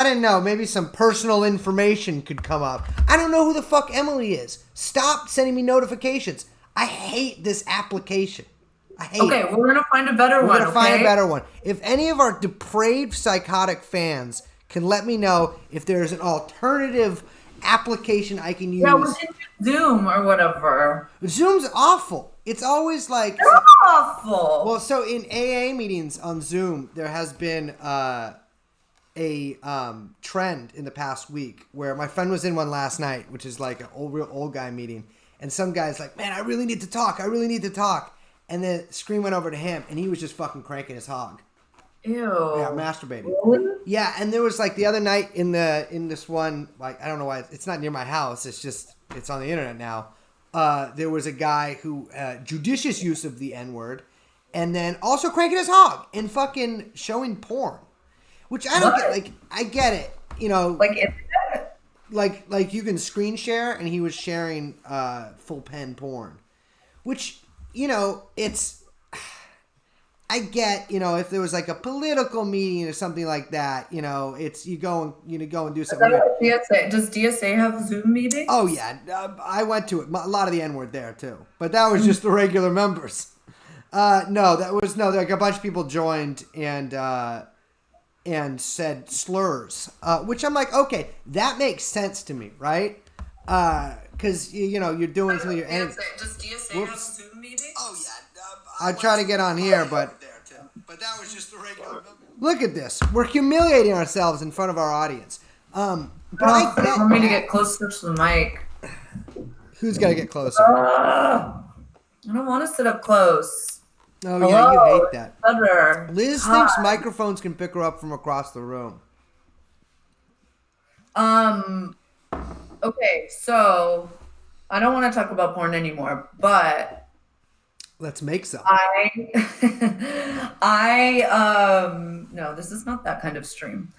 I didn't know. Maybe some personal information could come up. I don't know who the fuck Emily is. Stop sending me notifications. I hate this application. I hate it. Okay, we're going to find a better one, We're going to find a better one. If any of our depraved psychotic fans can let me know if there's an alternative application I can use. Yeah, we can do Zoom or whatever. Zoom's awful. It's always like... They're awful. Well, so in AA meetings on Zoom, there has been a trend in the past week where my friend was in one last night, which is like an real old guy meeting. And some guy's like, man, I really need to talk. And then the screen went over to him, and he was just fucking cranking his hog. Ew. Yeah, masturbating. Really? Yeah, and there was like the other night in this one, like I don't know why it's not near my house. It's on the internet now. There was a guy who judicious use of the N-word, and then also cranking his hog and fucking showing porn, which I don't get. Like I get it, you know, like you can screen share, and he was sharing full pen porn, which you know it's. I get, you know, if there was like a political meeting or something like that, you know, it's you go and do something. Does DSA have Zoom meetings? Oh yeah, I went to it. A lot of the N-word there too, but that was just the regular members. Like a bunch of people joined and said slurs, which I'm like, okay, that makes sense to me, right? Because you know you're doing something. Does DSA have Zoom meetings? Oh yeah. I try to get on here, but that was just the regular. Look at this. We're humiliating ourselves in front of our audience. But I want me to get closer to the mic. Who's got to get closer? I don't want to sit up close. Oh, yeah, you hate that. Better. Liz thinks microphones can pick her up from across the room. Okay, so I don't want to talk about porn anymore, but... Let's make some. No, this is not that kind of stream.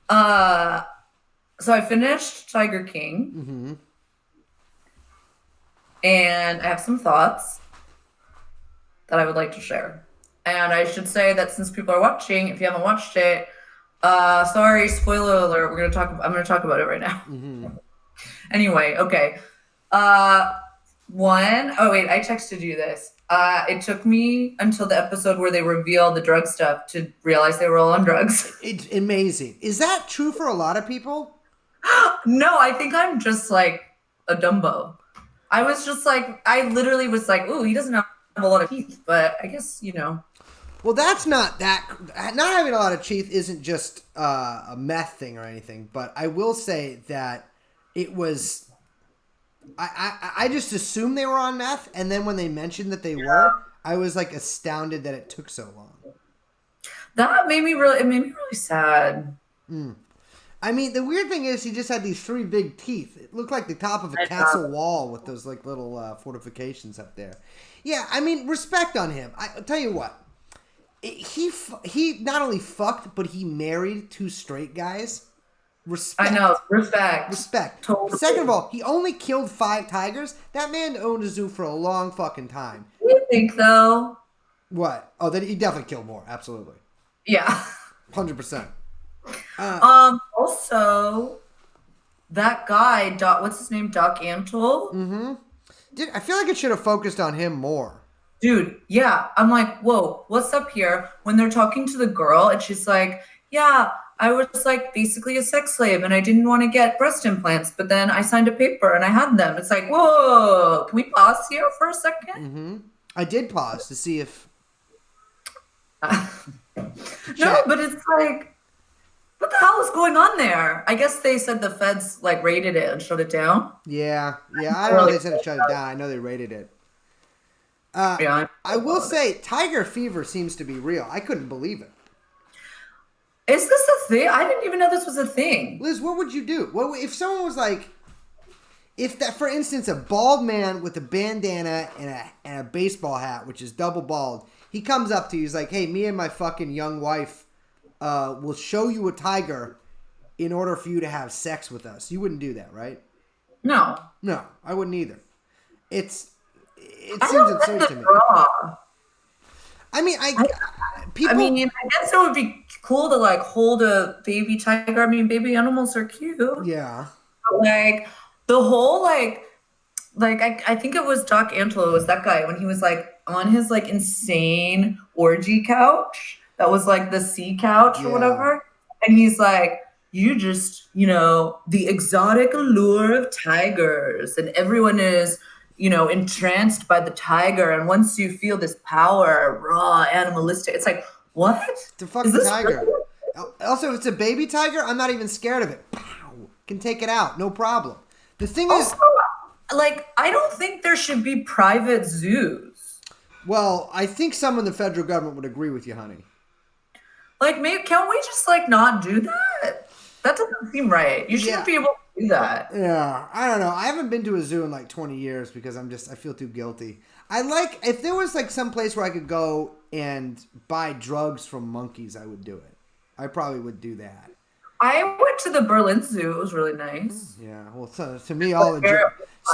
So I finished Tiger King. Mm-hmm. And I have some thoughts that I would like to share. And I should say that since people are watching, if you haven't watched it, sorry, spoiler alert, I'm going to talk about it right now. Mm-hmm. Anyway, okay. I texted you this. It took me until the episode where they reveal the drug stuff to realize they were all on drugs. It's amazing. Is that true for a lot of people? No, I think I'm just like a Dumbo. I literally was like, ooh, he doesn't have a lot of teeth, but I guess, you know. Well, that's not having a lot of teeth isn't just a meth thing or anything, but I will say that it was... I just assumed they were on meth, and then when they mentioned that they were, I was like astounded that it took so long. That made me really sad. I mean, the weird thing is he just had these 3 big teeth. It looked like the top of a castle wall with those like little fortifications up there. Yeah, I mean, respect on him. I'll tell you what. He not only fucked, but he married 2 straight guys. Respect. I know. Respect. Totally. Second of all, he only killed 5 tigers. That man owned a zoo for a long fucking time. You think, though? What? Oh, then he definitely killed more. Absolutely. Yeah. 100%. Also, that guy, what's his name? Doc Antle? Mm-hmm. I feel like it should have focused on him more. Dude, yeah. I'm like, whoa, what's up here? When they're talking to the girl, and she's like, yeah, I was like basically a sex slave and I didn't want to get breast implants, but then I signed a paper and I had them. It's like, whoa, can we pause here for a second? Mm-hmm. I did pause to see if... No, but it's like, what the hell is going on there? I guess they said the feds like raided it and shut it down. Yeah. I don't know if they said it shut it down. I know they raided it. I will say tiger fever seems to be real. I couldn't believe it. Is this a thing? I didn't even know this was a thing. Liz, what would you do? What if someone was like, for instance, a bald man with a bandana and a baseball hat, which is double bald, he comes up to you, he's like, hey, me and my fucking young wife will show you a tiger in order for you to have sex with us. You wouldn't do that, right? No. No, I wouldn't either. It seems absurd to me. I mean, people. I mean, I guess it would be cool to like hold a baby tiger. I mean, baby animals are cute. Yeah. But, like the whole I think it was Doc Antelo, was that guy when he was like on his like insane orgy couch that was like the sea couch or whatever. And he's like, you just, the exotic allure of tigers, and everyone is, entranced by the tiger. And once you feel this power, raw, animalistic, it's like, what? The fucking tiger. Really? Also, if it's a baby tiger, I'm not even scared of it. Pow! Can take it out, no problem. The thing is, like, I don't think there should be private zoos. Well, I think some in the federal government would agree with you, honey. Like, maybe can't we just like not do that? That doesn't seem right. You shouldn't be able to do that. Yeah, I don't know. I haven't been to a zoo in like 20 years because I feel too guilty. If there was like some place where I could go and buy drugs from monkeys, I would do it. I probably would do that. I went to the Berlin Zoo. It was really nice. Yeah, well, to me,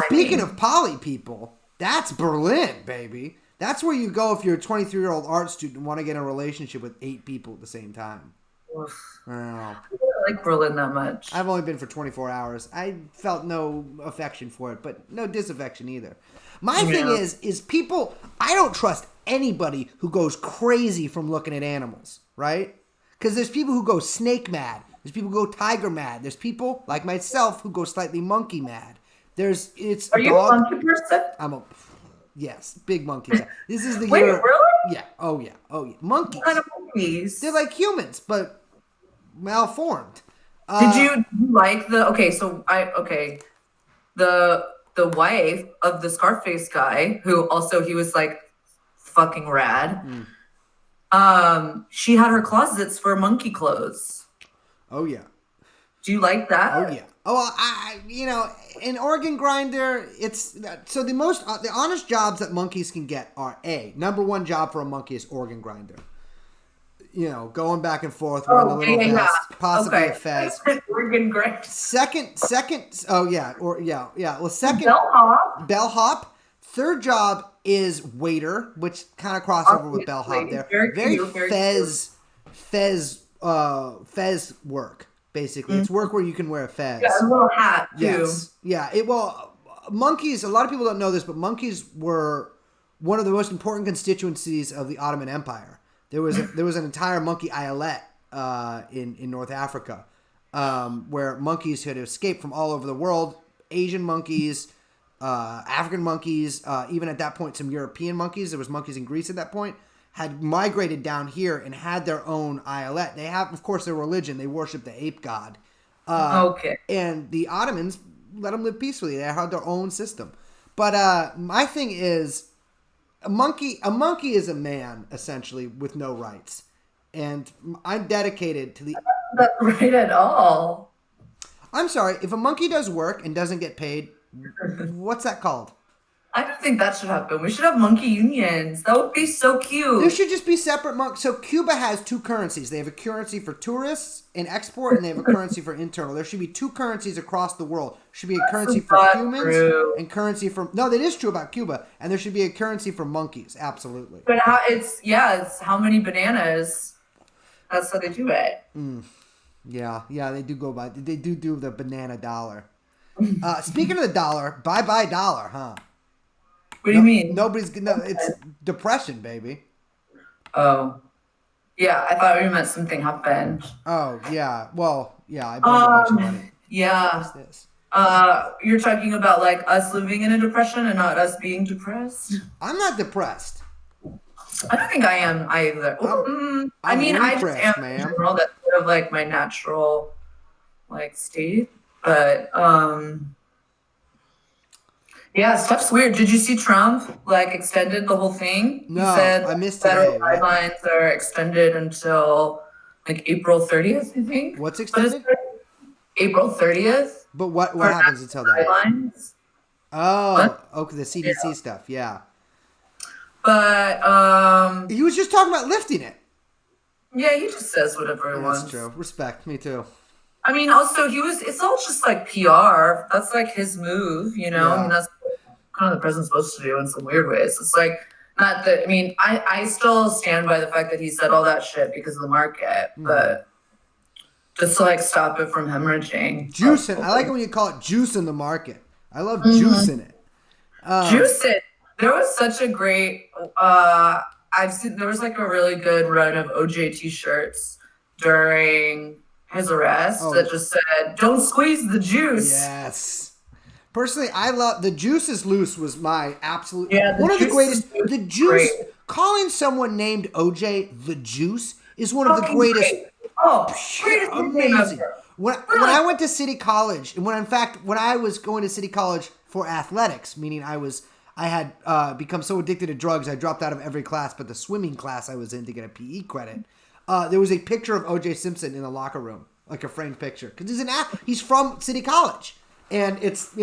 speaking of poly people, that's Berlin, baby. That's where you go if you're a 23-year-old art student and want to get in a relationship with 8 people at the same time. I don't know. I don't like Berlin that much. I've only been for 24 hours. I felt no affection for it, but no disaffection either. My thing is people, I don't trust anybody who goes crazy from looking at animals, right? Because there's people who go snake mad. There's people who go tiger mad. There's people like myself who go slightly monkey mad. Are you a monkey person? Yes, big monkey. This is the Wait, year. Really? Yeah. Oh yeah. Monkeys. What kind of monkeys? They're like humans, but malformed. Did you like the wife of the Scarface guy, who also he was like fucking rad. She had her closets for monkey clothes. Oh yeah. Do you like that? Oh yeah. Oh, an organ grinder. It's so the honest jobs that monkeys can get are number one job for a monkey is organ grinder. Going back and forth with a little vest, possibly a fez. Organ grinder. Second. Oh yeah, Well, second. Bellhop. Third job is waiter, which kind of crossover with bellhop there. Very fez work. Basically, it's work where you can wear a fez. Yeah, a little hat too. Yes. Yeah. Monkeys. A lot of people don't know this, but monkeys were one of the most important constituencies of the Ottoman Empire. There was an entire monkey eyalet in North Africa, where monkeys had escaped from all over the world. Asian monkeys, African monkeys, even at that point, some European monkeys. There was monkeys in Greece at that point. Had migrated down here and had their own eyalet. They have, of course, their religion. They worship the ape god. And the Ottomans let them live peacefully. They had their own system. But my thing is, a monkey is a man, essentially, with no rights. And I'm dedicated to the... That's not right at all. I'm sorry. If a monkey does work and doesn't get paid, what's that called? I don't think that should happen. We should have monkey unions. That would be so cute. There should just be separate monkeys. So Cuba has 2 currencies. They have a currency for tourists and export, and they have a currency for internal. There should be 2 currencies across the world. There should be a currency for humans and currency for... No, that is true about Cuba. And there should be a currency for monkeys. Absolutely. But it's how many bananas. That's how they do it. Yeah, they do go by... They do the banana dollar. Speaking of the dollar, bye-bye dollar, huh? What do you mean? It's depression, baby. Oh. Yeah, I thought you meant something happened. Oh, yeah. Well, yeah, I bet a bunch of money. Yeah. What's this? You're talking about like us living in a depression and not us being depressed? I'm not depressed. I don't think I am either. I just am in general. That's sort of like my natural like state. But yeah, stuff's weird. Did you see Trump like extended the whole thing? No, he said I missed federal it. guidelines are extended until like April 30th, I think. What's extended? April 30th. But what happens until that? Guidelines. Okay, the CDC stuff, yeah. But he was just talking about lifting it. Yeah, he just says whatever he wants. That's true. Respect, me too. I mean, also it's all just like PR. That's like his move, you know. Yeah. I mean, that's kind of the president's supposed to do in some weird ways. It's like Not that, I mean, I still stand by the fact that he said all that shit because of the market, but just to like stop it from hemorrhaging. Juice it. I like it when you call it juice in the market. I love Mm-hmm. juice in it. Juice it. There was such a great, I've seen, there was like a really good run of OJ t-shirts during his arrest that just said, "Don't squeeze the juice." Yes. Personally, I love the juice is loose was my absolute one of the greatest. The juice, great. calling someone named OJ the juice is one of the greatest. Great. Oh, greatest amazing. When I went to City College, and when I was going to City College for athletics, meaning I had become so addicted to drugs, I dropped out of every class but the swimming class I was in to get a PE credit. There was a picture of O.J. Simpson in the locker room, like a framed picture, because he's from City College, and it's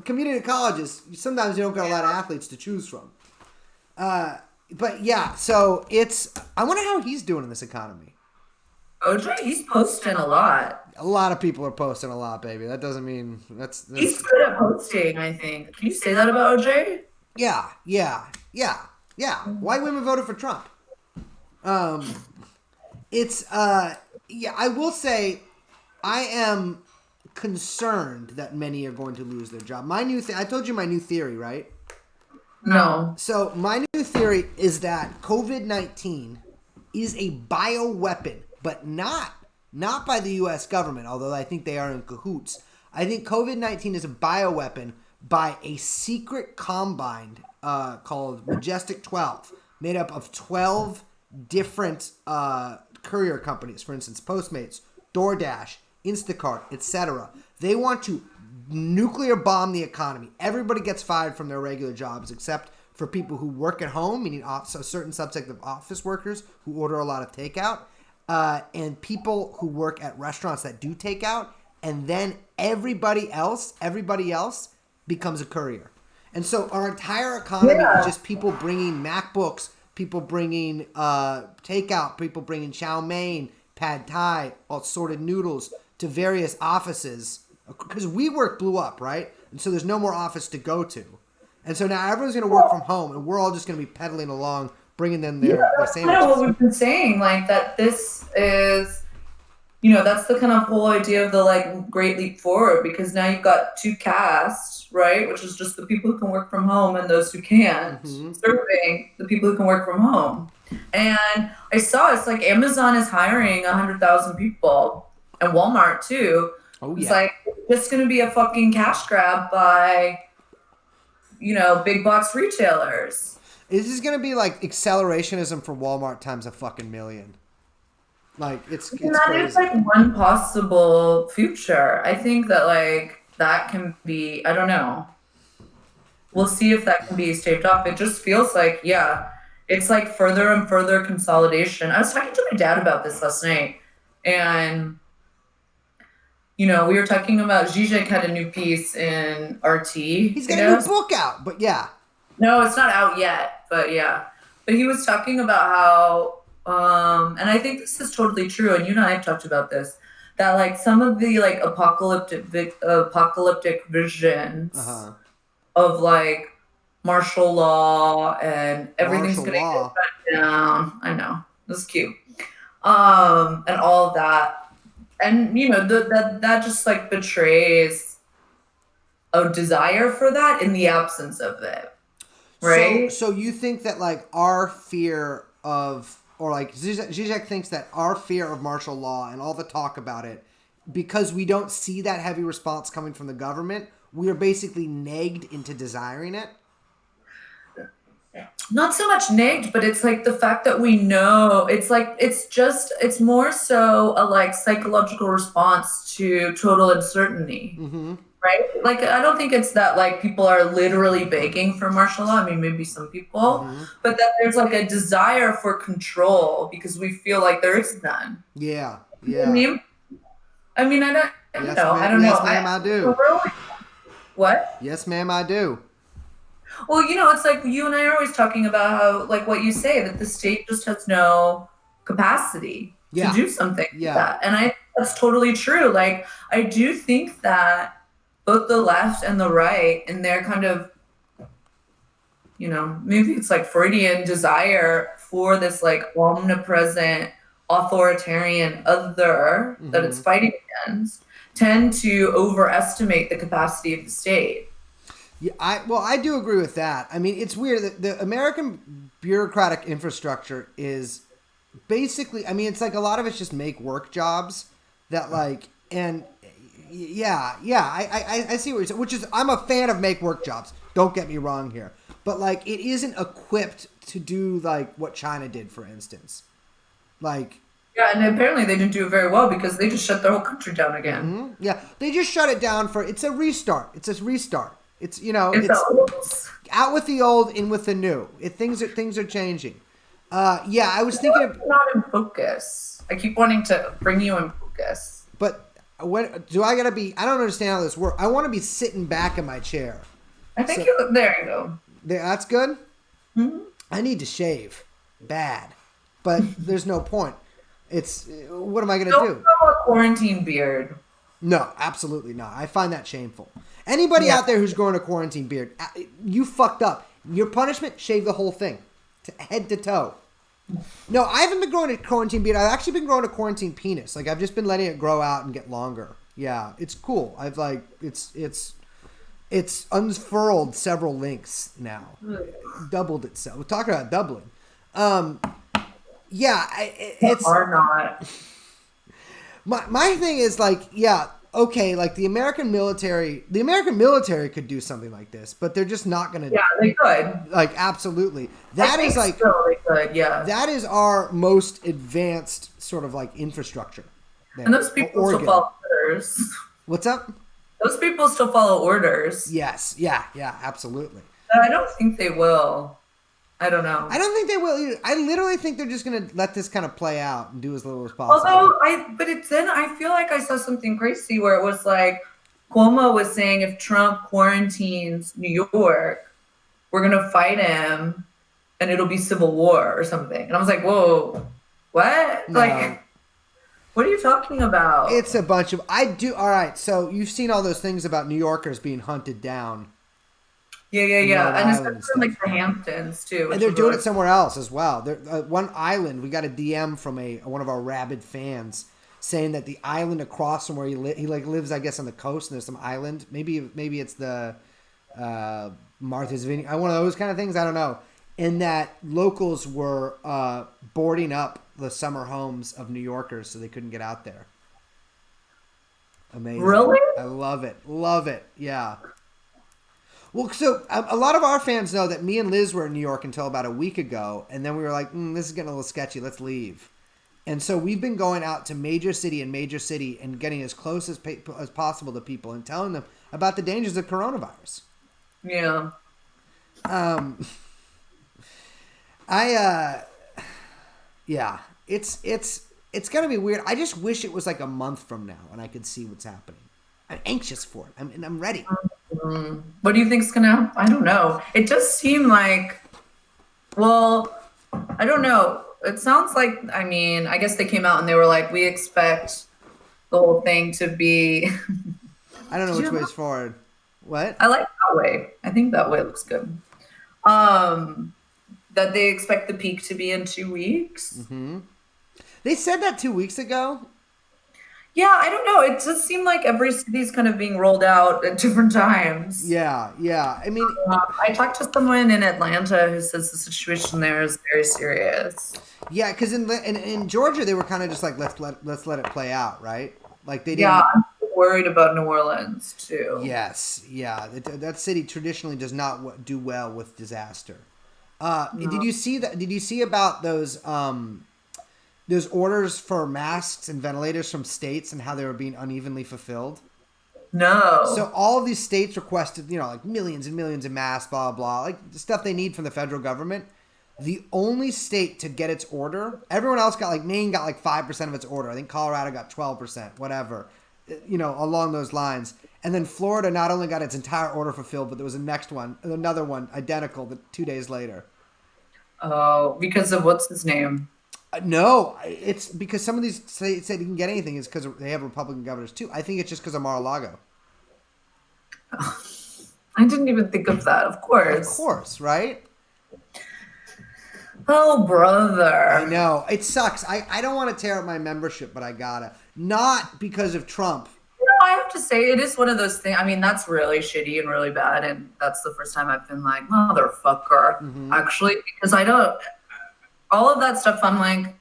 community colleges. Sometimes you don't got a lot of athletes to choose from. But yeah, so I wonder how he's doing in this economy. OJ, he's posting a lot. A lot of people are posting a lot, baby. That doesn't mean that's He's good at posting, I think. Can you say that about OJ? Yeah. White women voted for Trump. I will say I am concerned that many are going to lose their job. I told you my new theory, right? No. So my new theory is that COVID-19 is a bioweapon, but not by the U.S. government, although I think they are in cahoots. I think COVID-19 is a bioweapon by a secret combine called Majestic 12, made up of 12 different courier companies, for instance, Postmates, DoorDash, Instacart, etc. They want to nuclear bomb the economy. Everybody gets fired from their regular jobs except for people who work at home, meaning a certain subset of office workers who order a lot of takeout, and people who work at restaurants that do takeout, and then everybody else becomes a courier. And so our entire economy is just people bringing MacBooks, people bringing takeout, people bringing chow mein, pad thai, assorted noodles to various offices, because WeWork blew up, right? And so there's no more office to go to. And so now everyone's going to work from home, and we're all just going to be pedaling along, bringing them their sandwiches. That's kind of what we've been saying, like that this is, that's the kind of whole idea of the like great leap forward, because now you've got two castes, right? Which is just the people who can work from home and those who can't, serving the people who can work from home. And I saw it's like Amazon is hiring 100,000 people, and Walmart too. Oh, yeah. It's like it's going to be a fucking cash grab by, big box retailers. This is going to be like accelerationism for Walmart times a fucking million. Like it's that crazy. Is like one possible future. I think that like that can be, I don't know. We'll see if that can be staved off. It just feels like, it's like further and further consolidation. I was talking to my dad about this last night, and we were talking about Zizek had a new piece in RT. He's got a new book out, but yeah. No, it's not out yet, but yeah. But he was talking about how, and I think this is totally true, and you and I have talked about this, that like some of the like apocalyptic visions of like martial law and everything's going to get shut down. I know, this is cute, and all of that. And that just like betrays a desire for that in the absence of it, right? So you think that like our fear of, or like Zizek thinks that our fear of martial law and all the talk about it, because we don't see that heavy response coming from the government, we are basically nagged into desiring it. Not so much nagged, but it's like the fact that we know, it's like, it's more so a like psychological response to total uncertainty, right? Like, I don't think it's that like people are literally begging for martial law. I mean, maybe some people, but that there's like a desire for control because we feel like there is none. Yeah. You know I mean, I don't yes, know. Ma'am. I don't yes, know. Ma'am, I do. What? Yes, ma'am, I do. Well, it's like you and I are always talking about how, like what you say, that the state just has no capacity to do something like that. And that's totally true. Like, I do think that both the left and the right, in their kind of maybe it's like Freudian desire for this like omnipresent authoritarian other that it's fighting against, tend to overestimate the capacity of the state. Yeah, I do agree with that. I mean, it's weird that the American bureaucratic infrastructure is basically, I mean, it's like a lot of it's just make work jobs that like, and yeah, I see what you're saying, which is, I'm a fan of make work jobs. Don't get me wrong here. But like, it isn't equipped to do like what China did, for instance. Like, Yeah, and apparently they didn't do it very well because they just shut their whole country down again. yeah, they just shut it down for, it's a restart. It's a restart. It's, It's out with the old, in with the new. Things are changing. Yeah, I was thinking of, not in focus. I keep wanting to bring you in focus. but when do I gotta be? I don't understand how this works. I want to be sitting back in my chair. I think there you go. That's good. I need to shave, bad, but there's no point. It's, what am I gonna do? Grow a quarantine beard. No, absolutely not. I find that shameful. Anybody out there who's growing a quarantine beard, you fucked up. Your punishment: shave the whole thing, head to toe. No, I haven't been growing a quarantine beard. I've actually been growing a quarantine penis. Like, I've just been letting it grow out and get longer. Yeah, it's cool. I've like, it's unfurled several links now. Doubled itself. We're talking about doubling. Yeah, it's Are not. my thing is like, yeah, okay, like the American military could do something like this, but they're just not going to. Yeah, they could. Like, absolutely. That is like, still they could, yeah. that is our most advanced sort of like infrastructure. There. And those people still follow orders. What's up? Those people still follow orders. Yes. Yeah, absolutely. I don't think they will. I don't know. I don't think they will either. I literally think they're just going to let this kind of play out and do as little as possible. Although, then I feel like I saw something crazy where it was like, Cuomo was saying if Trump quarantines New York, we're going to fight him and it'll be civil war or something. And I was like, whoa, what? No. Like, what are you talking about? It's a bunch of, all right, so you've seen all those things about New Yorkers being hunted down. Yeah. And it's like the Hamptons too. And they're doing it somewhere else as well. One island, we got a DM from one of our rabid fans saying that the island across from where he like lives, I guess, on the coast, and there's some island. Maybe it's the Martha's Vineyard, one of those kind of things. I don't know. And that locals were boarding up the summer homes of New Yorkers so they couldn't get out there. Amazing. Really? I love it. Love it. Yeah. Well, so a lot of our fans know that me and Liz were in New York until about a week ago, and then we were like, this is getting a little sketchy, let's leave. And so we've been going out to major city and getting as close as possible to people and telling them about the dangers of coronavirus. Yeah. Yeah, it's gonna be weird. I just wish it was like a month from now and I could see what's happening. I'm anxious for it. I'm ready. What do you think's gonna happen? I don't know. It does seem like, well, I don't know. It sounds like, I mean, I guess they came out and they were like, we expect the whole thing to be. I don't know which way's forward. What? I like that way. I think that way looks good. That they expect the peak to be in 2 weeks. Mm-hmm. They said that 2 weeks ago. Yeah, I don't know. It just seemed like every city's kind of being rolled out at different times. Yeah. I mean, I talked to someone in Atlanta who says the situation there is very serious. Yeah, because in Georgia they were kind of just like let's let it play out, right? Like they didn't. Yeah, I'm worried about New Orleans too. Yes, yeah, that city traditionally does not do well with disaster. No. Did you see that? Did you see about those orders for masks and ventilators from states and how they were being unevenly fulfilled? No. So all of these states requested, like millions and millions of masks, blah, blah, like the stuff they need from the federal government. The only state to get its order, everyone else got Maine got 5% of its order. I think Colorado got 12%, whatever, along those lines. And then Florida not only got its entire order fulfilled, but there was another one identical 2 days later. Oh, because of what's his name? No, it's because some of these states say you can get anything is because they have Republican governors too. I think it's just because of Mar-a-Lago. I didn't even think of that. Of course, right? Oh, brother. I know. It sucks. I don't want to tear up my membership, but I gotta. Not because of Trump. I have to say, it is one of those things. I mean, that's really shitty and really bad. And that's the first time I've been like, motherfucker, actually, because I don't, all of that stuff, I'm like,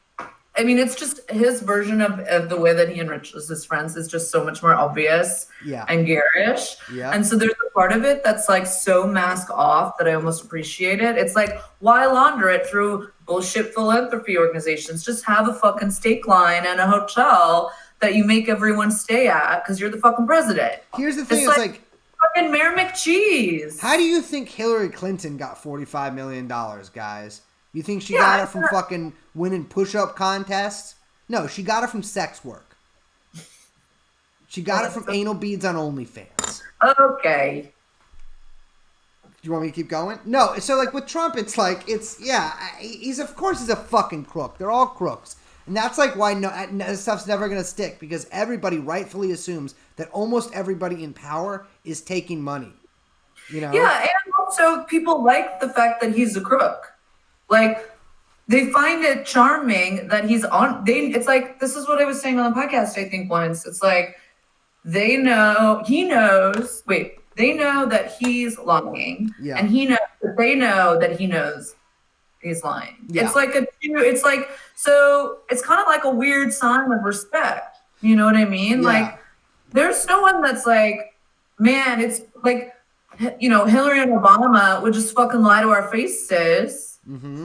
I mean, it's just his version of the way that he enriches his friends is just so much more obvious and garish. Yeah. And so there's a part of it that's like so mask off that I almost appreciate it. It's like, why launder it through bullshit philanthropy organizations? Just have a fucking steak line and a hotel that you make everyone stay at because you're the fucking president. Here's the thing, it's like fucking Mayor McCheese. How do you think Hillary Clinton got $45 million, guys? You think she got it from fucking winning push-up contests? No, she got it from sex work. She got it from anal beads on OnlyFans. Okay. Do you want me to keep going? No, so like with Trump, it's like, he's of course he's a fucking crook. They're all crooks. And that's like why this stuff's never going to stick, because everybody rightfully assumes that almost everybody in power is taking money. You know? Yeah, and also people like the fact that he's a crook. Like, they find it charming that he's on. It's like, this is what I was saying on the podcast, I think, once. It's like, they know that he's lying. Yeah. And they know that he knows he's lying. Yeah. So it's kind of like a weird sign of respect. You know what I mean? Yeah. Like, there's no one that's like, man, it's like, you know, Hillary and Obama would just fucking lie to our faces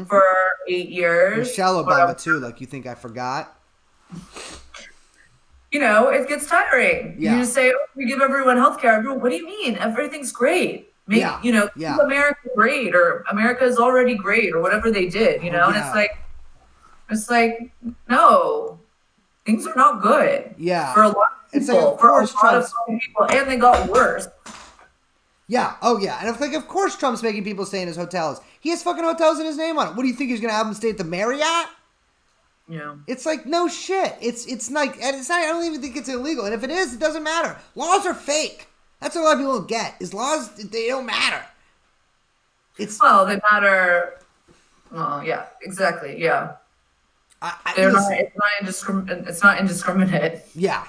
for 8 years. Michelle Obama too. Like, you think I forgot? You know, it gets tiring. Yeah. You just say, oh, we give everyone healthcare. Everyone, what do you mean? Everything's great. Make, you know, keep America great, or America is already great, or whatever they did, you know? And it's like, no, things are not good. Yeah. For a lot of people, and they got worse. Yeah. Oh, yeah. And it's like, of course Trump's making people stay in his hotels. He has fucking hotels in his name on it. What do you think he's going to have them stay at the Marriott? Yeah. It's like, no shit. It's like, and it's not, I don't even think it's illegal. And if it is, it doesn't matter. Laws are fake. That's what a lot of people don't get. Is laws, they don't matter. Well, they matter. Well, yeah, exactly. Yeah. It's not indiscriminate. Yeah.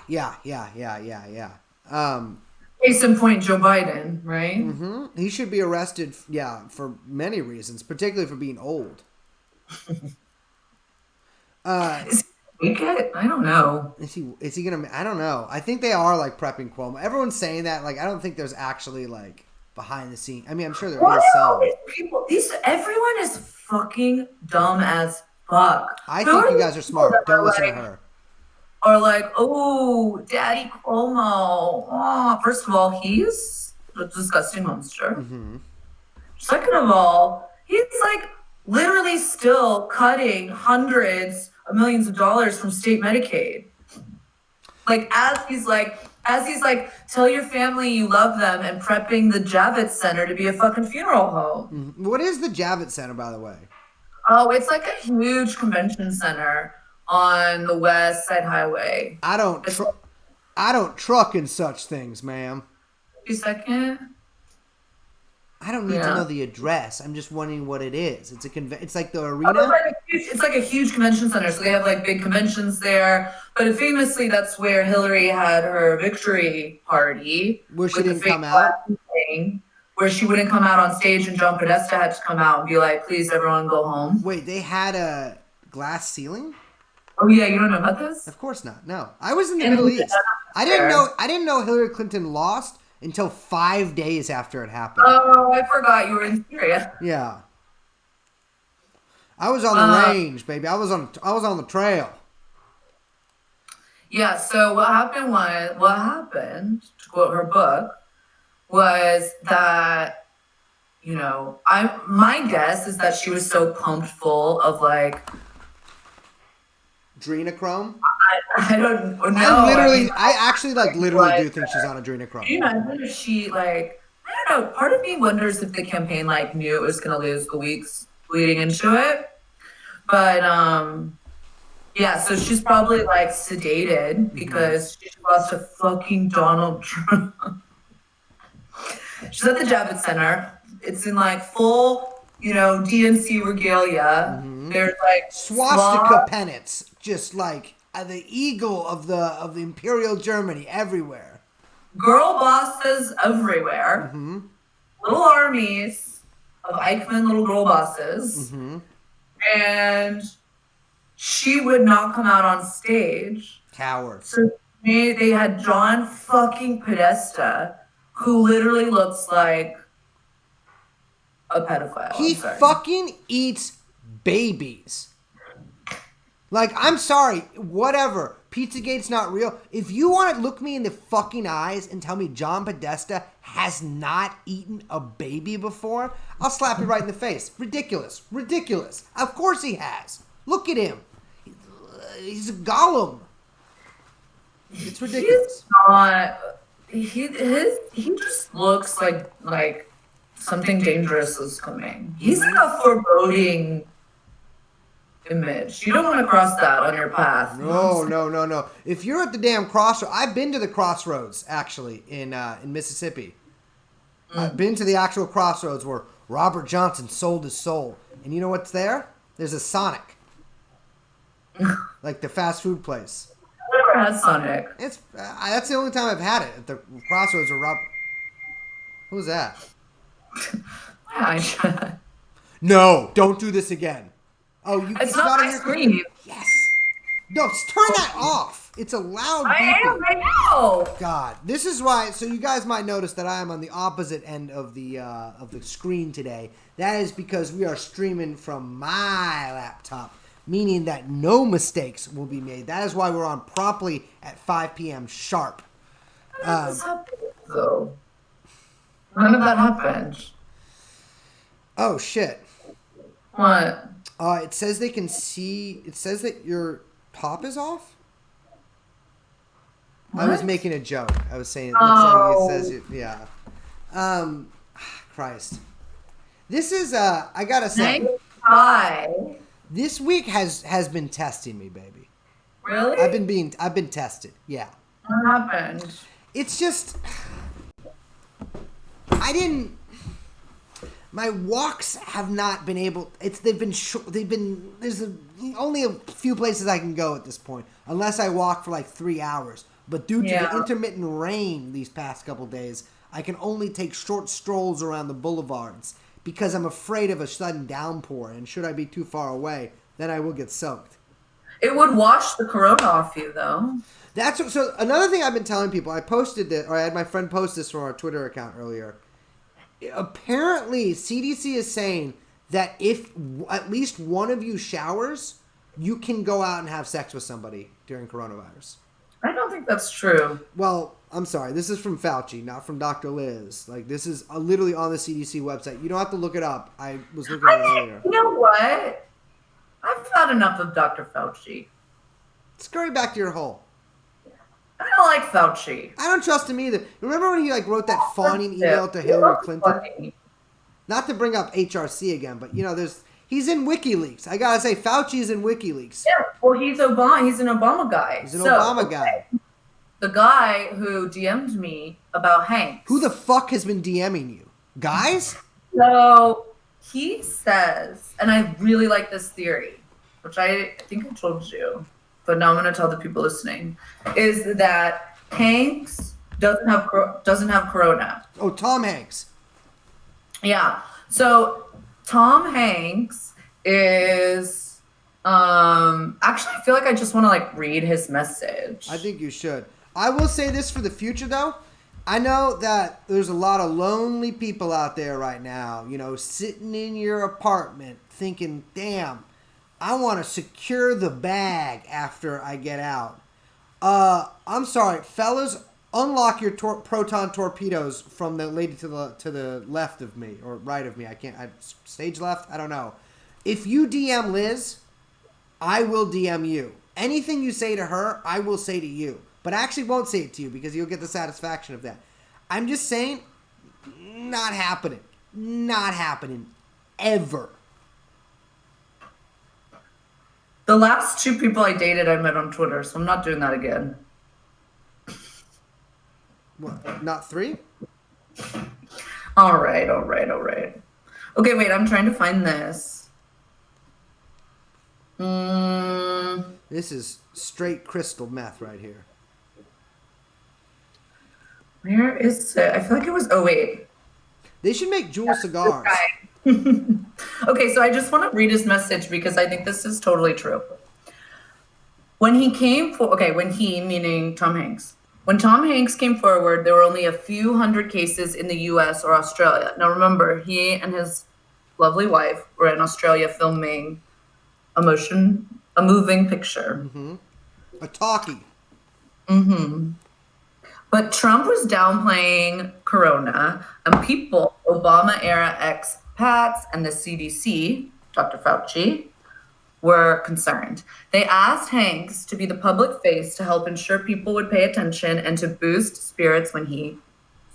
Case in point, Joe Biden, right? Mm-hmm. He should be arrested, for many reasons, particularly for being old. Is he make it? I don't know. Is he gonna? I don't know. I think they are like prepping Cuomo. Everyone's saying that. Like, I don't think there's actually like behind the scenes. I mean, I'm sure there is some. Everyone is fucking dumb as fuck. I think you guys are smart. Don't listen to her. Or like, oh, Daddy Cuomo. Oh, first of all, he's a disgusting monster. Mm-hmm. Second of all, he's like literally still cutting hundreds of millions of dollars from state Medicaid. Like, as he's like, tell your family you love them, and prepping the Javits Center to be a fucking funeral home. Mm-hmm. What is the Javits Center, by the way? Oh, it's like a huge convention center on the West Side Highway. I don't truck in such things, ma'am. A second. I don't need to know the address. I'm just wondering what it is. It's like the arena. It's like a huge convention center, so they have like big conventions there. But famously, that's where Hillary had her victory party, where she didn't come out. Where she wouldn't come out on stage, and John Podesta had to come out and be like, "Please, everyone, go home." Wait, they had a glass ceiling? Oh yeah, you don't know about this? Of course not. No, I was in the Middle East. I didn't know Hillary Clinton lost until 5 days after it happened. Oh, I forgot you were in Syria. Yeah, I was on the range, baby. I was on the trail. Yeah. So what happened, to quote her book, was that, you know, my guess is that she was so pumped full of like adrenochrome. I don't know. I actually literally do think she's on adrenochrome. You know, I wonder if she like, I don't know. Part of me wonders if the campaign like knew it was going to lose the weeks leading into it. But yeah, so she's probably like sedated because she lost to fucking Donald Trump. She's at the Javits Center. It's in like full, you know, DNC regalia. Mm-hmm. there's like swastika pennants, just like the eagle of the Imperial Germany everywhere. Girl bosses everywhere. Mm-hmm. Little armies of Eichmann little girl bosses. Mm-hmm. And she would not come out on stage. Coward. So they had John fucking Podesta, who literally looks like a pedophile. He fucking eats babies. Like, I'm sorry, whatever. Pizzagate's not real. If you want to look me in the fucking eyes and tell me John Podesta has not eaten a baby before, I'll slap you right in the face. Ridiculous. Ridiculous. Of course he has. Look at him. He's a golem. It's ridiculous. He's not. He just looks like something dangerous is coming. He's like a foreboding image. You don't want to cross that on your path. No. If you're at the damn crossroads, I've been to the crossroads actually in Mississippi. I've been to the actual crossroads where Robert Johnson sold his soul. And you know what's there? There's a Sonic. Like the fast food place. I never had Sonic. It's that's the only time I've had it at the crossroads of Robert. Who's that? No, don't do this again. Oh, it's not my screen. Yes. No, turn that off. It's a loud beeping. I am right now. God, this is why. So you guys might notice that I am on the opposite end of the screen today. That is because we are streaming from my laptop, meaning that no mistakes will be made. That is why we're on promptly at 5 p.m. sharp. How does this happen, though? None of that happened. Oh shit. What? It says they can see. It says that your top is off. What? I was making a joke. I was saying. Oh. It says yeah. Christ. This is I gotta say. Hi. This week has been testing me, baby. Really? I've been tested. Yeah. What happened? It's just my walks have not been able. They've been. There's only a few places I can go at this point, unless I walk for like 3 hours. But due to the intermittent rain these past couple days, I can only take short strolls around the boulevards because I'm afraid of a sudden downpour. And should I be too far away, then I will get soaked. It would wash the corona off you, though. So another thing I've been telling people. I posted it, or I had my friend post this from our Twitter account earlier. Apparently, CDC is saying that if at least one of you showers, you can go out and have sex with somebody during coronavirus. I don't think that's true. Well, I'm sorry. This is from Fauci, not from Dr. Liz. Like, this is literally on the CDC website. You don't have to look it up. I was looking at it earlier. You know what? I've had enough of Dr. Fauci. Scurry back to your hole. I don't like Fauci. I don't trust him either. Remember when he wrote that fawning email to Hillary Clinton? Not to bring up HRC again, but he's in WikiLeaks. I gotta say, Fauci's in WikiLeaks. Yeah, well, he's Obama. He's an Obama guy. He's an Obama guy. The guy who DM'd me about Hanks. Who the fuck has been DMing you? Guys? So he says, and I really like this theory, which I think I told you, but now I'm going to tell the people listening, is that Hanks doesn't have corona. Oh, Tom Hanks. Yeah. So Tom Hanks is actually, I feel like I just want to read his message. I think you should. I will say this for the future though. I know that there's a lot of lonely people out there right now, sitting in your apartment thinking, damn, I want to secure the bag after I get out. I'm sorry, fellas, unlock your proton torpedoes from the lady to the left of me or right of me. Stage left? I don't know. If you DM Liz, I will DM you. Anything you say to her, I will say to you. But I actually won't say it to you because you'll get the satisfaction of that. I'm just saying, not happening. Not happening. Ever. The last 2 people I dated, I met on Twitter, so I'm not doing that again. What? Not 3? All right. Okay, wait, I'm trying to find this. This is straight crystal meth right here. Where is it? I feel like it was. Oh wait. They should make Juul cigars. Okay, so I just want to read his message because I think this is totally true. When he meaning Tom Hanks. When Tom Hanks came forward, there were only a few hundred cases in the US or Australia. Now remember, he and his lovely wife were in Australia filming a moving picture. Mm-hmm. A talkie. Mm-hmm. But Trump was downplaying Corona, and people, Obama-era expats and the CDC, Dr. Fauci, were concerned. They asked Hanks to be the public face to help ensure people would pay attention and to boost spirits when he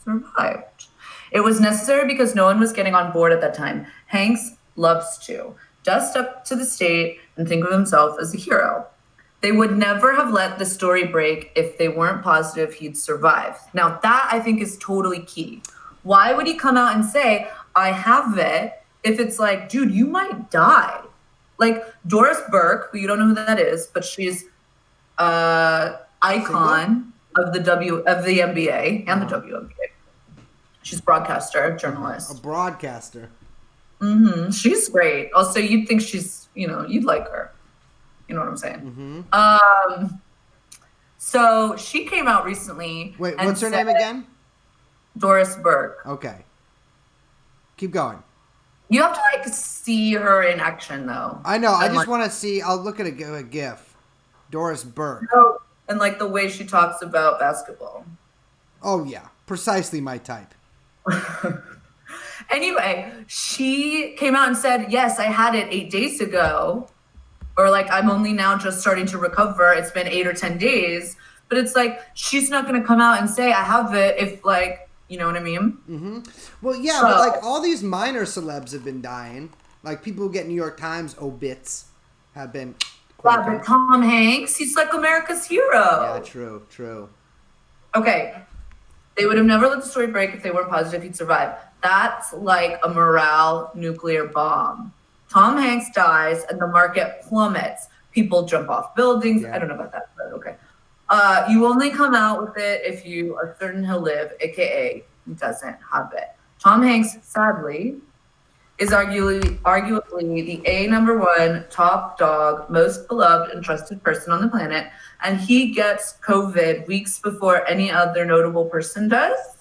survived. It was necessary because no one was getting on board at that time. Hanks loves to dust up to the state and think of himself as a hero. They would never have let the story break if they weren't positive he'd survive. Now that I think is totally key. Why would he come out and say, I have it, if it's like, dude, you might die? Like Doris Burke, who you don't know who that is, but she's icon of the NBA and the WNBA. She's a broadcaster, journalist. A broadcaster. Mm-hmm. She's great. Also, you'd think she's, you'd like her. You know what I'm saying? Mm-hmm. So she came out recently. Wait, what's her name again? Doris Burke. Okay. Keep going. You have to see her in action though. I know. I just want to see. I'll look at a GIF. Doris Burke. And the way she talks about basketball. Oh yeah, precisely my type. Anyway, she came out and said, "Yes, I had it 8 days ago." Or I'm only now just starting to recover. It's been 8 or 10 days. But it's she's not going to come out and say, I have it if you know what I mean? Mm-hmm. Well, yeah, but all these minor celebs have been dying. People who get New York Times obits have been. Yeah, but Tom Hanks, he's America's hero. Yeah, true. Okay. They would have never let the story break if they weren't positive he'd survive. That's like a morale nuclear bomb. Tom Hanks dies and the market plummets. People jump off buildings. Yeah. I don't know about that, but okay. You only come out with it if you are certain he'll live, aka he doesn't have it. Tom Hanks, sadly, is arguably the #1 top dog, most beloved and trusted person on the planet, and he gets COVID weeks before any other notable person does.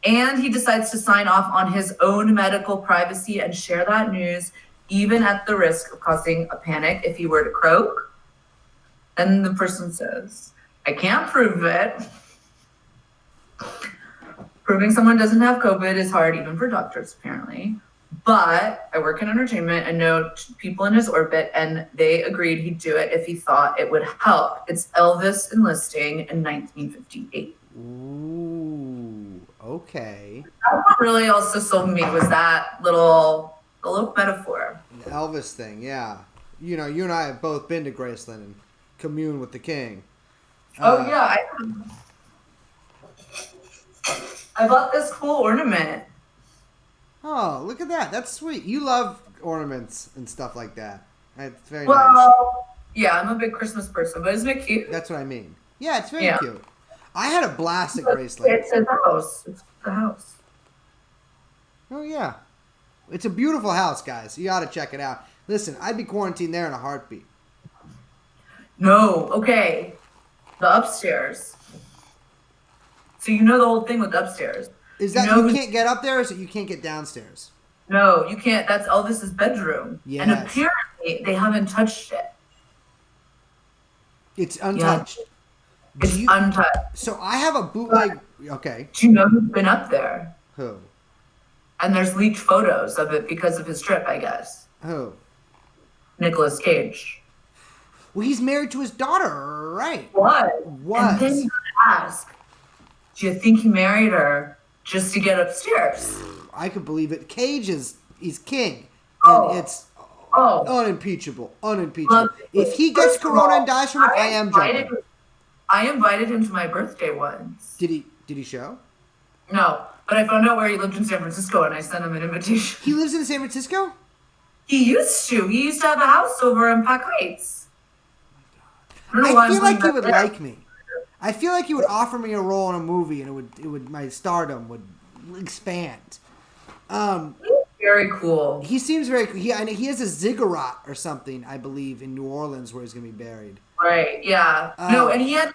And he decides to sign off on his own medical privacy and share that news, even at the risk of causing a panic if he were to croak. And the person says, I can't prove it. Proving someone doesn't have COVID is hard, even for doctors, apparently. But I work in entertainment and know people in his orbit, and they agreed he'd do it if he thought it would help. It's Elvis enlisting in 1958. Ooh, okay. What really also sold me was that little metaphor. The Elvis thing, yeah. You and I have both been to Graceland and commune with the king. Yeah, I bought this cool ornament. Oh, look at that. That's sweet. You love ornaments and stuff like that. It's very nice. Well, yeah, I'm a big Christmas person, but isn't it cute? That's what I mean. Yeah, it's very cute. I had a blast at Graceland. It's a house. It's the house. Oh, yeah. It's a beautiful house, guys. You ought to check it out. Listen, I'd be quarantined there in a heartbeat. No, okay. The upstairs. So you know the whole thing with upstairs. Is that you can't get up there, or is it you can't get downstairs? No, you can't. That's Elvis's bedroom. Yes. And apparently they haven't touched it. It's untouched. Yeah. It's untouched. So I have a bootleg. Okay. Do you know who's been up there? Who? And there's leaked photos of it because of his trip, I guess. Who? Nicolas Cage. Well, he's married to his daughter, right? What? And then you ask, do you think he married her just to get upstairs? I could believe it. Cage he's king. And it's unimpeachable. If he gets corona and dies from it, I am jumping. I invited him to my birthday once. Did he show? No, but I found out where he lived in San Francisco and I sent him an invitation. He lives in San Francisco? He used to. He used to have a house over in Pack Heights. I feel like he would like me. I feel like he would offer me a role in a movie, and it would my stardom would expand. Very cool. He seems very cool. He has a ziggurat or something, I believe, in New Orleans where he's gonna be buried. Right. Yeah. No, and he had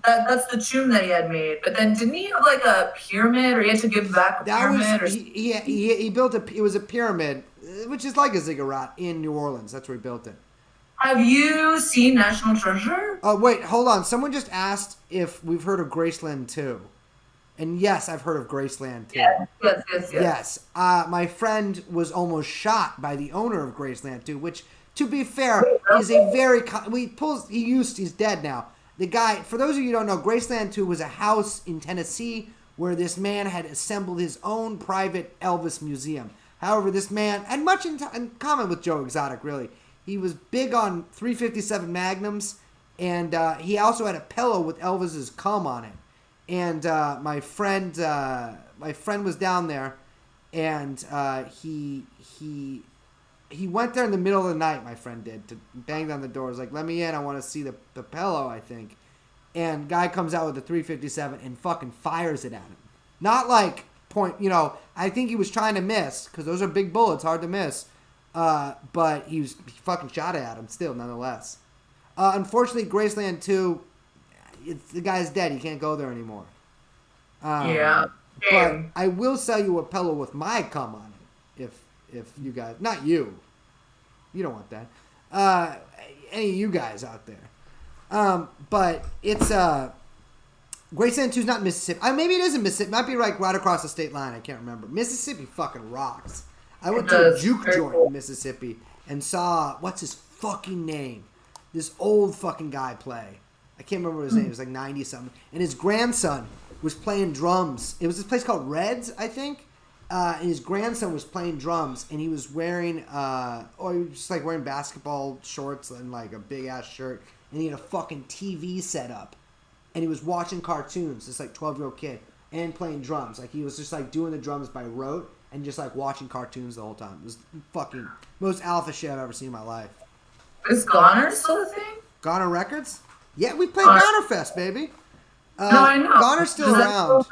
that's the tomb that he had made. But then didn't he have like a pyramid, or he had to give back a pyramid? He built it was a pyramid, which is like a ziggurat in New Orleans. That's where he built it. Have you seen National Treasure? Oh wait, hold on. Someone just asked if we've heard of Graceland 2. And yes, I've heard of Graceland 2. Yes. My friend was almost shot by the owner of Graceland 2, which, to be fair, is a very... He's dead now. The guy, for those of you who don't know, Graceland 2 was a house in Tennessee where this man had assembled his own private Elvis museum. However, this man had much in common with Joe Exotic, really. He was big on 357 Magnums, and he also had a pillow with Elvis's cum on it. And my friend was down there, and he went there in the middle of the night. My friend did, to bang down the door. He was like, "Let me in. I want to see the pillow." I think, and guy comes out with the 357 and fucking fires it at him. Not like point. I think he was trying to miss because those are big bullets, hard to miss. But he fucking shot it at him still, nonetheless. Unfortunately, Graceland 2. The guy's dead. He can't go there anymore. Yeah. But I will sell you a pillow with my cum on it. If you guys... Not you. You don't want that. Any of you guys out there. But it's... Graceland 2 is not Mississippi. Maybe it is in Mississippi. It might be right across the state line. I can't remember. Mississippi fucking rocks. I went to a juke joint in Mississippi and saw... What's his fucking name? This old fucking guy play. I can't remember his name. It was like 90-something. And his grandson was playing drums. It was this place called Reds, I think. And his grandson was playing drums. And he was wearing, he was just like wearing basketball shorts and like a big-ass shirt. And he had a fucking TV set up. And he was watching cartoons, this like 12-year-old kid. And playing drums. Like he was just like doing the drums by rote. And just like watching cartoons the whole time. It was fucking most alpha shit I've ever seen in my life. Is Goner still a thing? Goner Records? Yeah, we played Goner Fest, baby. No, I know. Goner's still around.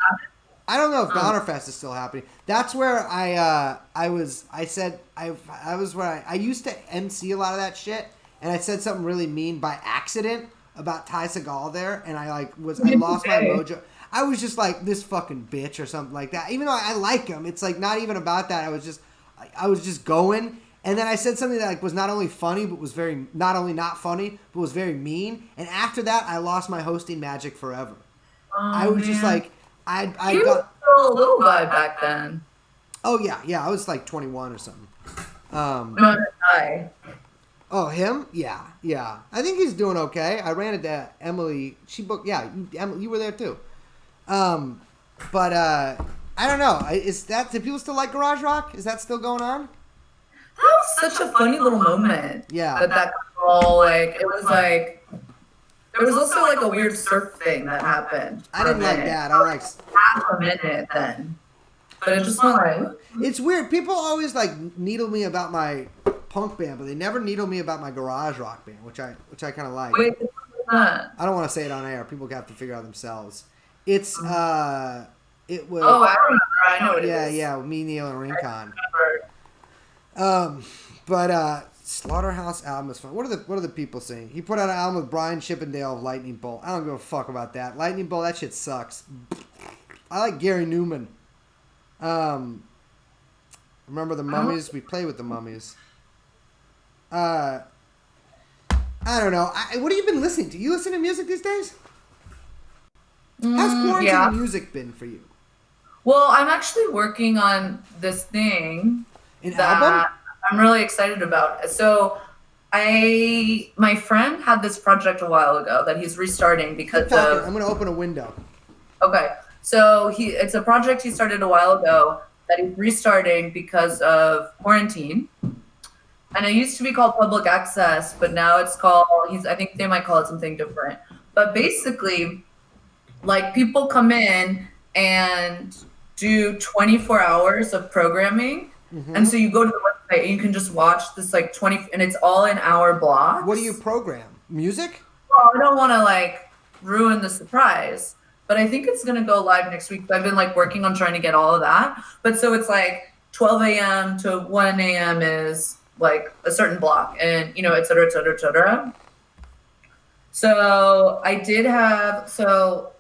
I don't know if Goner Fest is still happening. That's where I was where I used to MC a lot of that shit, and I said something really mean by accident about Ty Segall there, and I lost my mojo. I was just like, this fucking bitch or something like that. Even though I like him, it's like not even about that. I was just going. And then I said something that like was not only funny, but was not only not funny, but was very mean. And after that, I lost my hosting magic forever. I was just like, I you got still a little guy back then. Oh yeah, I was like 21 or something. Not I. Oh, him? Yeah. I think he's doing okay. I ran into Emily. She booked. Yeah, Emily, you were there too. But I don't know. Do people still like garage rock? Is that still going on? That was such a funny little moment. Yeah. That all it was like there was also like a weird surf thing that happened. I didn't like that. I like half a minute then. But it just went like it's weird. People always like needle me about my punk band, but they never needle me about my garage rock band, which I kind of like. Wait, what's that? I don't want to say it on air. People have to figure out themselves. It's it was. Oh, I remember. I know what it is. Yeah, me, Neil, and Rincon. But Slaughterhouse album is fun. What are the people saying? He put out an album with Brian Chippendale of Lightning Bolt. I don't give a fuck about that. Lightning Bolt, that shit sucks. I like Gary Newman. Remember the Mummies? We played with the Mummies. I don't know. What have you been listening to? You listen to music these days? How's quarantine music been for you? Well, I'm actually working on this thing. An album? I'm really excited about. So, my friend had this project a while ago that he's restarting because of. I'm going to open a window. Okay, so it's a project he started a while ago that he's restarting because of quarantine, and it used to be called Public Access, but now it's called. I think they might call it something different. But basically, like people come in and do 24 hours of programming. Mm-hmm. And so you go to the website. You can just watch this like 20, and it's all in hour blocks. What do you program? Music? Well, I don't want to like ruin the surprise, but I think it's gonna go live next week. I've been like working on trying to get all of that. But so it's like 12 a.m. to 1 a.m. is like a certain block, and you know, et cetera, et cetera, et cetera. So I did have, so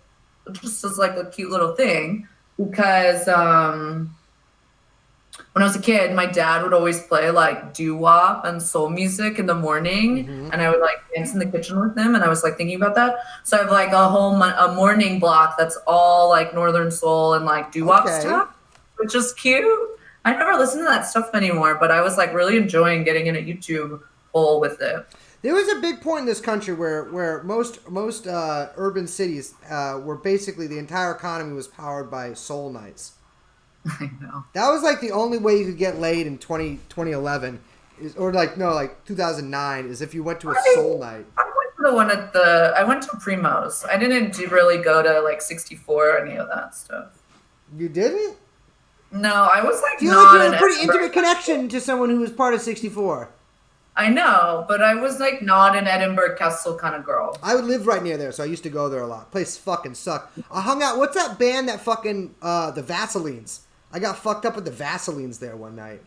just as like a cute little thing, because when I was a kid, my dad would always play like doo-wop and soul music in the morning, and I would like dance in the kitchen with him, and I was like thinking about that. So I have like a whole a morning block that's all like Northern soul and like doo-wop stuff, which is cute. I never listen to that stuff anymore, but I was like really enjoying getting in a YouTube hole with it. There was a big point in this country where most urban cities were basically the entire economy was powered by soul nights. I know. That was like the only way you could get laid in 2011, or like 2009 is if you went to a soul night. I went to the one I went to Primo's. I didn't really go to like 64 or any of that stuff. You didn't? No, I was like you had a pretty intimate connection to someone who was part of 64. I know, but I was like not an Edinburgh Castle kind of girl. I would live right near there, so I used to go there a lot. Place fucking sucked. I hung out. What's that band that fucking the Vaselines? I got fucked up with the Vaselines there one night,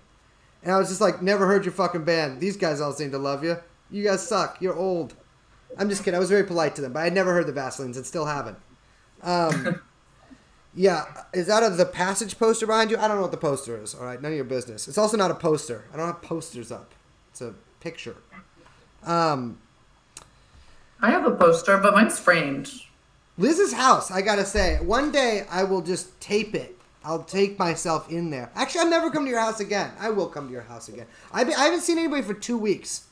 and I was just like, never heard your fucking band. These guys all seem to love you. You guys suck. You're old. I'm just kidding. I was very polite to them, but I never heard the Vaselines and still haven't. Yeah, is that the Passage poster behind you? I don't know what the poster is. All right, none of your business. It's also not a poster. I don't have posters up. It's a picture. I have a poster, but mine's framed. Liz's house, I gotta say, one day I will just tape it. I'll take myself in there. Actually, I'll never come to your house again. I will come to your house again. I haven't seen anybody for 2 weeks.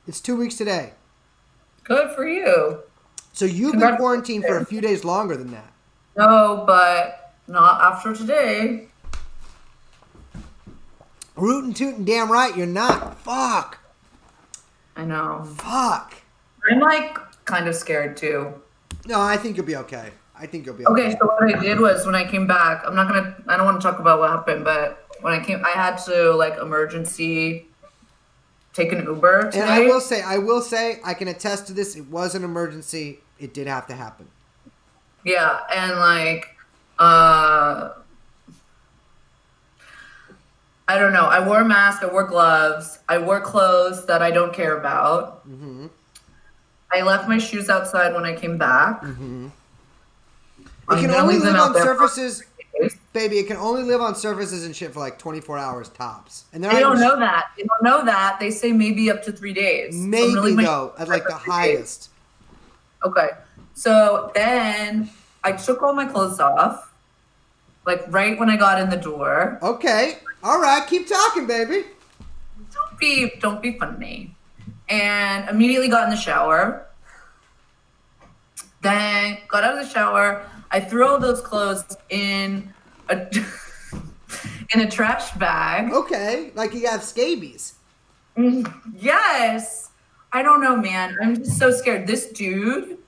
It's 2 weeks today. Good for you. So you've been quarantined for a few days longer than that. No, but not after today. Rootin' tootin' damn right you're not. Fuck. I know. Fuck. I'm like kind of scared too. No, I think you'll be okay. Okay, so what I did was when I came back, I don't want to talk about what happened, but when I had to like emergency take an Uber today. And I will say, I can attest to this. It was an emergency. It did have to happen. Yeah, and like, I don't know. I wore a mask. I wore gloves. I wore clothes that I don't care about. Mm-hmm. I left my shoes outside when I came back. Mm-hmm. It can only live on surfaces, baby. It can only live on surfaces and shit for like 24 hours tops. And they don't know that. They don't know that. They say maybe up to 3 days. Maybe so really though, at like the highest. Okay. So then I took all my clothes off, like right when I got in the door. Okay. All right. Keep talking, baby. Don't be funny. And immediately got in the shower. Then got out of the shower. I threw all those clothes in a trash bag. Okay. Like you have scabies. Yes. I don't know, man. I'm just so scared. This dude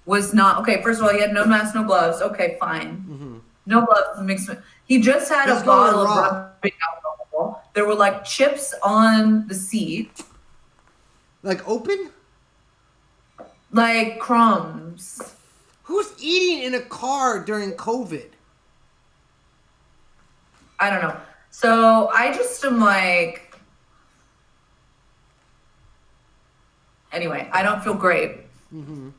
was not okay. First of all, he had no mask, no gloves. Okay, fine. Mm-hmm. No gloves. Mixed. He just had a bottle of rubbing alcohol. There were like chips on the seat. Like open? Like crumbs. Who's eating in a car during COVID? I don't know. So I just am like. Anyway, I don't feel great. Mm-hmm.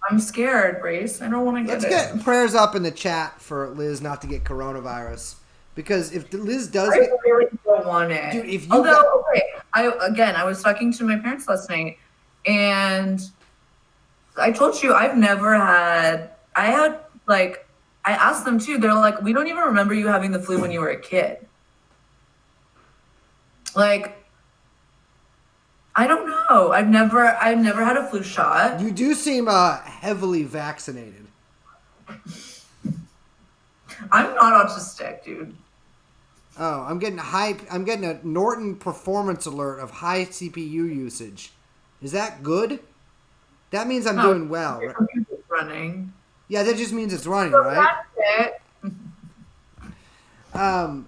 I'm scared, Grace. I don't want to get it. Let's get prayers up in the chat for Liz not to get coronavirus. Because if Liz does I really don't want it. Dude, if you okay, I was talking to my parents last night, and I told you I asked them too. They're like, we don't even remember you having the flu when you were a kid. Like, I don't know. I've never had a flu shot. You do seem heavily vaccinated. I'm not autistic, dude. Oh, I'm getting a Norton performance alert of high CPU usage. Is that good? That means I'm doing well. Your computer's running. Yeah, that just means it's running, So right? that's it.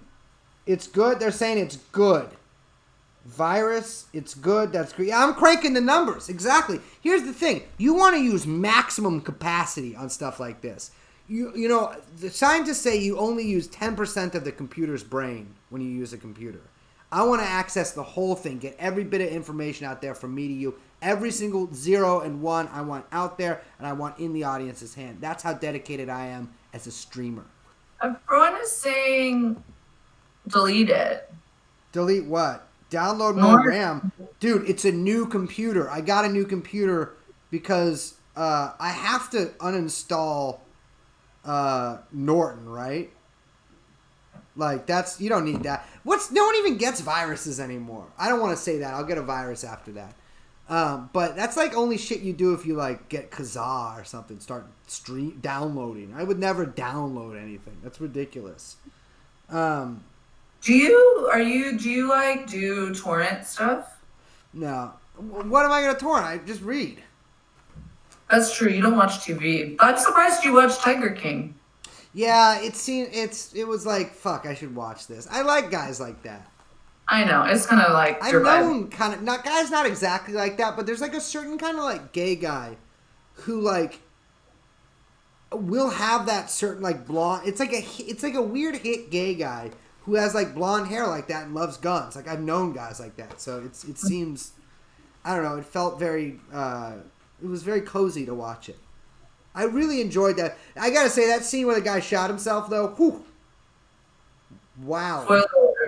It's good. They're saying it's good. Virus, it's good. That's great. I'm cranking the numbers. Exactly. Here's the thing. You want to use maximum capacity on stuff like this. You know, the scientists say you only use 10% of the computer's brain when you use a computer. I want to access the whole thing, get every bit of information out there from me to you. Every single 0 and 1 I want out there, and I want in the audience's hand. That's how dedicated I am as a streamer. Everyone is saying delete it. Delete what? Download more RAM. Dude, it's a new computer. I got a new computer because I have to uninstall Norton, right? Like, you don't need that. No one even gets viruses anymore. I don't want to say that. I'll get a virus after that. But that's like only shit you do if you like get Kazaa or something. Start downloading. I would never download anything. That's ridiculous. Do you do torrent stuff? No. What am I gonna torrent? I just read. That's true. You don't watch TV. I'm surprised you watch Tiger King. Yeah, it was like, fuck, I should watch this. I like guys like that. I know. It's kind of like I've known kind of not exactly like that, but there's like a certain kind of like gay guy who like will have that certain like blonde. It's like a weird hit gay guy who has like blonde hair like that and loves guns. Like I've known guys like that, so it seems, I don't know. It felt very. It was very cozy to watch it. I really enjoyed that. I gotta say, that scene where the guy shot himself, though, whew. Wow.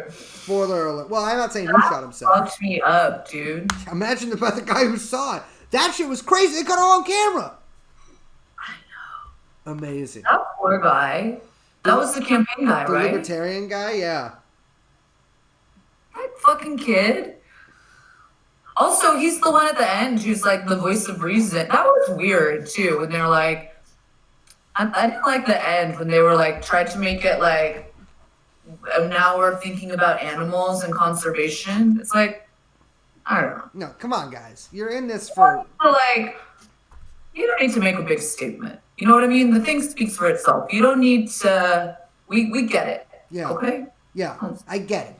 Spoiler alert. Well, I'm not saying who shot himself. Fucked me up, dude. Imagine about the guy who saw it. That shit was crazy. They got it on camera. I know. Amazing. That poor guy. That was the campaign guy, the right? The libertarian guy, yeah. That fucking kid. Also, he's the one at the end who's like the voice of reason. That was weird too. When they're like, I didn't like the end when they were like tried to make it like, now we're thinking about animals and conservation. It's like, I don't know. No, come on, guys. You're in this for like, you don't need to make a big statement. You know what I mean? The thing speaks for itself. You don't need to. We get it. Yeah. Okay. Yeah, I get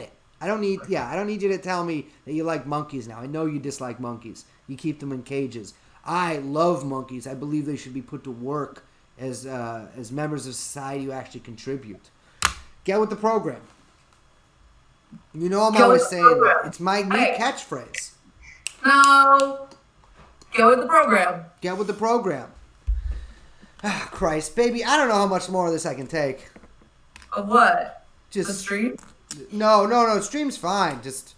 it. I don't need you to tell me that you like monkeys now. I know you dislike monkeys. You keep them in cages. I love monkeys. I believe they should be put to work as members of society who actually contribute. Get with the program. You know I'm always saying that. It's my new catchphrase. No. Get with the program. Get with the program. Ah, Christ, baby, I don't know how much more of this I can take. Of what? Just the stream? No, stream's fine. Just,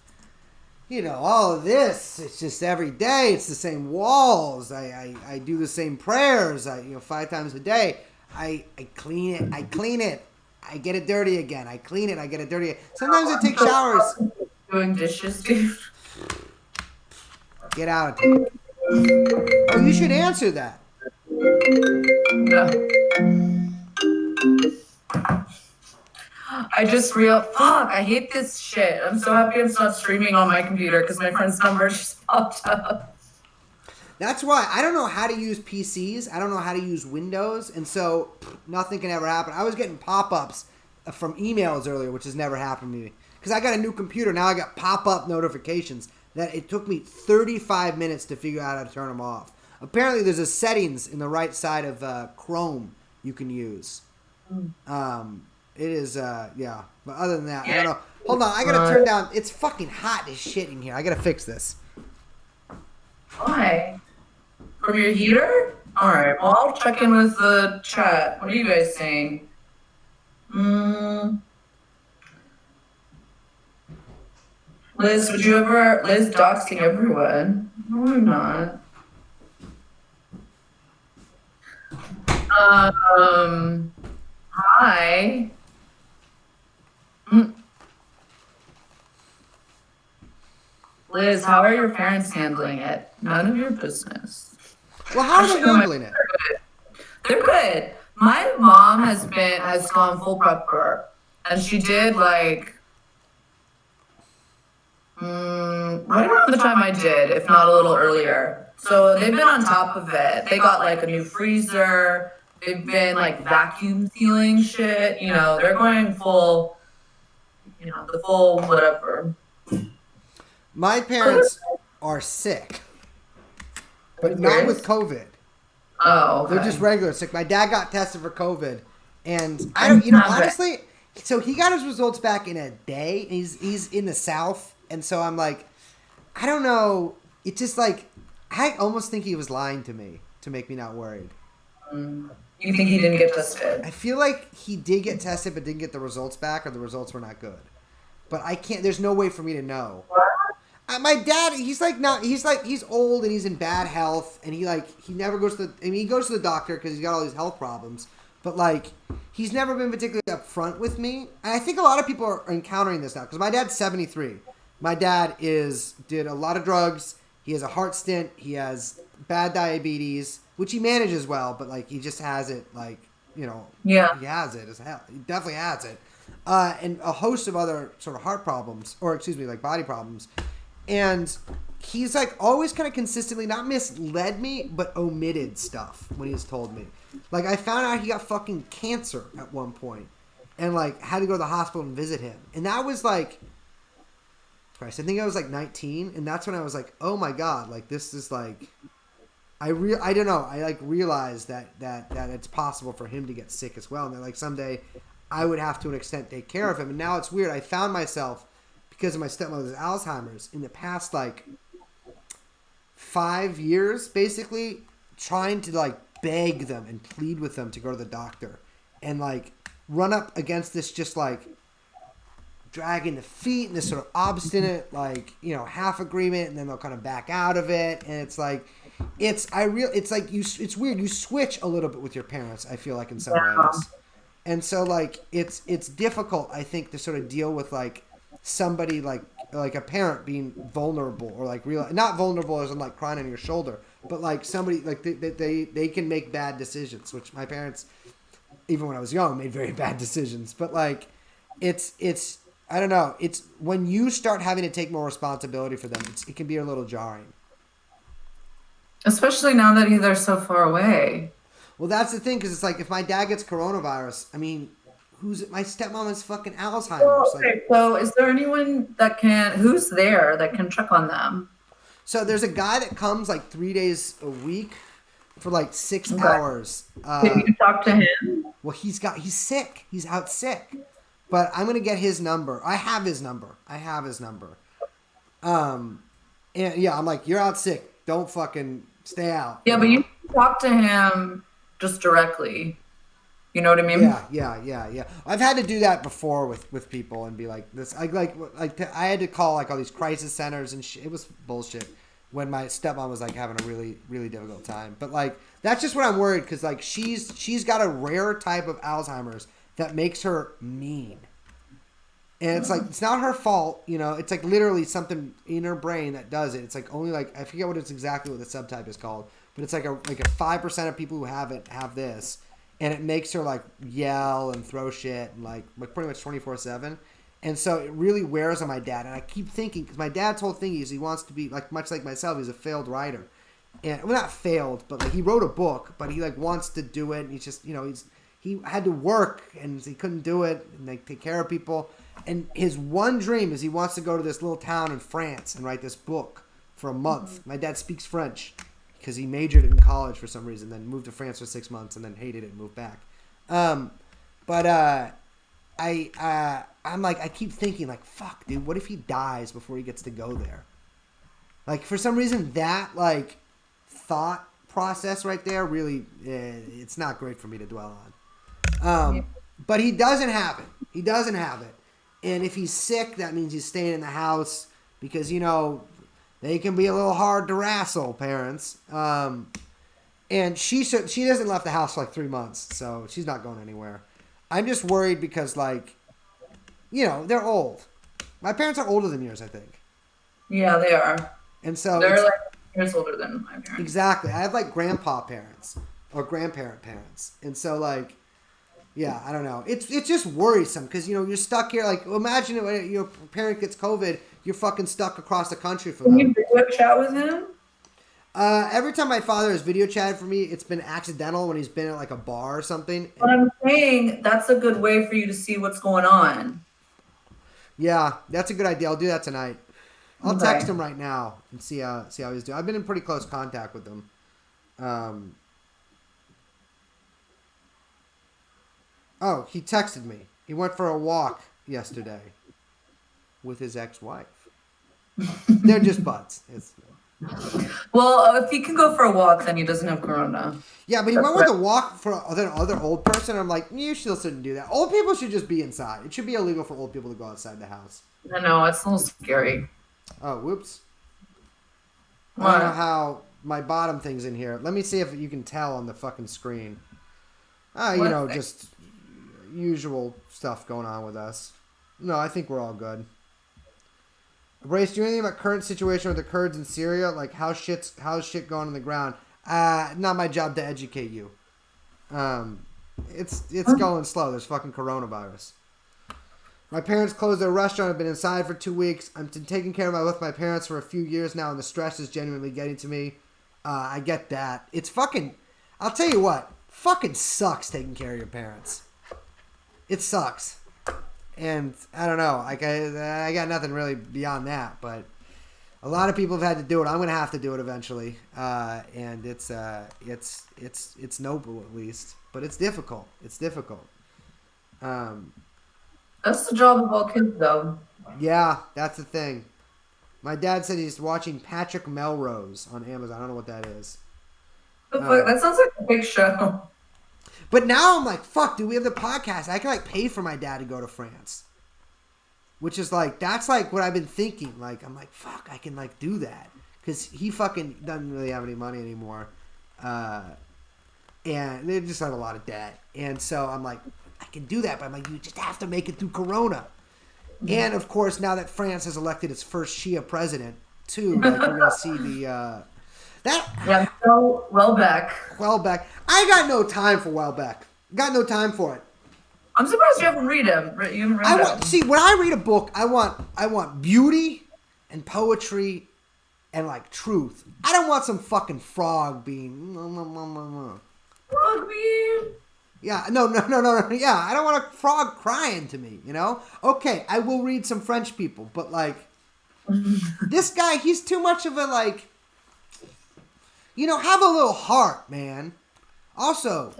all of this, it's just every day. It's the same walls. I do the same prayers. 5 times a day. I clean it. I get it dirty again. I clean it. I get it dirty again. Sometimes I take showers. Doing dishes, dude. Get out of here. Oh, you should answer that. No. I just I hate this shit. I'm so happy it's not streaming on my computer because my friend's number just popped up. That's why I don't know how to use PCs. I don't know how to use Windows, and so nothing can ever happen. I was getting pop-ups from emails earlier, which has never happened to me. Because I got a new computer. Now I got pop-up notifications that it took me 35 minutes to figure out how to turn them off. Apparently there's a settings in the right side of Chrome you can use. It is, yeah. But other than that, I don't know. Hold on, I gotta turn down. It's fucking hot as shit in here. I gotta fix this. Why? From your heater? Alright, well, I'll check in with the chat. What are you guys saying? Liz, Liz doxing everyone. No, I'm not. Hi. Liz, how are your parents handling it? None of your business. Well, how are they handling it? They're good. My mom has gone full prepper, and she did like right around the time I did, if not a little earlier. So they've been on top of it. They got like a new freezer. They've been like vacuum sealing shit. They're going full the full whatever. My parents are sick, but not with COVID. Oh, okay. They're just regular sick. My dad got tested for COVID, and I don't, honestly, so he got his results back in a day. And he's in the South, and so I'm like, I don't know. It's just like I almost think he was lying to me to make me not worried. You think he didn't get tested? I feel like he did get tested, but didn't get the results back, or the results were not good. But I can't. There's no way for me to know. What? My dad, he's old and he's in bad health, and he never goes to he goes to the doctor because he's got all these health problems. But like, he's never been particularly upfront with me. And I think a lot of people are encountering this now because my dad's 73. My dad did a lot of drugs. He has a heart stent. He has bad diabetes, which he manages well, but like he just has it Yeah. he has it as hell. He definitely has it. And a host of other sort of heart problems, or excuse me, like body problems. And he's like always kind of consistently not misled me, but omitted stuff when he's told me. Like I found out he got fucking cancer at one point and like had to go to the hospital and visit him. And that was like, Christ, I think I was like 19. And that's when I was like, oh my God, like this is like, I don't know. I like realized that it's possible for him to get sick as well. And that like someday I would have to an extent take care of him. And now it's weird. I found myself, because of my stepmother's Alzheimer's, in the past like 5 years, basically trying to like beg them and plead with them to go to the doctor, and like run up against this just like dragging the feet and this sort of obstinate like half agreement, and then they'll kind of back out of it, and it's like it's weird. You switch a little bit with your parents, I feel like, in some ways, and so like it's difficult, I think, to sort of deal with like somebody like a parent being vulnerable, or like real, not vulnerable as in like crying on your shoulder, but like somebody like they can make bad decisions, which my parents, even when I was young, made very bad decisions. But like it's I don't know, it's when you start having to take more responsibility for them, it can be a little jarring, especially now that they're so far away. Well, that's the thing, because it's like if my dad gets coronavirus, I mean, my stepmom has fucking Alzheimer's. Well, okay, so is there anyone who's there that can check on them? So there's a guy that comes like 3 days a week for like 6 hours. Can you talk to him? Well, he's sick. He's out sick. But I'm going to get his number. I have his number. And yeah, I'm like, you're out sick. Don't fucking stay out. Yeah, but you talk to him just directly. You know what I mean? Yeah. I've had to do that before with people and be like this. I had to call like all these crisis centers and shit. It was bullshit when my stepmom was like having a really, really difficult time. But like that's just what I'm worried, because like she's got a rare type of Alzheimer's that makes her mean. And it's like, it's not her fault, it's like literally something in her brain that does it. It's like only like, I forget exactly what the subtype is called, but it's like a 5% of people who have it have this. And it makes her like yell and throw shit and like pretty much 24/7. And so it really wears on my dad. And I keep thinking, because my dad's whole thing is he wants to be like, much like myself, he's a failed writer. And well, not failed, but like he wrote a book, but he like wants to do it. And he's just, he had to work and he couldn't do it and like take care of people. And his one dream is he wants to go to this little town in France and write this book for a month. Mm-hmm. My dad speaks French because he majored in college for some reason, then moved to France for 6 months and then hated it and moved back. I'm like, I keep thinking like, fuck, dude, what if he dies before he gets to go there? Like, for some reason, that like thought process right there really, it's not great for me to dwell on. But he doesn't have it. And if he's sick, that means he's staying in the house because, they can be a little hard to wrestle, parents. And she hasn't left the house for like 3 months, so she's not going anywhere. I'm just worried because, like, they're old. My parents are older than yours, I think. Yeah, they are. And so they're like years older than my parents. Exactly. I have like grandpa parents or grandparent parents. And so like, yeah, I don't know. It's just worrisome because, you're stuck here. Like, imagine it when your parent gets COVID, you're fucking stuck across the country from them. Can you video chat with him? Every time my father has video chatted for me, it's been accidental when he's been at like a bar or something. But I'm saying that's a good way for you to see what's going on. Yeah, that's a good idea. I'll do that tonight. I'll Okay. text him right now and see how he's doing. I've been in pretty close contact with him. Oh, he texted me. He went for a walk yesterday with his ex-wife. They're just buds. Well, if he can go for a walk, then he doesn't have corona. Yeah, but he went with a walk for another old person. I'm like, you still shouldn't do that. Old people should just be inside. It should be illegal for old people to go outside the house. I know, it's a little scary. Oh, whoops. What? I don't know how my bottom thing's in here. Let me see if you can tell on the fucking screen. Just usual stuff going on with us. No, I think we're all good. Brace, do you know anything about current situation with the Kurds in Syria? Like how's shit going on the ground? Not my job to educate you. It's going slow. There's fucking coronavirus. My parents closed their restaurant. I've been inside for 2 weeks. I'm taking care of my parents for a few years now, and the stress is genuinely getting to me. I get that. It's fucking... I'll tell you what. Fucking sucks taking care of your parents. It sucks. And I don't know. I got nothing really beyond that, but a lot of people have had to do it. I'm going to have to do it eventually. And it's noble at least, but it's difficult. It's difficult. That's the job of all kids, though. Yeah, that's the thing. My dad said he's watching Patrick Melrose on Amazon. I don't know what that is. That sounds like a big show. But now I'm like, fuck, dude, we have the podcast. I can, pay for my dad to go to France. Which is, that's, what I've been thinking. I'm like, fuck, I can, do that. Because he fucking doesn't really have any money anymore. And they just have a lot of debt. And so I'm like, I can do that. But I'm like, you just have to make it through Corona. And, of course, now that France has elected its first Shia president, too, we're going to see the... so Welbeck. Welbeck. I got no time for Welbeck. Got no time for it. I'm surprised you haven't read him. You haven't read him. See, when I read a book, I want beauty and poetry and truth. I don't want some fucking frog being. Frog bean. Yeah, no. Yeah, I don't want a frog crying to me. Okay, I will read some French people, but this guy, he's too much of a have a little heart, man. Also,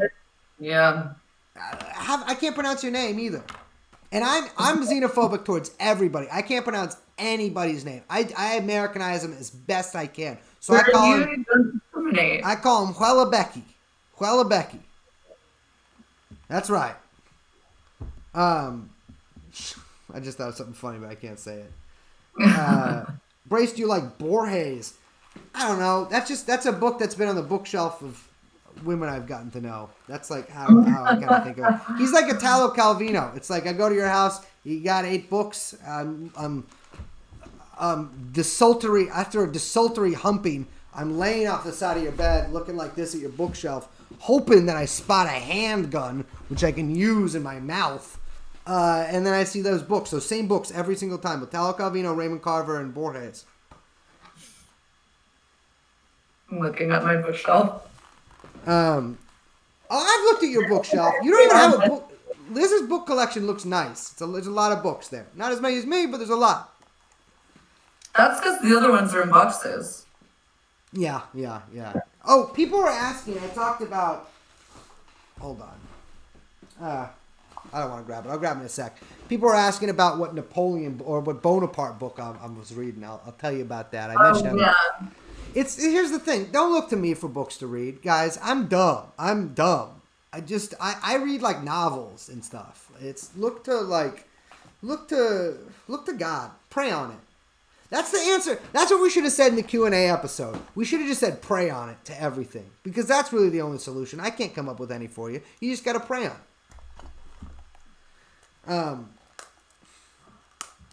yeah, I can't pronounce your name either, and I'm xenophobic towards everybody. I can't pronounce anybody's name. I Americanize them as best I can. So I call him Huelabeki. Huelabeki. That's right. I just thought of something funny, but I can't say it. Brace, do you like Borges? I don't know. That's a book that's been on the bookshelf of women I've gotten to know. That's how I kind of think of it. He's like Italo Calvino. It's I go to your house, you got 8 books. Desultory after a desultory humping, I'm laying off the side of your bed, looking like this at your bookshelf, hoping that I spot a handgun which I can use in my mouth. And then I see those same books every single time. Italo Calvino, Raymond Carver, and Borges. I'm looking at my bookshelf. I've looked at your bookshelf. You don't even have a book. Liz's book collection looks nice. There's a lot of books there. Not as many as me, but there's a lot. That's because the other ones are in boxes. Yeah. Oh, people were asking. I talked about... Hold on. I don't want to grab it. I'll grab it in a sec. People were asking about what Napoleon or what Bonaparte book I was reading. I'll tell you about that. I mentioned yeah. Here's the thing. Don't look to me for books to read, guys. I'm dumb. I read novels and stuff. It's look to God. Pray on it. That's the answer. That's what we should have said in the Q&A episode. We should have just said pray on it to everything, because that's really the only solution. I can't come up with any for you. You just got to pray on it.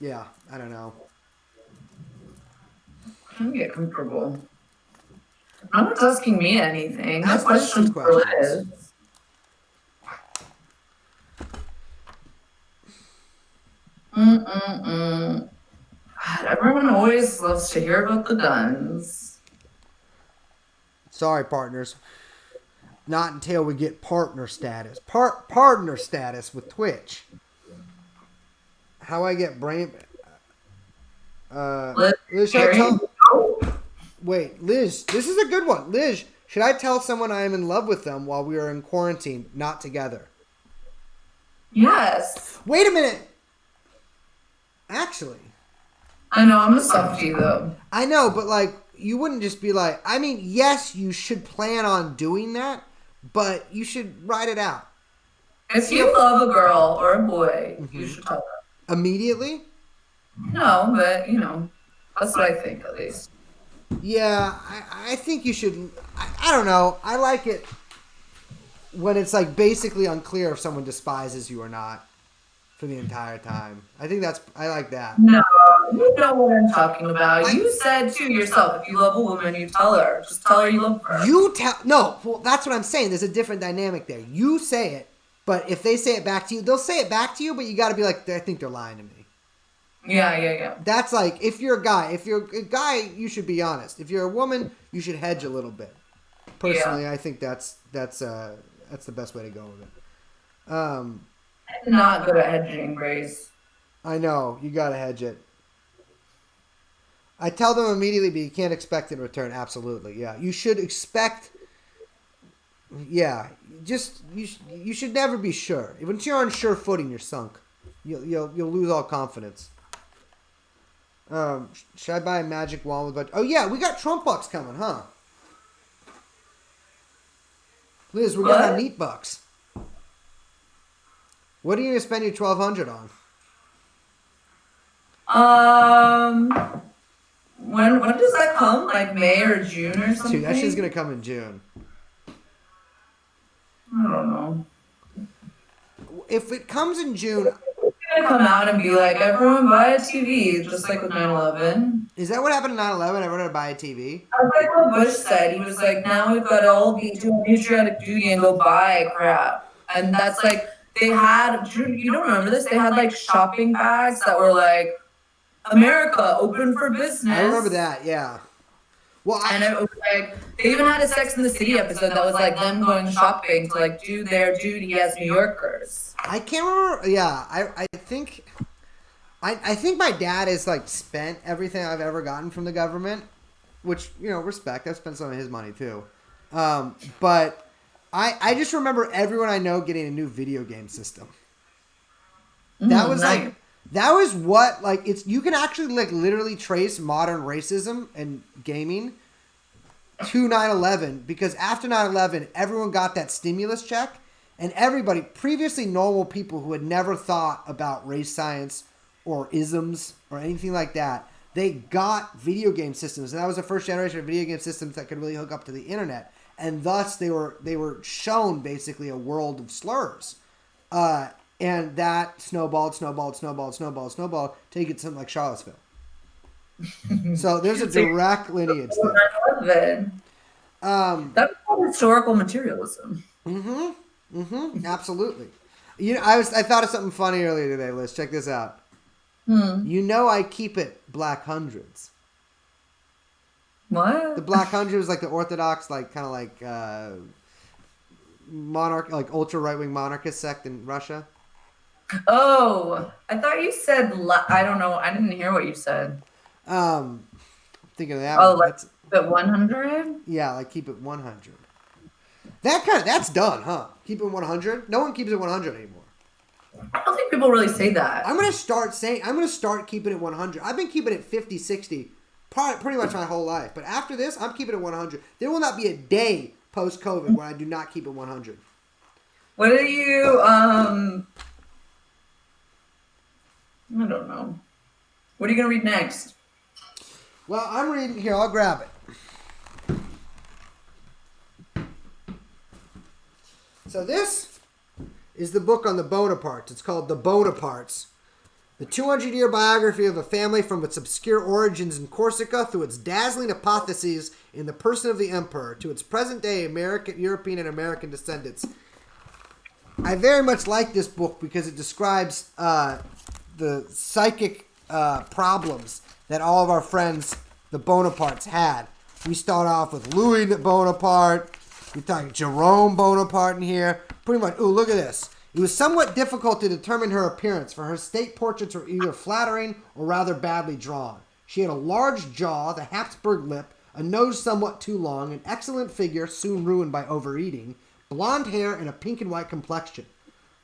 Yeah, I don't know. Can get comfortable. No one's asking me anything. Ask questions for Liz. God, everyone always loves to hear about the guns. Sorry, partners. Not until we get partner status. Partner status with Twitch. How I get brain. Liz, Liz, should I tell? Wait, Liz, this is a good one. Liz, should I tell someone I am in love with them while we are in quarantine, not together? Yes. Wait a minute. Actually, I know, I'm a softie though. I know, but like, you wouldn't just be like, I mean, yes, you should plan on doing that, but you should write it out. If you love a girl or a boy, you should tell them. Immediately? No, but you know, that's what I think at least. Yeah, I think you should. I don't know. I like it when it's like basically unclear if someone despises you or not for the entire time. I like that. No, you know what I'm talking about. You said to yourself, if you love a woman, you tell her. Just tell her you love her. No, well, that's what I'm saying. There's a different dynamic there. You say it, but if they say it back to you, they'll say it back to you, but you got to be like, I think they're lying to me. Yeah. That's like, if you're a guy, you should be honest. If you're a woman, you should hedge a little bit. Personally, I think that's the best way to go with it. I'm not good at hedging, Grace. I know, you gotta hedge it. I tell them immediately, but you can't expect in return. Absolutely, yeah. You should expect. Yeah, you should never be sure. Once you're on sure footing, you're sunk. You'll lose all confidence. Should I buy a magic wand with? Oh yeah, we got Trump bucks coming, huh? Liz, we're getting our neat bucks. What are you gonna spend your $1,200 on? When does that come? Like May or June or something? Dude, that shit's gonna come in June. I don't know. If it comes in June, I'm gonna come out and be like, everyone buy a TV, just like with 9/11. Is that what happened in 9/11? Everyone had to buy a TV? That's like what Bush said. He was like, now we've got to all be doing patriotic duty and go buy crap. And that's like, they had, you don't remember this? They had like shopping bags that were like, America, open for business. I remember that, yeah. Well, and it was like, they even had a Sex and the City episode that was like them going shopping to like do their duty as New Yorkers. I can't remember. Yeah, I think my dad has like spent everything I've ever gotten from the government, which, you know, respect. I've spent some of his money too. But I just remember everyone I know getting a new video game system. That was nice. like, that was what, like, it's, you can actually like literally trace modern racism and gaming to 9/11, because after 9/11, everyone got that stimulus check, and everybody, previously normal people who had never thought about race science or isms or anything like that, they got video game systems, and that was the first generation of video game systems that could really hook up to the internet, and thus they were shown basically a world of slurs, and that snowballed till you get something like Charlottesville. So there's a direct lineage there. That's called historical materialism. Absolutely. You know, I thought of something funny earlier today, Liz. Check this out. You know, I keep it Black Hundreds. What? The Black Hundreds, like the Orthodox, like kind of like monarch, like ultra right wing monarchist sect in Russia. Oh, I thought you said. I don't know. I didn't hear what you said. Thinking of that. Oh, one. like at 100? Yeah, like keep it 100. That's done, huh? Keep it 100. No one keeps it 100 anymore. I don't think people really say that. I'm gonna start keeping it 100. I've been keeping it 50, 60, pretty much my whole life. But after this, I'm keeping it 100. There will not be a day post COVID where I do not keep it 100. What are you? I don't know. What are you gonna read next? Well, I'm reading here. I'll grab it. So this is the book on the Bonapartes. It's called The Bonapartes. The 200-year biography of a family from its obscure origins in Corsica through its dazzling apotheoses in the person of the emperor to its present-day American, European, and American descendants. I very much like this book because it describes the psychic problems that all of our friends, the Bonapartes, had. We start off with Louis Bonaparte. We're talking Jerome Bonaparte in here. Pretty much, ooh, look at this. It was somewhat difficult to determine her appearance, for her state portraits were either flattering or rather badly drawn. She had a large jaw, the Habsburg lip, a nose somewhat too long, an excellent figure soon ruined by overeating, blonde hair, and a pink and white complexion.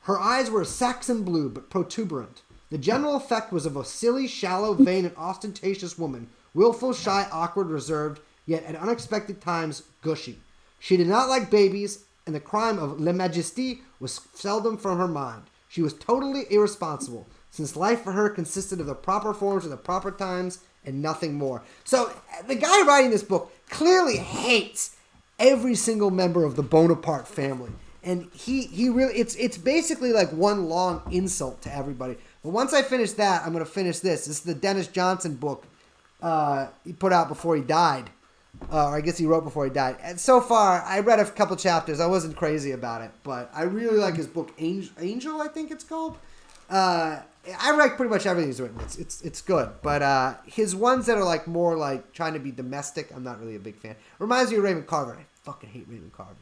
Her eyes were Saxon blue, but protuberant. The general effect was of a silly, shallow, vain, and ostentatious woman, willful, shy, awkward, reserved, yet at unexpected times gushy. She did not like babies, and the crime of lèse majesté was seldom from her mind. She was totally irresponsible, since life for her consisted of the proper forms at the proper times and nothing more. So the guy writing this book clearly hates every single member of the Bonaparte family. And he really, it's basically like one long insult to everybody. But once I finish that, I'm going to finish this. This is the Dennis Johnson book he put out before he died. Or I guess he wrote before he died. And so far, I read a couple chapters. I wasn't crazy about it. But I really like his book, Angel, I think it's called. I like pretty much everything he's written. It's good. But his ones that are like more like trying to be domestic, I'm not really a big fan. Reminds me of Raymond Carver. I fucking hate Raymond Carver.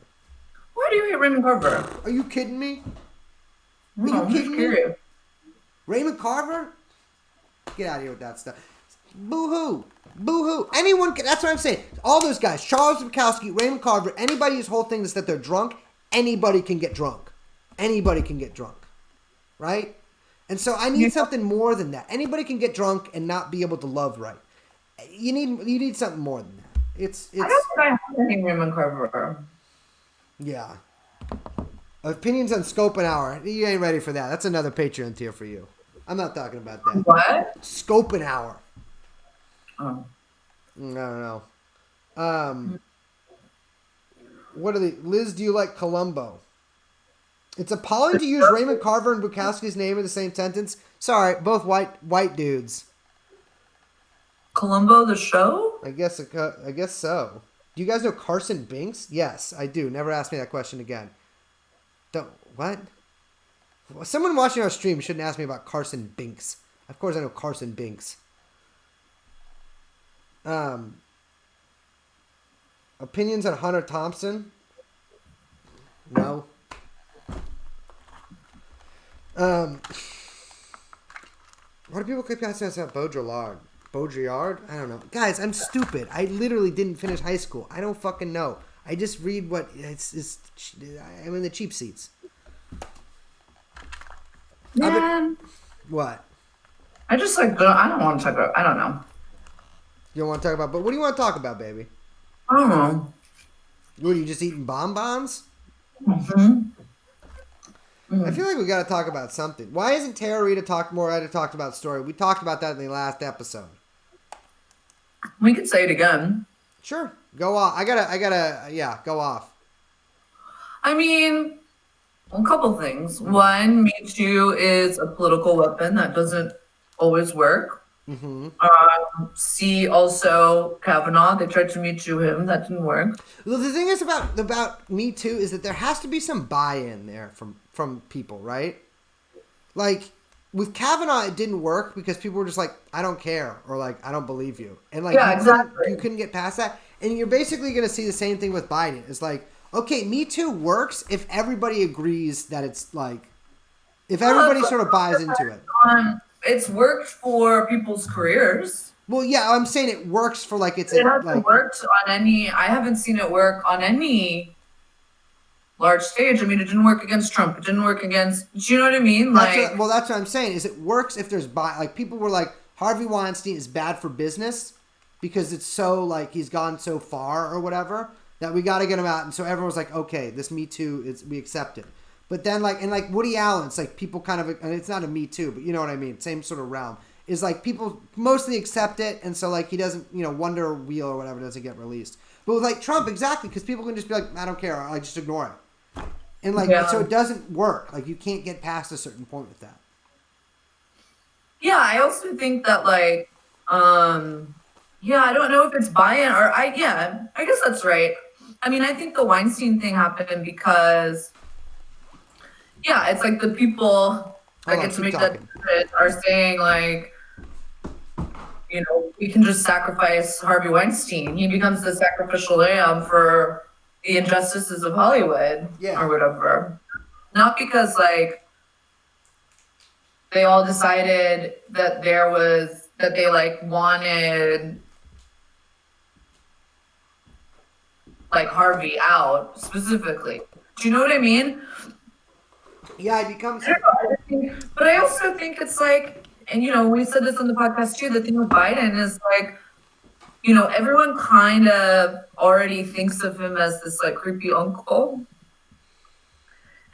Why do you hate Raymond Carver? Are you kidding me? No, I'm just curious. Raymond Carver? Get out of here with that stuff. Boo-hoo. Boo-hoo. Anyone can, that's what I'm saying. All those guys, Charles Bukowski, Raymond Carver, anybody whose whole thing is that they're drunk, anybody can get drunk. Anybody can get drunk. Right? And so I need something more than that. Anybody can get drunk and not be able to love right. You need something more than that. It's I don't think I have any Raymond Carver. Yeah. Opinions on Schopenhauer. You ain't ready for that. That's another Patreon tier for you. I'm not talking about that. What? Schopenhauer. Oh. I don't know. What are the... Liz, do you like Columbo? It's appalling to use Raymond Carver and Bukowski's name in the same sentence. Sorry, both white dudes. Columbo the show? I guess so. Do you guys know Carson Binks? Yes, I do. Never ask me that question again. What? Someone watching our stream shouldn't ask me about Carson Binks. Of course I know Carson Binks. Opinions on Hunter Thompson? No. Why do people keep asking us about Baudrillard? Baudrillard? I don't know. Guys, I'm stupid. I literally didn't finish high school. I don't fucking know. I just read what... I'm in the cheap seats. Man. What? I don't want to talk about... I don't know. You don't want to talk about... But what do you want to talk about, baby? I don't know. What, are you just eating bonbons? Mm-hmm. I feel like we got to talk about something. Why isn't Tara Rita talked about story? We talked about that in the last episode. We could say it again. Sure. Go off. Yeah, go off. I mean, a couple things. One, Me Too is a political weapon that doesn't always work. Mm-hmm. See also Kavanaugh. They tried to Me Too him. That didn't work. Well, the thing is about Me Too is that there has to be some buy-in there from people, right? Like, with Kavanaugh, it didn't work because people were just like, I don't care, or like, I don't believe you. And like, you couldn't get past that. And you're basically going to see the same thing with Biden. It's like, okay, Me Too works if everybody agrees that it's like, if everybody sort of buys into it. It's worked for people's careers. Well, yeah, I'm saying it works for like, it hasn't worked on any, I haven't seen it work on any large stage. I mean, it didn't work against Trump. It didn't work against, do you know what I mean? That's what I'm saying is it works if there's like people were like Harvey Weinstein is bad for business because it's so like he's gone so far or whatever that we got to get him out. And so everyone was like, okay, this Me Too we accept it. But then like Woody Allen, it's like people kind of, and it's not a Me Too, but you know what I mean? Same sort of realm is like people mostly accept it. And so like he doesn't, Wonder Wheel or whatever doesn't get released. But with like Trump, exactly. Because people can just be like, I don't care. I just ignore it. And like, so it doesn't work. Like you can't get past a certain point with that. Yeah. I also think that like, I don't know if it's buy-in or I guess that's right. I mean, I think the Weinstein thing happened because it's like the people that get to make that decision are saying like, we can just sacrifice Harvey Weinstein. He becomes the sacrificial lamb for the injustices of Hollywood or whatever. not because like they all decided that they like wanted like Harvey out specifically. Do you know what I mean? Yeah, it becomes. But I also think it's like, and we said this on the podcast too, the thing with Biden is like, everyone kind of already thinks of him as this like creepy uncle.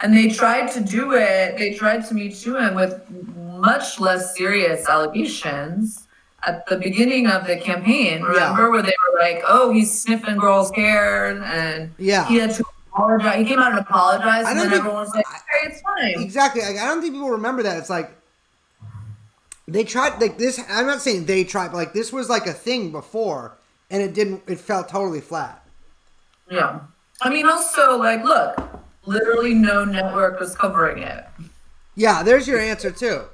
And they tried to do it, they tried to Me Too him with much less serious allegations at the beginning of the campaign. Remember where they were like, oh, he's sniffing girls' hair and he had to apologize. He came out and apologized, and then everyone was like, okay, it's fine. Exactly. Like, I don't think people remember that. It's like they tried like this. I'm not saying they tried, but like this was like a thing before, and it felt totally flat. Yeah. I mean, also, like, look, literally no network was covering it. Yeah, there's your answer too.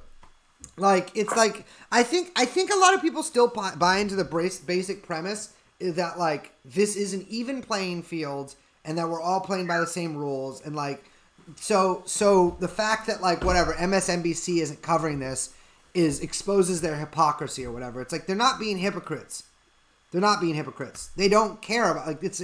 Like, it's like I think a lot of people still buy into the basic premise is that like this is an even playing field and that we're all playing by the same rules, and like so the fact that like whatever MSNBC isn't covering this exposes their hypocrisy or whatever. It's like they're not being hypocrites. They're not being hypocrites. They don't care about like it's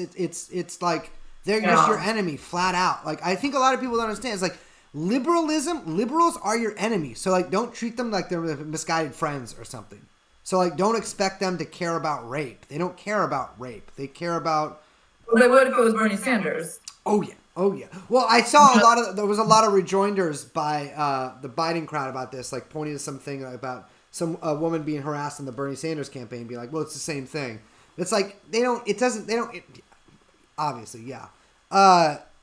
like they're just your enemy flat out. Like I think a lot of people don't understand. It's like liberals are your enemy. So like don't treat them like they're misguided friends or something. So like don't expect them to care about rape. They don't care about rape. They care about. Well, they would if it was Bernie Sanders. Oh yeah. Well, I saw there was a lot of rejoinders by the Biden crowd about this, like pointing to something about a woman being harassed in the Bernie Sanders campaign, being like, well, it's the same thing. It's like obviously, yeah.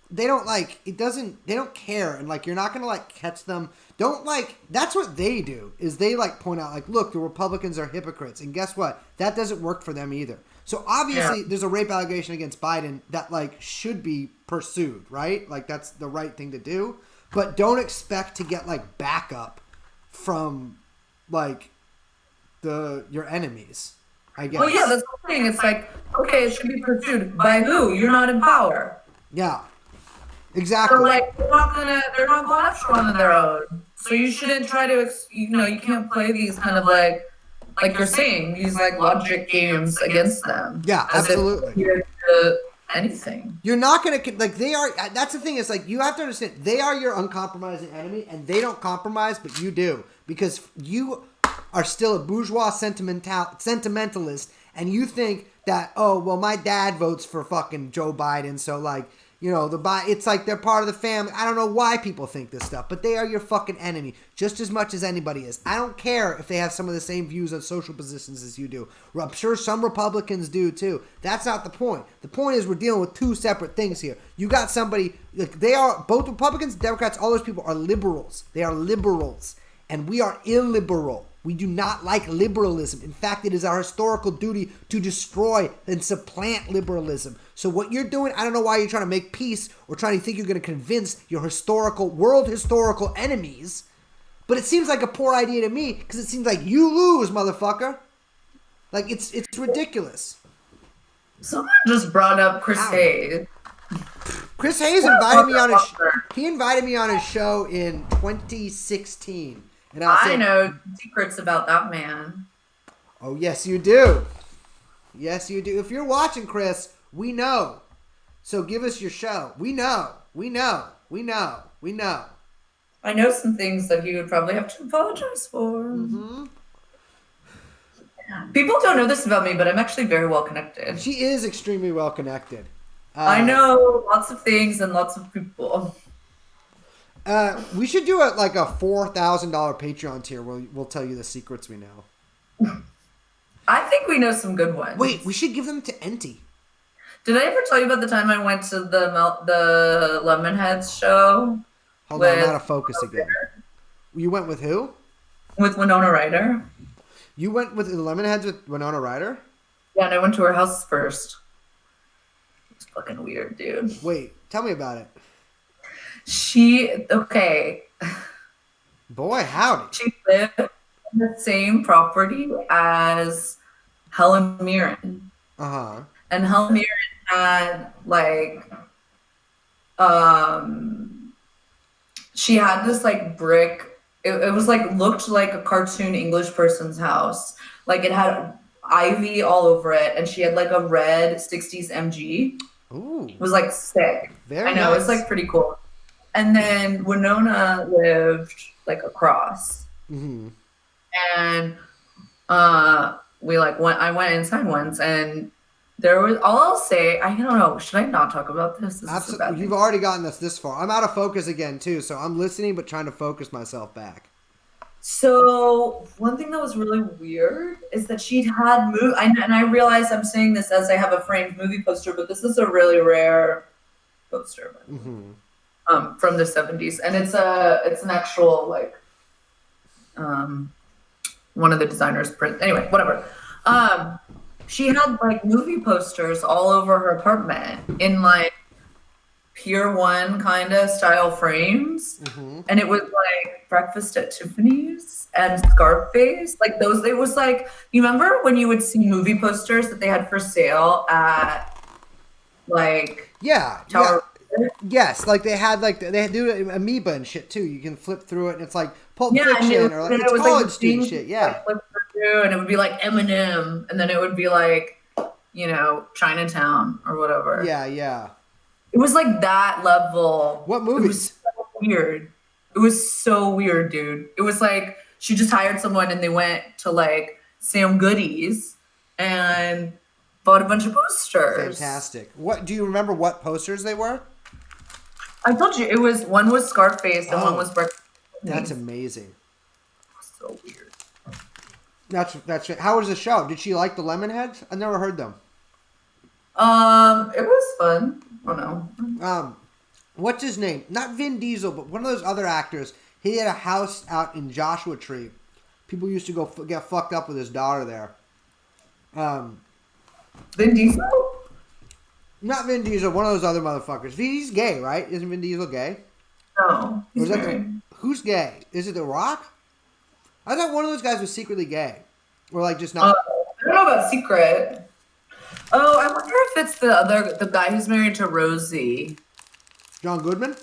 They don't care. And like, you're not going to like catch them. That's what they do is they like point out like, look, the Republicans are hypocrites. And guess what? That doesn't work for them either. So obviously there's a rape allegation against Biden that like should be pursued, right? Like that's the right thing to do, but don't expect to get like backup from like your enemies, I guess. Well, yeah, that's the thing. It's like, okay, it should be pursued by who? You're not in power. Yeah, exactly. So like, they're not going after one on their own. So you shouldn't try to, you can't play these kind of like you're saying, these like logic games against them. Yeah, absolutely. Anything. You're not going to, like, they are, that's the thing is, like, you have to understand, they are your uncompromising enemy, and they don't compromise, but you do, because you are still a bourgeois sentimentalist, and you think that, oh, well, my dad votes for fucking Joe Biden, so, like, it's like they're part of the family. I don't know why people think this stuff, but they are your fucking enemy just as much as anybody is. I don't care if they have some of the same views on social positions as you do. I'm sure some Republicans do too. That's not the point. The point is we're dealing with two separate things here. You got somebody, like they are, both Republicans, Democrats, all those people are liberals. They are liberals. And we are illiberal. We do not like liberalism. In fact, it is our historical duty to destroy and supplant liberalism. So what you're doing, I don't know why you're trying to make peace or trying to think you're going to convince your world historical enemies, but it seems like a poor idea to me because it seems like you lose, motherfucker. Like it's ridiculous. Someone just brought up Chris Hayes. Chris Hayes invited me on his show in 2016. And I know secrets about that man. Oh, yes, you do. Yes, you do. If you're watching, Chris, we know. So give us your show. We know. I know some things that he would probably have to apologize for. Mm-hmm. People don't know this about me, but I'm actually very well connected. She is extremely well connected. I know lots of things and lots of people. We should do a $4,000 Patreon tier where we'll tell you the secrets we know. I think we know some good ones. Wait, we should give them to Enti. Did I ever tell you about the time I went to the Lemonheads show? Hold on, I'm out of focus again. You went with who? With Winona Ryder. You went with the Lemonheads with Winona Ryder? Yeah, and I went to her house first. It's fucking weird, dude. Wait, tell me about it. Okay. Boy, howdy. She lived on the same property as Helen Mirren. Uh-huh. And Helen Mirren had she had this like brick. It was like looked like a cartoon English person's house. Like it had ivy all over it, and she had like a red 60s MG. Ooh, It was like sick. I very know, it's nice. like pretty cool. And then Winona lived like across. Mm-hmm. And we like went I went inside once, and there was all I'll say, I don't know, should I not talk about this? Is this a bad Absolutely, you've thing? already gotten us this far. I'm out of focus again too, so I'm listening but trying to focus myself back. So one thing that was really weird is that she'd had and I realize I'm saying this as I have a framed movie poster, but this is a really rare poster, by the way, Mm-hmm. from the 70s, and it's an actual like um, one of the designers print. Anyway, whatever. Um, she had like movie posters all over her apartment in like Pier One kind of style frames, Mm-hmm. and it was like Breakfast at Tiffany's and Scarface. Like those, it was like, you remember when you would see movie posters that they had for sale at like Yeah, yeah. Tower? Yes, like they do amoeba and shit too. You can flip through it, and it's like Pulp Yeah, and Fiction or like, then it's it was like college the student things shit. you, Yeah, like flip through, and it would be like Eminem, and then it would be like, Chinatown or whatever. yeah, yeah. It was like that level. What It was movies? so weird. It was so weird, dude. It was like she just hired someone and they went to like Sam Goodies and bought a bunch of posters. Fantastic. What do you remember? What posters they were? I told you it was one was Scarface and one Oh, was Breakfast. that's amazing. So weird. That's it. How was the show? Did she like the Lemonheads? I never heard them. It was fun. I don't know. What's his name? Not Vin Diesel, but one of those other actors. He had a house out in Joshua Tree. People used to go get fucked up with his daughter there. Vin Diesel? Not Vin Diesel, one of those other motherfuckers. He's gay, right? Isn't Vin Diesel gay? No, Or he's is that married. who's gay? Is it The Rock? I thought one of those guys was secretly gay. Or like just not. I don't know about Secret. Oh, I wonder if it's the guy who's married to Rosie. John Goodman?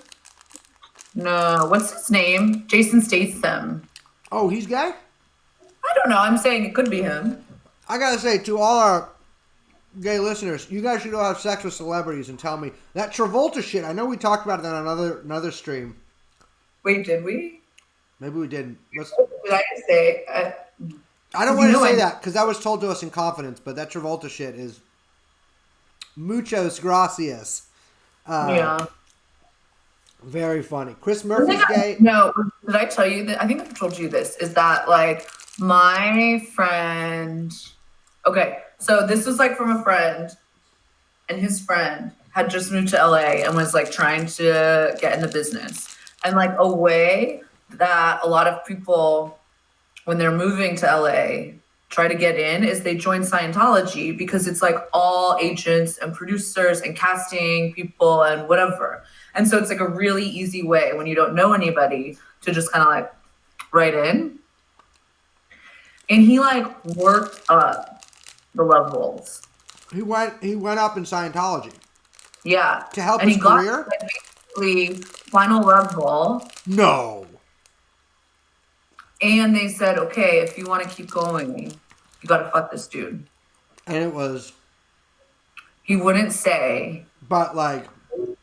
No, what's his name? Jason Statham. Oh, he's gay? I don't know. I'm saying it could be him. I gotta say, to all our gay listeners, you guys should go have sex with celebrities and tell me. That Travolta shit, I know we talked about it on another stream. Wait, did we? Maybe we didn't. Let's, Did I say? I don't You want to know say I- that because that was told to us in confidence, but that Travolta shit is muchos gracias. Yeah. Very funny. Chris I Murphy's think gay. no, did I tell you that? I think I told you this. Is that like my friend? Okay, so this was like from a friend, and his friend had just moved to LA and was like trying to get in the business. And like a way that a lot of people, when they're moving to LA, try to get in is they join Scientology because it's like all agents and producers and casting people and whatever. And so it's like a really easy way when you don't know anybody to just kind of like write in. And he like worked up the levels. He went up in Scientology Yeah. to help And his he got career. like basically final level. No. And they said, okay, if you want to keep going, you got to fuck this dude. And it was, He wouldn't say but like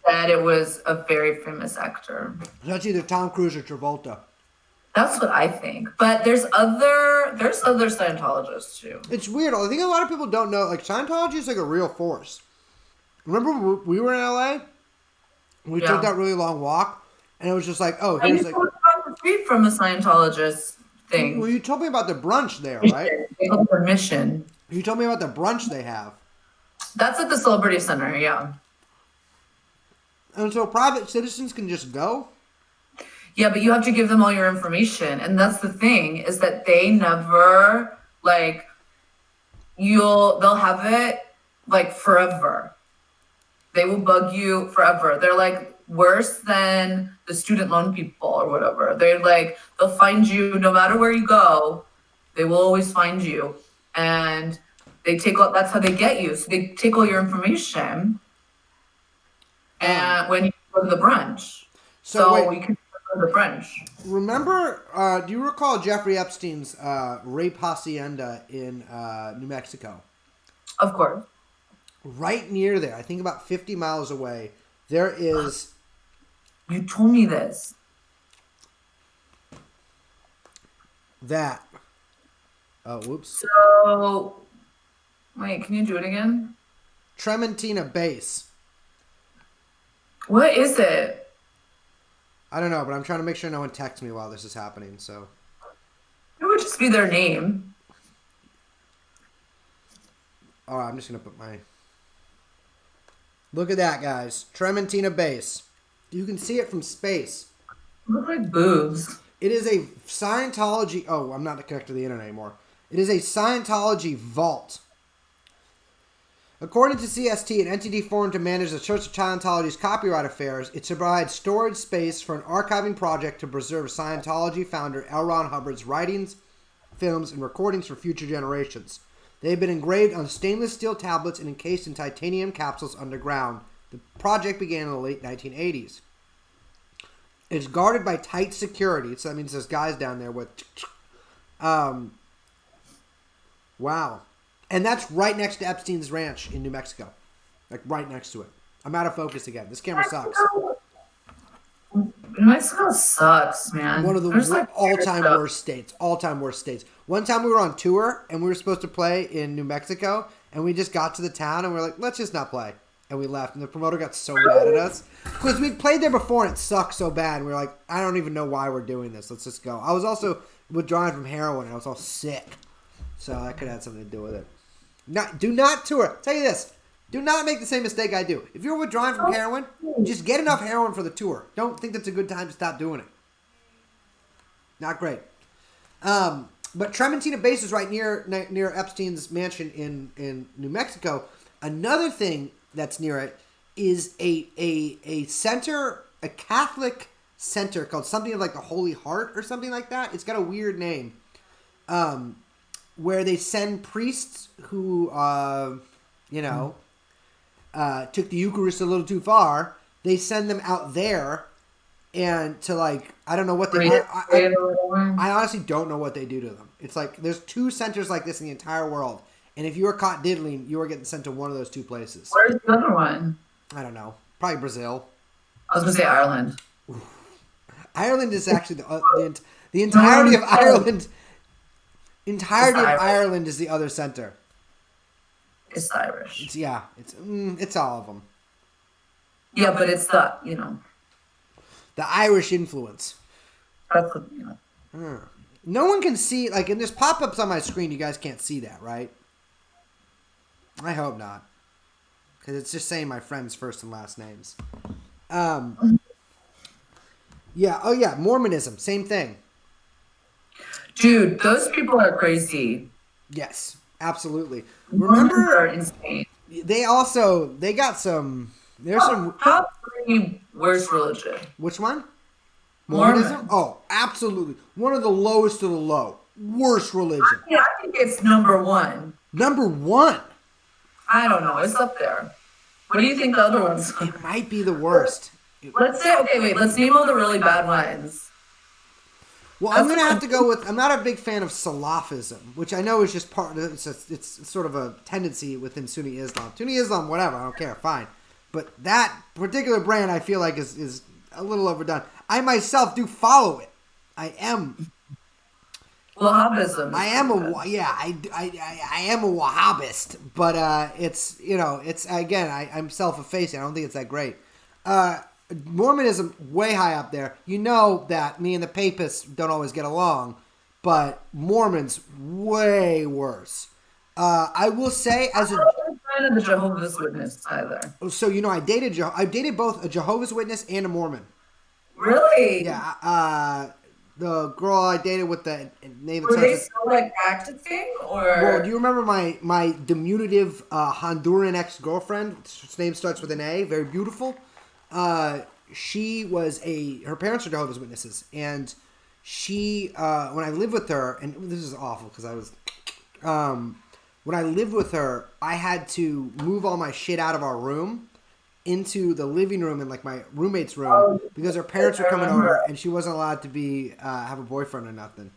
that it was a very famous actor. that's either Tom Cruise or Travolta. That's what I think. But there's other Scientologists too. It's weird. I think a lot of people don't know. Like Scientology is like a real force. Remember when we were in LA? We Yeah. took that really long walk, and it was just like, oh, I here's used like. to live across the street from a Scientologist thing. Well, you told me about the brunch there, right? They call it the Mission. You told me about the brunch they have. That's at the Celebrity Center, yeah. And so private citizens can just go? Yeah, but you have to give them all your information. And that's the thing, is that they never like they'll have it like forever. They will bug you forever. They're like worse than the student loan people or whatever. They're like, they'll find you no matter where you go, they will always find you. And they take all, that's how they get you. So they take all your information and when you go to the brunch. So So wait, you can the French. Remember, do you recall Jeffrey Epstein's rape hacienda in New Mexico? Of course. Right near there, I think about 50 miles away, there is... You told me this. That. Oh, whoops. So, wait, can you do it again? Trementina base. What is it? I don't know, but I'm trying to make sure no one texts me while this is happening, so... It would just be their name. Alright, I'm just going to put my... Look at that, guys. Trementina base. You can see it from space. Look like boobs. It is a Scientology... Oh, I'm not connected to the internet anymore. It is a Scientology vault. According to CST, an entity formed to manage the Church of Scientology's copyright affairs, it provides storage space for an archiving project to preserve Scientology founder L. Ron Hubbard's writings, films, and recordings for future generations. They have been engraved on stainless steel tablets and encased in titanium capsules underground. The project began in the late 1980s. It's guarded by tight security, so that means there's guys down there with... Wow. And that's right next to Epstein's ranch in New Mexico. Like, right next to it. I'm out of focus again. This camera sucks. New Mexico sucks, man. One of the all-time worst states. All-time worst states. One time we were on tour, and we were supposed to play in New Mexico, and we just got to the town, and we were like, let's just not play. And we left, and the promoter got so mad at us. Because we'd played there before, and it sucked so bad. And we were like, I don't even know why we're doing this. Let's just go. I was also withdrawing from heroin, and I was all sick. So that could have something to do with it. Do not tour. Tell you this. Do not make the same mistake I do. If you're withdrawing from heroin, just get enough heroin for the tour. Don't think that's a good time to stop doing it. Not great. But Trementina Base is right near Epstein's mansion in New Mexico. Another thing that's near it is a center, a Catholic center called something like the Holy Heart or something like that. It's got a weird name. Where they send priests who, took the Eucharist a little too far. They send them out there and to, like, I don't know what they do. I honestly don't know what they do to them. It's like there's 2 centers like this in the entire world. And if you were caught diddling, you were getting sent to one of those 2 places. Where's the other one? I don't know. Probably Brazil. I was going to say Ireland. Ireland is actually the entirety of Ireland. Entirety of Ireland is the other center. It's Irish. It's all of them. Yeah, but it's the the Irish influence. That's No one can see, like, and there's pop-ups on my screen. You guys can't see that, right? I hope not, because it's just saying my friends' first and last names. Yeah. Oh yeah, Mormonism, same thing. Dude, those people are crazy. Yes, absolutely. Remember, are insane. They got some. There's some top 3 worst religion. Which one? Mormonism? Mormon. Oh, absolutely. One of the lowest of the low. Worst religion. I think it's number 1. Number 1? I don't know. It's up there. What do you think the other ones are? It might be the worst. Let's name all the really bad ones. Well, I'm going to have to go with, I'm not a big fan of Salafism, which I know is just part of, it's sort of a tendency within Sunni Islam. Sunni Islam, whatever, I don't care, fine. But that particular brand I feel like is a little overdone. I myself do follow it. I am. Wahhabism. I am a Wahhabist, but it's again, I'm self-effacing. I don't think it's that great. Mormonism, way high up there. You know that me and the Papists don't always get along, but Mormons, way worse. I will say, as a fan of the Jehovah's Witness either. So I dated both a Jehovah's Witness and a Mormon. Really? Yeah. The girl I dated with the name. Were they still like practicing, or? Well, do you remember my diminutive Honduran ex-girlfriend? Her name starts with an A. Very beautiful. She was her parents are Jehovah's Witnesses, and she when I lived with her, and this is awful because I was when I lived with her, I had to move all my shit out of our room into the living room in like my roommate's room because her parents were coming over and she wasn't allowed to be have a boyfriend or nothing.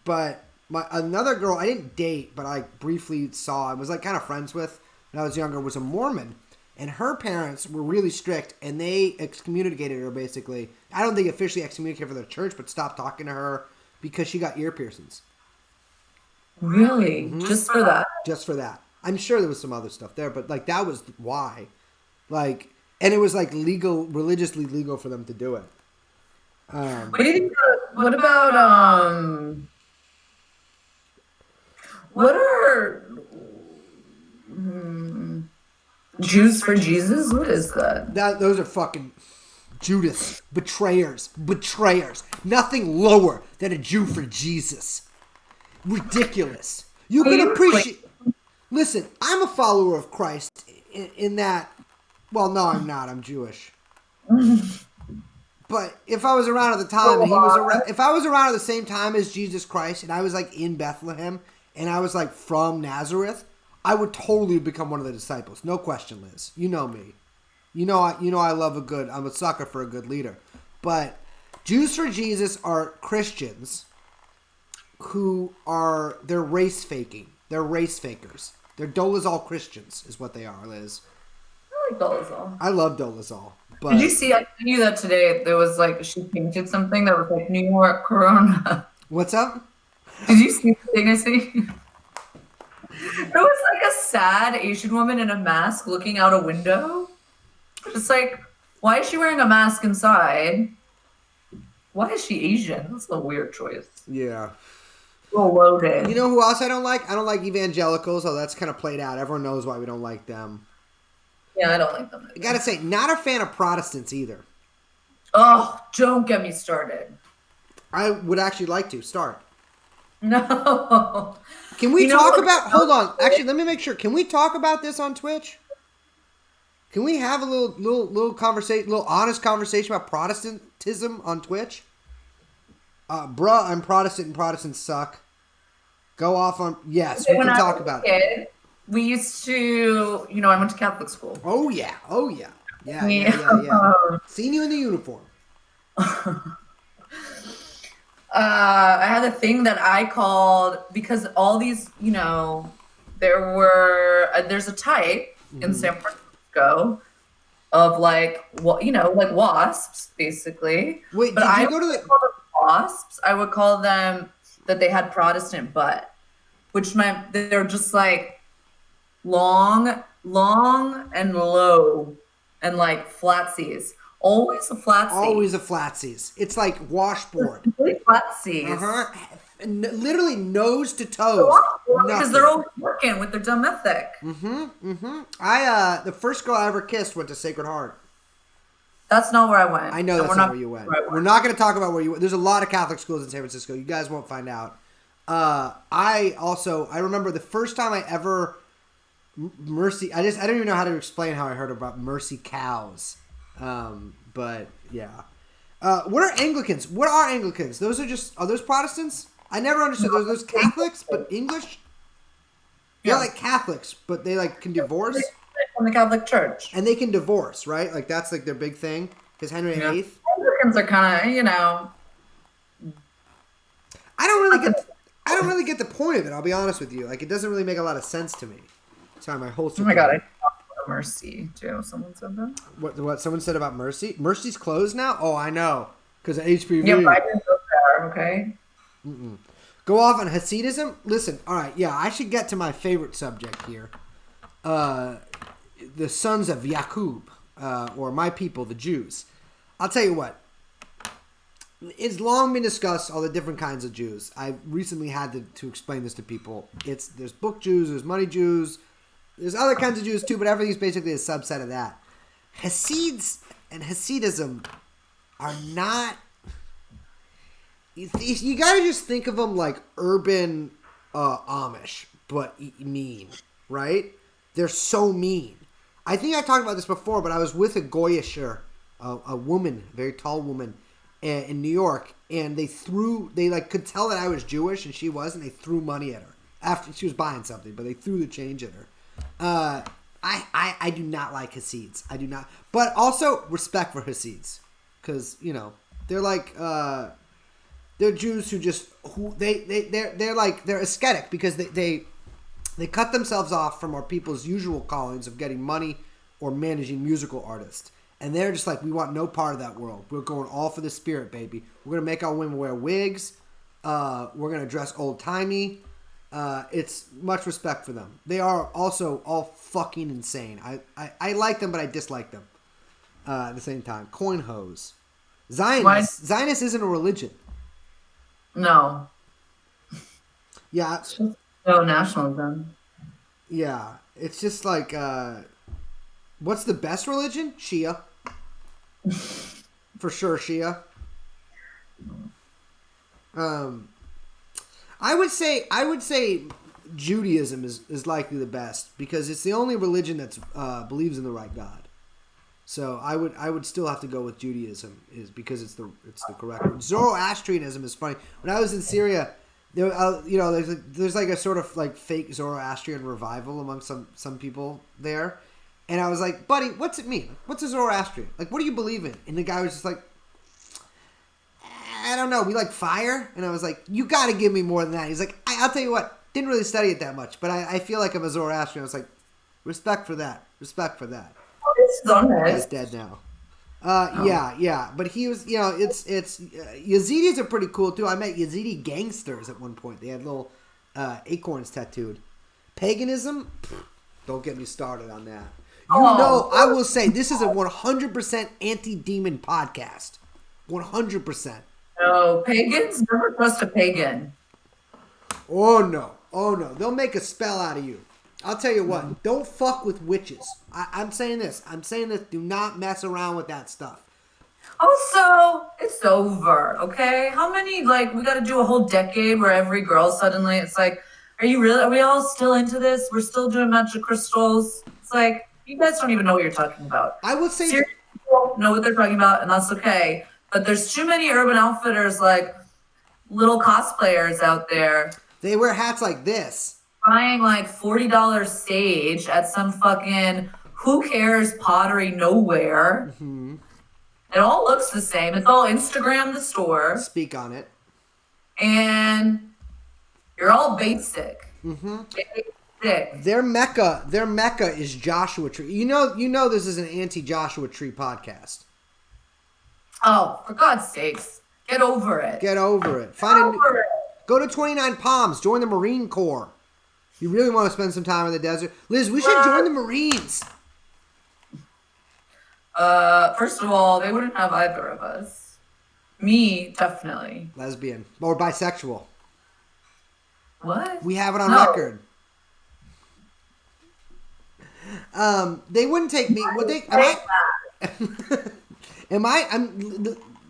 But another girl I didn't date, but I briefly saw, I was like kind of friends with when I was younger, was a Mormon, and her parents were really strict and they excommunicated her basically. I don't think officially excommunicated for the church, but stopped talking to her because she got ear piercings. Really? Mm-hmm. Just for that? Just for that. I'm sure there was some other stuff there, but like that was why. Like, and it was like legal, religiously legal for them to do it. What do you think? What about what are Jews for Jesus? What is that? Those are fucking Judas betrayers. Nothing lower than a Jew for Jesus. Ridiculous. You can appreciate. Listen, I'm a follower of Christ in that. Well, no, I'm not. I'm Jewish. But if I was around at the time, and he was around, if I was around at the same time as Jesus Christ, and I was like in Bethlehem, and I was like from Nazareth, I would totally become one of the disciples. No question, Liz. You know me. You know I love I'm a sucker for a good leader. But Jews for Jesus are Christians who they're race faking. They're race fakers. They're Dolezal Christians is what they are, Liz. I like Dolezal. I love Dolezal. But did you see? I knew that today there was like she painted something that was like New York Corona. What's up? Did you see the thing I see? It was like a sad Asian woman in a mask looking out a window. It's like, why is she wearing a mask inside? Why is she Asian? That's a weird choice. Yeah. Well loaded. You know who else I don't like? I don't like evangelicals. Oh, that's kind of played out. Everyone knows why we don't like them. Yeah, I don't like them either. I gotta say, not a fan of Protestants either. Oh, don't get me started. I would actually like to start. No. Can we talk about... Hold on. Actually, let me make sure. Can we talk about this on Twitch? Can we have a little conversation, little honest conversation about Protestantism on Twitch? Bruh, I'm Protestant and Protestants suck. Go off on... Yes, we can talk about it. We used to... I went to Catholic school. Oh, yeah. Yeah. Seen you in the uniform. I had a thing that I called, because all these, there's a type in San Francisco of like wasps, basically. Wait, but did I you go to the wasps? I would call them that they had Protestant butt, which meant they're just like long and low and like flatsies. Always a flatsies. It's like washboard. Flatsies. Literally nose to toes. Because they're always working with their dumb ethic. The first girl I ever kissed went to Sacred Heart. That's not where I went. I know that's not where you went. We're not going to talk about where you went. There's a lot of Catholic schools in San Francisco. You guys won't find out. I remember the first time I ever Mercy. I don't even know how to explain how I heard about Mercy cows. But yeah. What are Anglicans? What are Anglicans? Are those Protestants? I never understood. Those Catholics, but English? They're like Catholics, but they like can divorce? From the Catholic Church. And they can divorce, right? Like that's like their big thing. Because Henry VIII. Anglicans are kind of, I don't really get the point of it, I'll be honest with you. Like it doesn't really make a lot of sense to me. Sorry, my whole Oh my god, I talked about Mercy too. Someone said that. What someone said about Mercy? Mercy's closed now? Oh, I know. Because of HPV. Yeah, but I didn't go there, okay? Go off on Hassidism? Listen, alright, yeah, I should get to my favorite subject here. The sons of Yaqub, or my people, the Jews. I'll tell you what. It's long been discussed, all the different kinds of Jews. I recently had to explain this to people. There's book Jews, there's money Jews, there's other kinds of Jews too, but everything's basically a subset of that. Hasids and Hasidism are not... You gotta just think of them like urban Amish, but mean, right? They're so mean. I think I talked about this before, but I was with a Goyisher, a woman, a very tall woman, in New York, and they could tell that I was Jewish and she was, and they threw money at her after she was buying something, but they threw the change at her. I do not like Hasids. I do not. But also respect for Hasids, because they're like they're Jews they're ascetic because they cut themselves off from our people's usual callings of getting money or managing musical artists. And they're just like, we want no part of that world. We're going all for the spirit, baby. We're going to make our women wear wigs. We're going to dress old-timey. It's much respect for them. They are also all fucking insane. I like them, but I dislike them at the same time. Coin hose. Zionist isn't a religion. No. Yeah. No nationalism. Yeah. It's just like, what's the best religion? Shia. For sure, Shia. I would say Judaism is likely the best because it's the only religion that believes in the right God. So I would still have to go with Judaism is because it's the correct one. Zoroastrianism is funny. When I was in Syria, there there's like a sort of like fake Zoroastrian revival among some people there, and I was like, buddy, what's it mean? What's a Zoroastrian? Like, what do you believe in? And the guy was just like, I don't know. We like fire, and I was like, you got to give me more than that. He's like, I'll tell you what. Didn't really study it that much, but I feel like I'm a Zoroastrian. I was like, respect for that. Respect for that. He's dead now. Yeah. But he was, it's Yazidis are pretty cool too. I met Yazidi gangsters at one point. They had little acorns tattooed. Paganism, don't get me started on that. I will say this is a 100% anti-demon podcast. 100%. No, pagans never trust a pagan. Oh no. They'll make a spell out of you. I'll tell you what, don't fuck with witches. I'm saying this. Do not mess around with that stuff. Also, it's over, okay? How many, we got to do a whole decade where every girl suddenly, it's like, are we all still into this? We're still doing magic crystals? It's like, you guys don't even know what you're talking about. I would say... Serious people know what they're talking about, and that's okay. But there's too many Urban Outfitters, little cosplayers out there. They wear hats like this. Buying $40 sage at some fucking who cares pottery nowhere. Mm-hmm. It all looks the same. It's all Instagram the store. Speak on it. And you're all basic. Mm-hmm. Basic. Their mecca is Joshua Tree. You know this is an anti-Joshua Tree podcast. Oh, for God's sakes. Get over it. Go to 29 Palms. Join the Marine Corps. You really want to spend some time in the desert? Liz, we should join the Marines. First of all, they wouldn't have either of us. Me, definitely. Lesbian. Or bisexual. What? We have it on record. They wouldn't take me. Would they?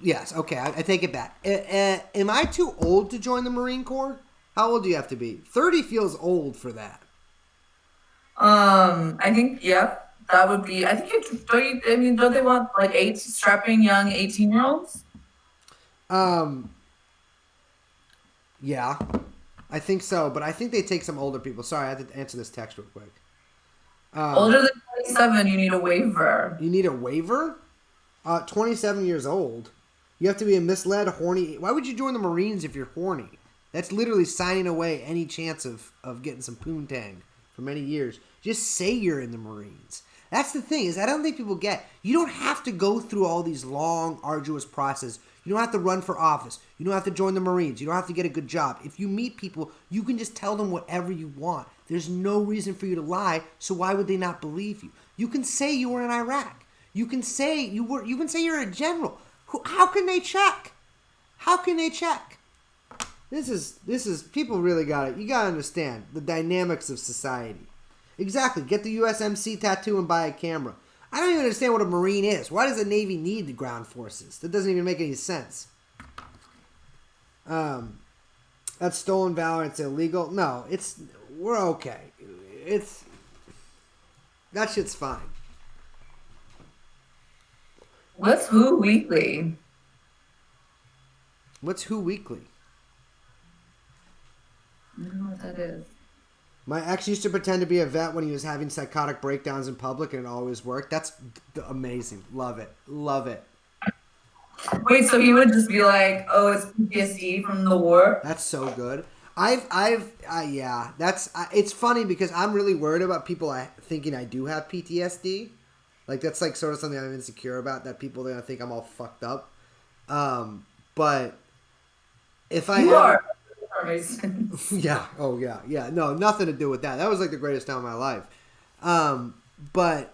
Yes, okay, I take it back. Am I too old to join the Marine Corps? How old do you have to be? 30 feels old for that. I think, yeah, that would be, I think, don't they want, strapping young 18-year-olds? Yeah, I think so, but I think they take some older people. Sorry, I had to answer this text real quick. Older than 27, you need a waiver. You need a waiver? 27 years old. You have to be a misled, horny. Why would you join the Marines if you're horny? That's literally signing away any chance of getting some poontang for many years. Just say you're in the Marines. That's the thing, is I don't think people get. You don't have to go through all these long, arduous processes. You don't have to run for office. You don't have to join the Marines. You don't have to get a good job. If you meet people, you can just tell them whatever you want. There's no reason for you to lie, so why would they not believe you? You can say you were in Iraq. You can say you're a general. How can they check? How can they check? This is people really got it. You got to understand the dynamics of society. Exactly. Get the USMC tattoo and buy a camera. I don't even understand what a Marine is. Why does the Navy need the ground forces? That doesn't even make any sense. That's stolen valor. It's illegal. No, we're okay. That shit's fine. What's Who Weekly? What's Who Weekly? I don't know what that is. My ex used to pretend to be a vet when he was having psychotic breakdowns in public, and it always worked. That's amazing. Love it. Love it. Wait, so he would just be like, "Oh, it's PTSD from the war." That's so good. Yeah. It's funny because I'm really worried about people thinking I do have PTSD. Like that's like sort of something I'm insecure about. That people are gonna think I'm all fucked up. But if I You ever, are reasons. yeah, oh yeah, no, nothing to do with that. That was like the greatest time of my life. But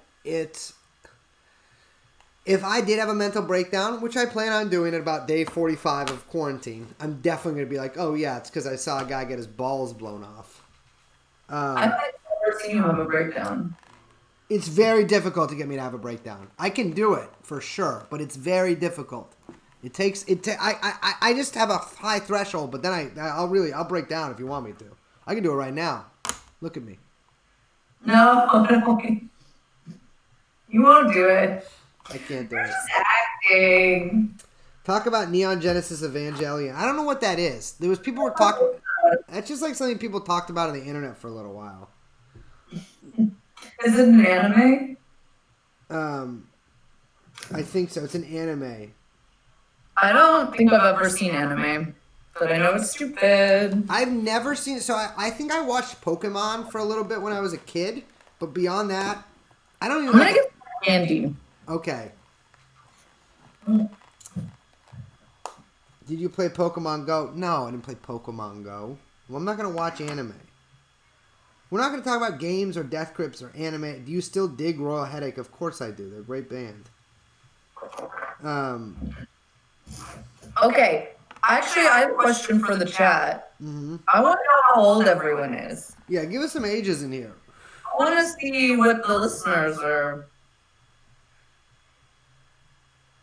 if I did have a mental breakdown, which I plan on doing at about day 45 of quarantine, I'm definitely going to be like, oh yeah, it's because I saw a guy get his balls blown off. I've never seen you have a breakdown. It's very difficult to get me to have a breakdown. I can do it for sure, but it's very difficult. I just have a high threshold, but then I'll break down if you want me to. I can do it right now. Look at me. No, you won't do it. I can't do You're it. just acting. Talk about Neon Genesis Evangelion. I don't know what that is. People were talking. That's just like something people talked about on the internet for a little while. Is it an anime? I think so. It's an anime. I don't think I've ever seen anime, but I know it's stupid. I've never seen it. So I think I watched Pokemon for a little bit when I was a kid, but beyond that, I don't even. I'm gonna get candy. Okay. Did you play Pokemon Go? No, I didn't play Pokemon Go. Well, I'm not going to watch anime. We're not going to talk about games or Death Grips or anime. Do you still dig Royal Headache? Of course I do. They're a great band. Okay. Actually, I have a question for the chat. Mm-hmm. I want to know how old everyone is. Yeah, give us some ages in here. I want to see what the listeners are.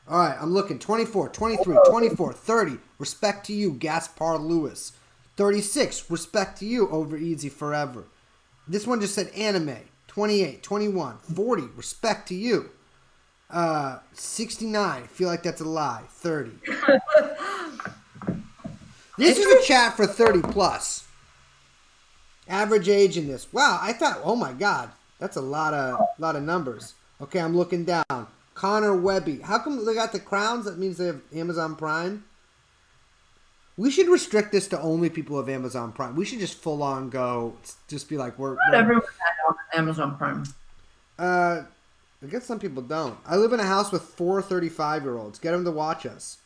All right, I'm looking. 24, 23, 24, 30. Respect to you, Gaspar Lewis. 36. Respect to you, Over Easy Forever. This one just said anime. 28, 21, 40. Respect to you. 69. Feel like that's a lie. 30. This is a chat for 30 plus. Average age in this. Wow, I thought, oh my God, that's a lot of numbers. Okay, I'm looking down. Connor Webby. How come they got the crowns? That means they have Amazon Prime? We should restrict this to only people of Amazon Prime. We should just full on go. Just be like, we're everyone has Amazon Prime. I guess some people don't. I live in a house with 4 35-year-olds. Get them to watch us.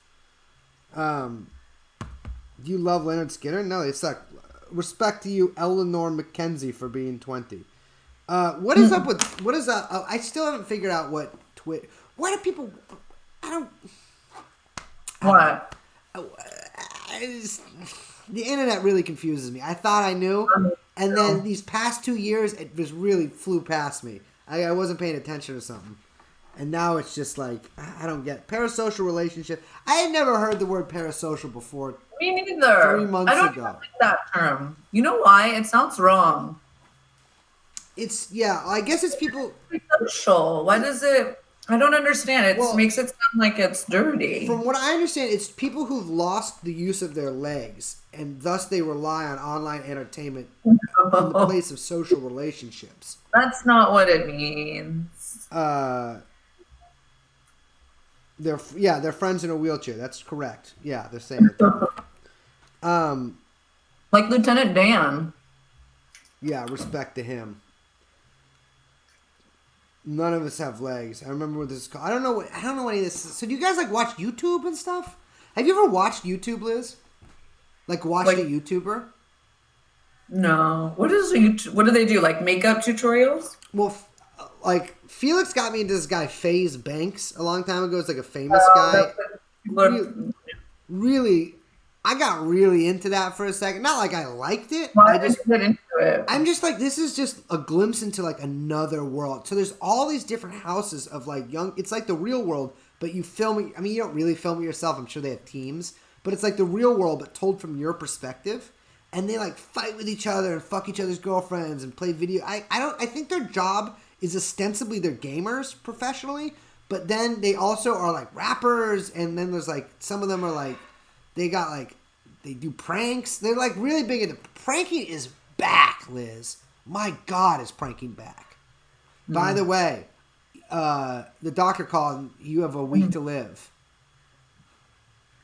Do you love Leonard Skinner? No, they suck. Respect to you, Eleanor McKenzie, for being 20. What is up with... What is that? I still haven't figured out what... Why do people... I don't... What? The internet really confuses me. I thought I knew, and then these past 2 years, it just really flew past me. I wasn't paying attention to something. And now it's just like, I don't get parasocial relationship. I had never heard the word parasocial before. Me neither. 3 months I don't ago. like that term. You know why? It sounds wrong. I guess it's people... Social. Why does it... I don't understand. It makes it sound like it's dirty. From what I understand, it's people who've lost the use of their legs, and thus they rely on online entertainment in the place of social relationships. That's not what it means. They're friends in a wheelchair. That's correct. Yeah, they're saying it. Like Lieutenant Dan. Yeah, respect to him. None of us have legs. I remember what this is called. I don't know what any of this is. So do you guys like watch YouTube and stuff? Have you ever watched YouTube, Liz? Like watched a YouTuber? No. What do they do? Like makeup tutorials? Well, like Felix got me into this guy FaZe Banks a long time ago. It's like a famous guy. Really, I got really into that for a second. Not like I liked it. Why did you get into it? I'm just like, this is just a glimpse into like another world. So there's all these different houses of like young. It's like the real world, but you film it. I mean, you don't really film it yourself. I'm sure they have teams, but it's like the real world, but told from your perspective. And they like fight with each other and fuck each other's girlfriends and play video. I think their job is ostensibly they're gamers professionally, but then they also are like rappers. And then there's like, some of them are like, they do pranks. They're like really big into pranking is back, Liz. My God, is pranking back. By the way, the doctor called. You have a week to live.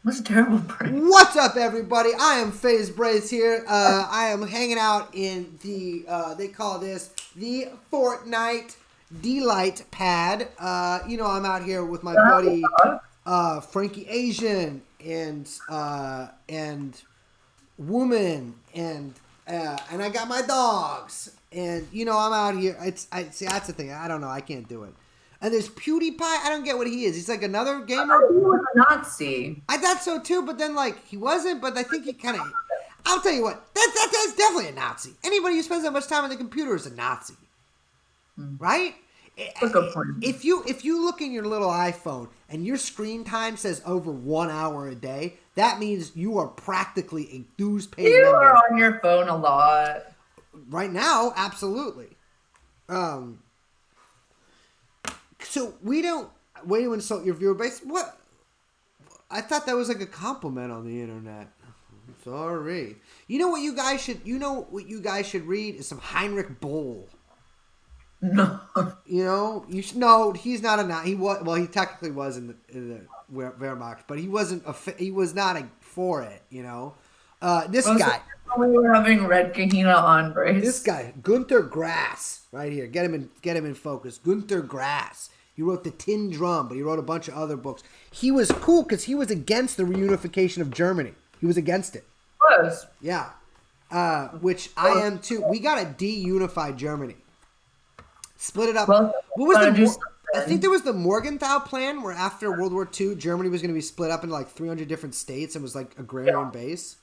That's a terrible prank. What's up, everybody? I am FaZe Brace here. I am hanging out in the, they call this the Fortnite Delight Pad. I'm out here with my buddy Frankie Asian and Woman and I got my dogs. And, I'm out here. See, that's the thing. I don't know. I can't do it. And there's PewDiePie. I don't get what he is. He's like another gamer. He was a Nazi. I thought so too, but then he wasn't. But I think he kind of. I'll tell you what. That's definitely a Nazi. Anybody who spends that much time on the computer is a Nazi, right? That's a good point. If you look in your little iPhone and your screen time says over 1 hour a day, that means you are practically a dues paid member. You are on your phone a lot. Right now, absolutely. So we don't way to insult your viewer base. What? I thought that was like a compliment on the internet. Sorry. You know what you guys should read is some Heinrich Boll. No. You should no. He's not a Nazi. He was he technically was in the Wehrmacht, but he wasn't. He was not for it. This guy. We were having Red Kahina on, Brace. This guy, Gunter Grass, right here. Get him in focus. Gunter Grass. He wrote The Tin Drum, but he wrote a bunch of other books. He was cool because he was against the reunification of Germany. He was against it. Was. Yeah. Which I am too. We got to de-unify Germany. Split it up. Well, what was I think there was the Morgenthau Plan where after World War II, Germany was going to be split up into 300 different states and was agrarian base.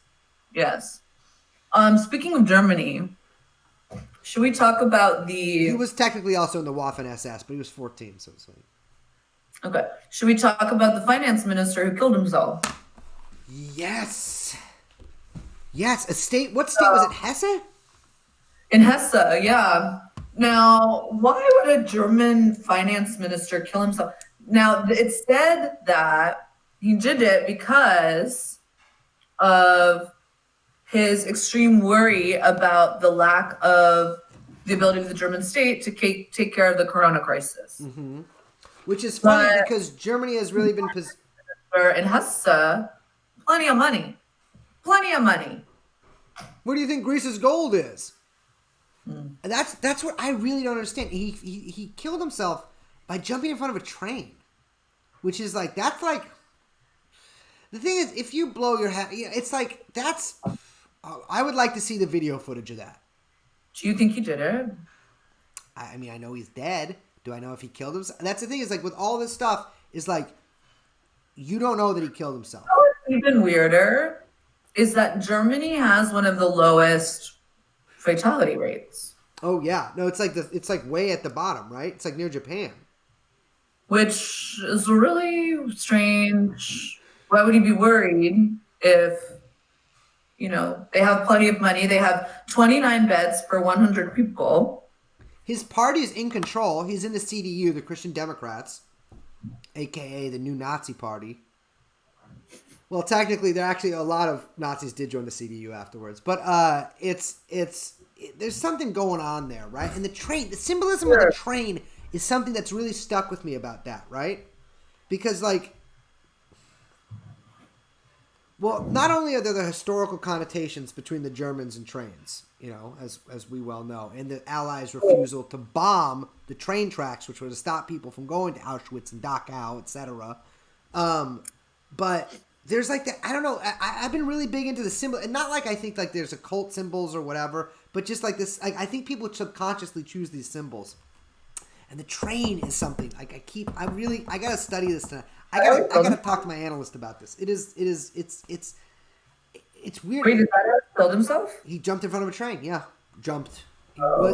Yes. Speaking of Germany, should we talk about He was technically also in the Waffen-SS, but he was 14, so it's like... Okay. Should we talk about the finance minister who killed himself? Yes. Yes. What state was it? Hesse? In Hesse, yeah. Now, why would a German finance minister kill himself? Now, it said that he did it because of his extreme worry about the lack of the ability of the German state to take care of the corona crisis. Mm-hmm. Which is funny because Germany has really been... In Hesse, plenty of money. Plenty of money. What do you think Greece's gold is? And that's what I really don't understand. He killed himself by jumping in front of a train. Which is that's the thing is, if you blow your head... It's that's... I would like to see the video footage of that. Do you think he did it? I mean, I know he's dead. Do I know if he killed himself? That's the thing is, with all this stuff, is you don't know that he killed himself. What's even weirder is that Germany has one of the lowest fatality rates. Oh, yeah. No, it's way at the bottom, right? It's near Japan. Which is really strange. Why would he be worried if... they have plenty of money. They have 29 beds for 100 people. His party's in control. He's in the CDU, the Christian Democrats, a.k.a. the new Nazi party. Well, technically, there actually a lot of Nazis did join the CDU afterwards. But there's something going on there, right? And the symbolism of the train is something that's really stuck with me about that, right? Because, well, not only are there the historical connotations between the Germans and trains, as we well know, and the Allies' refusal to bomb the train tracks, which were to stop people from going to Auschwitz and Dachau, etc. But there's I don't know, I've been really big into the symbol, and not I think there's occult symbols or whatever, but just this, I think people subconsciously choose these symbols. And the train is something, I gotta study this tonight. I gotta talk to my analyst about this. It's weird. Wait, did that killed himself? He jumped in front of a train. Yeah, jumped.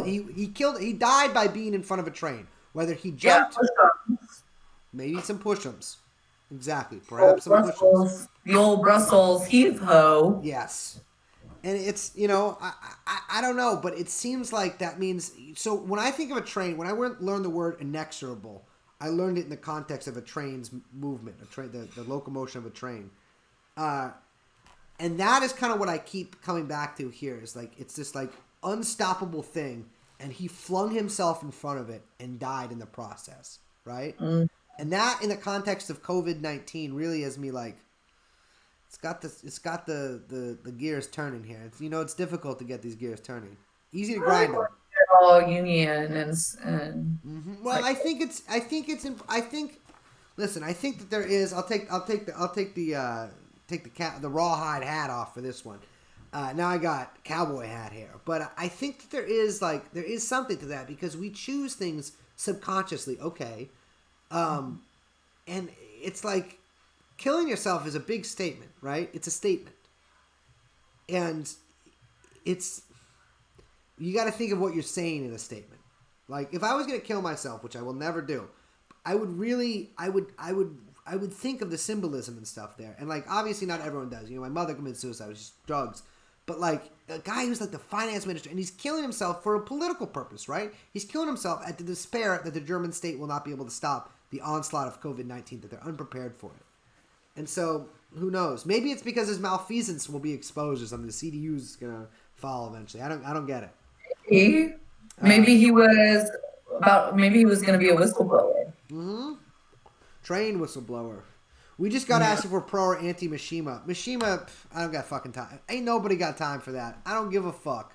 He died by being in front of a train. Whether he jumped, maybe some push-ups. Exactly, perhaps some push-ups. The old Brussels heave-ho. Yes, and it's I don't know, but it seems like that means. So when I think of a train, when I learned the word inexorable, I learned it in the context of a train's movement, the locomotion of a train. And that is kind of what I keep coming back to here. Is it's this unstoppable thing and he flung himself in front of it and died in the process, right? And that, in the context of COVID-19, really has me like, it's got the gears turning here. It's, it's difficult to get these gears turning. Easy to grind them. All union and Well, I think listen, I think that there is. I'll take the rawhide hat off for this one. Now I got cowboy hat here, but I think that there is something to that, because we choose things subconsciously. Okay, and it's like killing yourself is a big statement, right? It's a statement, and you got to think of what you're saying in a statement. Like, if I was going to kill myself, which I will never do, I would think of the symbolism and stuff there. And like, obviously not everyone does. My mother committed suicide, it was just drugs. But like, a guy who's like the finance minister, and he's killing himself for a political purpose, right? He's killing himself at the despair that the German state will not be able to stop the onslaught of COVID-19, that they're unprepared for it. And so, who knows? Maybe it's because his malfeasance will be exposed or something. The CDU is going to fall eventually. I don't get it. Maybe he was going to be a whistleblower. Trained whistleblower. We just got asked if we're pro or anti Mishima. Mishima, I don't got fucking time. Ain't nobody got time for that. I don't give a fuck.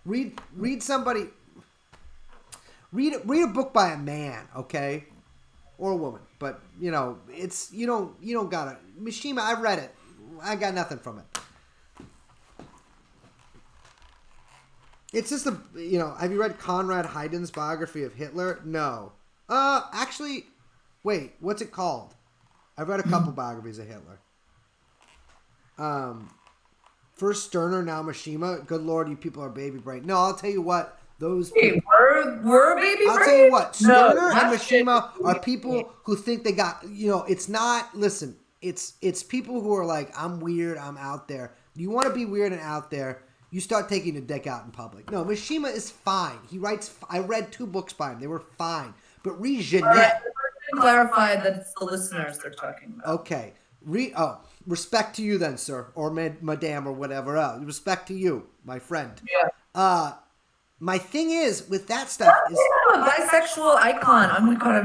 Read a book by a man, okay? Or a woman. But, it's, you don't gotta. Mishima, I read it. I got nothing from it. It's just have you read Conrad Heiden's biography of Hitler? No. Actually, wait, what's it called? I've read a couple biographies of Hitler. First Stirner, now Mishima. Good Lord, you people are baby brain. No, I'll tell you what. Those people, we're baby brain? I'll tell you what. Stirner and Mishima are people who think they got, it's not, listen, it's people who are like, I'm weird, I'm out there. You want to be weird and out there, you start taking a dick out in public. No, Mishima is fine. He writes, I read 2 books by him. They were fine. But read Jeanette. Clarify that it's the listeners they're talking about. Okay. Respect to you then, sir. Or madame or whatever else. Respect to you, my friend. Yeah. My thing is, with that stuff is... Yeah, bisexual icon. Oh my God,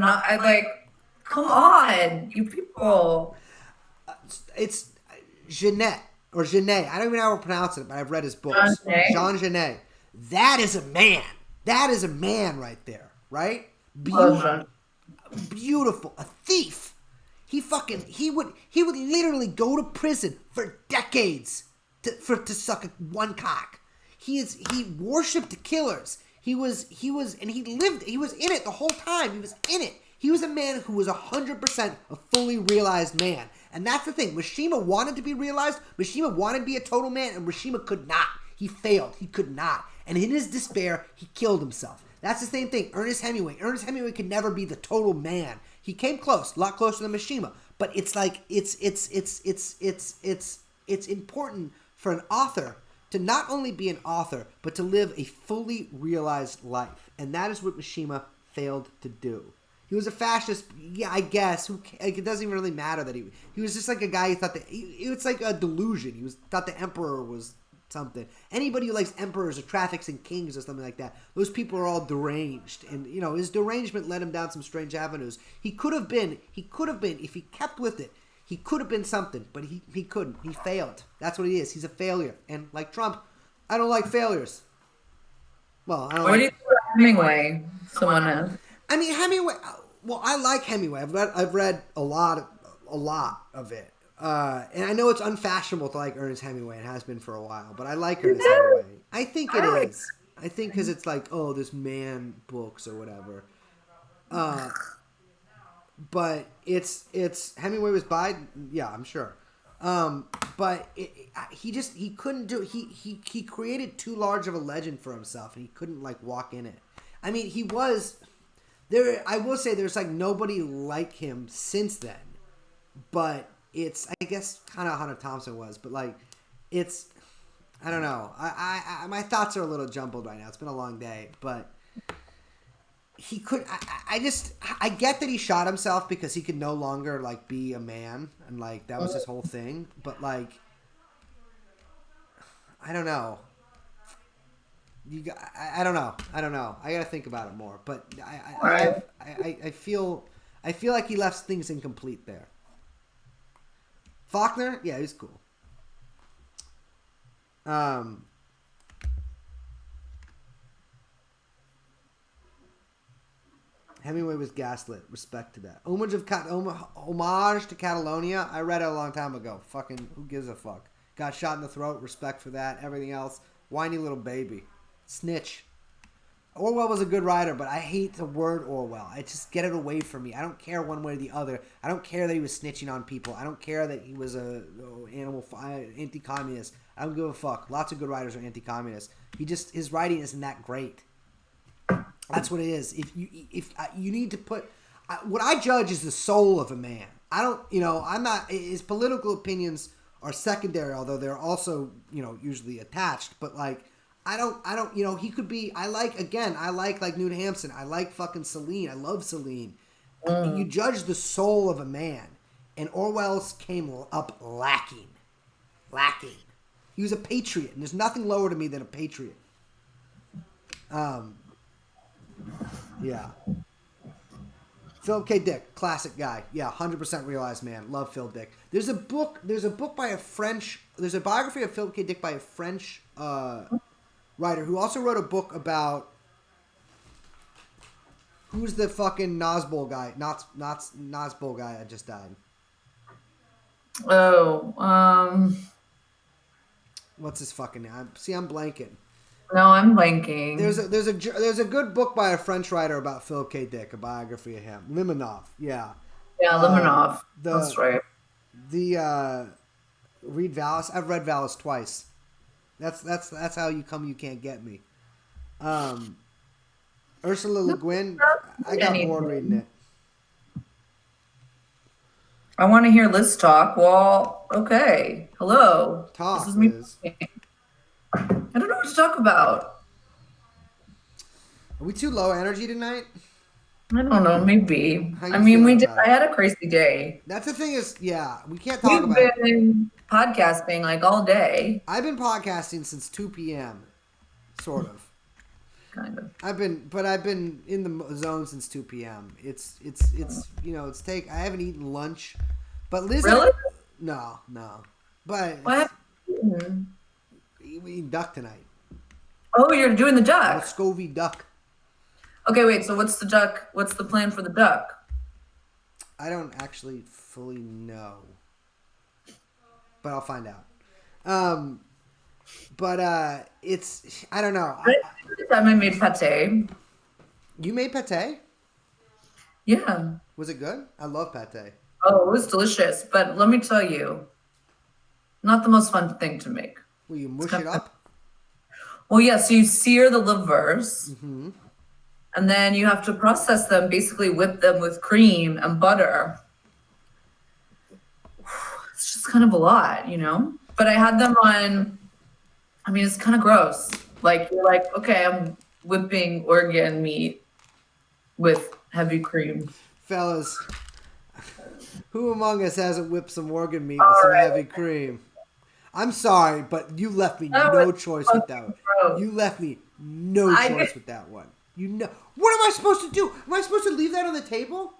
come on, you people. It's Jeanette. Or Genet. I don't even know how to pronounce it, but I've read his books. Jean Genet. That is a man. That is a man right there. Right? Beautiful. A thief. He would literally go to prison for decades to suck one cock. He worshipped killers. He was in it the whole time. He was in it. He was a man who was 100% a fully realized man. And that's the thing. Mishima wanted to be realized. Mishima wanted to be a total man, and Mishima could not. He failed. He could not. And in his despair, he killed himself. That's the same thing. Ernest Hemingway. Ernest Hemingway could never be the total man. He came close, a lot closer than Mishima. But it's like it's important for an author to not only be an author, but to live a fully realized life. And that is what Mishima failed to do. He was a fascist, yeah, I guess. It doesn't even really matter that he was just like a guy who thought that it was like a delusion. He thought the emperor was something. Anybody who likes emperors or traffics and kings or something like that, those people are all deranged. And his derangement led him down some strange avenues. He could have been, if he kept with it, he could have been something, but he couldn't. He failed. That's what he is. He's a failure. And like Trump, I don't like failures. Well, I don't. What do you think of Hemingway? Someone has. I mean, Hemingway. Well, I like Hemingway. I've read a lot of it. And I know it's unfashionable to like Ernest Hemingway. It has been for a while, but I like Ernest Hemingway. I think it is. I think because it's like, oh, this man books or whatever. But it's Hemingway was by, yeah, I'm sure. But he couldn't do. He created too large of a legend for himself, and he couldn't like walk in it. I mean, he was there. I will say there's like nobody like him since then, but it's, I guess, kind of Hunter Thompson was, but like it's, I don't know. I my thoughts are a little jumbled right now. It's been a long day, but he could. I get that he shot himself because he could no longer like be a man, and like that was his whole thing. But like, I don't know. I don't know. I don't know. I gotta think about it more. But All right. I feel like he left things incomplete there. Faulkner, yeah, he's cool. Hemingway was gaslit. Respect to that. Homage to Catalonia. I read it a long time ago. Fucking who gives a fuck? Got shot in the throat. Respect for that. Everything else. Whiny little baby. Snitch. Orwell was a good writer, but I hate the word Orwell. I just get it away from me. I don't care one way or the other. I don't care that he was snitching on people. I don't care that he was a anti-communist. I don't give a fuck. Lots of good writers are anti-communist. His writing isn't that great. That's what it is. If you need to put what I judge is the soul of a man. I don't, I'm not. His political opinions are secondary, although they're also, usually attached. But like, I don't, he could be. I like Newt Hampson. I like fucking Celine. I love Celine. You judge the soul of a man, and Orwell's came up lacking. He was a patriot, and there's nothing lower to me than a patriot. Yeah. Philip K. Dick, classic guy. Yeah, 100% realized man. Love Phil Dick. There's a book by a French. There's a biography of Philip K. Dick by a French writer who also wrote a book about who's the fucking Nazbol guy. Nazbol guy that just died. Oh, What's his fucking name? See, I'm blanking. no, I'm blanking. There's a good book by a French writer about Philip K. Dick, a biography of him. Limonov, yeah. Yeah, Limonov. That's right. Read Valis. I've read Valis twice. That's how you can't get me. Ursula Le Guin. I got bored reading it. I want to hear Liz talk. Well, okay. Hello. Talk, this is me. Liz. I don't know what to talk about. Are we too low energy tonight? I don't know. Maybe. I had a crazy day. That's the thing is, yeah, we can't talk We've about it. been podcasting like all day. I've been podcasting since 2 p.m. Sort of. Kind of. I've been in the zone since 2 p.m. It's I haven't eaten lunch, but Liz. Really? No. But What? we eat duck tonight. Oh, you're doing the duck. Scovy duck. Okay, wait. So what's the duck? What's the plan for the duck? I don't actually fully know, but I'll find out. But it's I don't know. I made pate. You made pate? Yeah. Was it good? I love pate. Oh, it was delicious. But let me tell you, not the most fun thing to make. Will you mush it up? Well, yeah. So you sear the livers, Mm-hmm. and then you have to process them. Basically, whip them with cream and butter. It's just kind of a lot, But I had them on. I mean, it's kind of gross. Like, you're like, okay, I'm whipping organ meat with heavy cream. Fellas, who among us hasn't whipped some organ meat with some heavy cream? I'm sorry, but you left me no choice with that one. Gross. You left me no choice with that one. What am I supposed to do? Am I supposed to leave that on the table?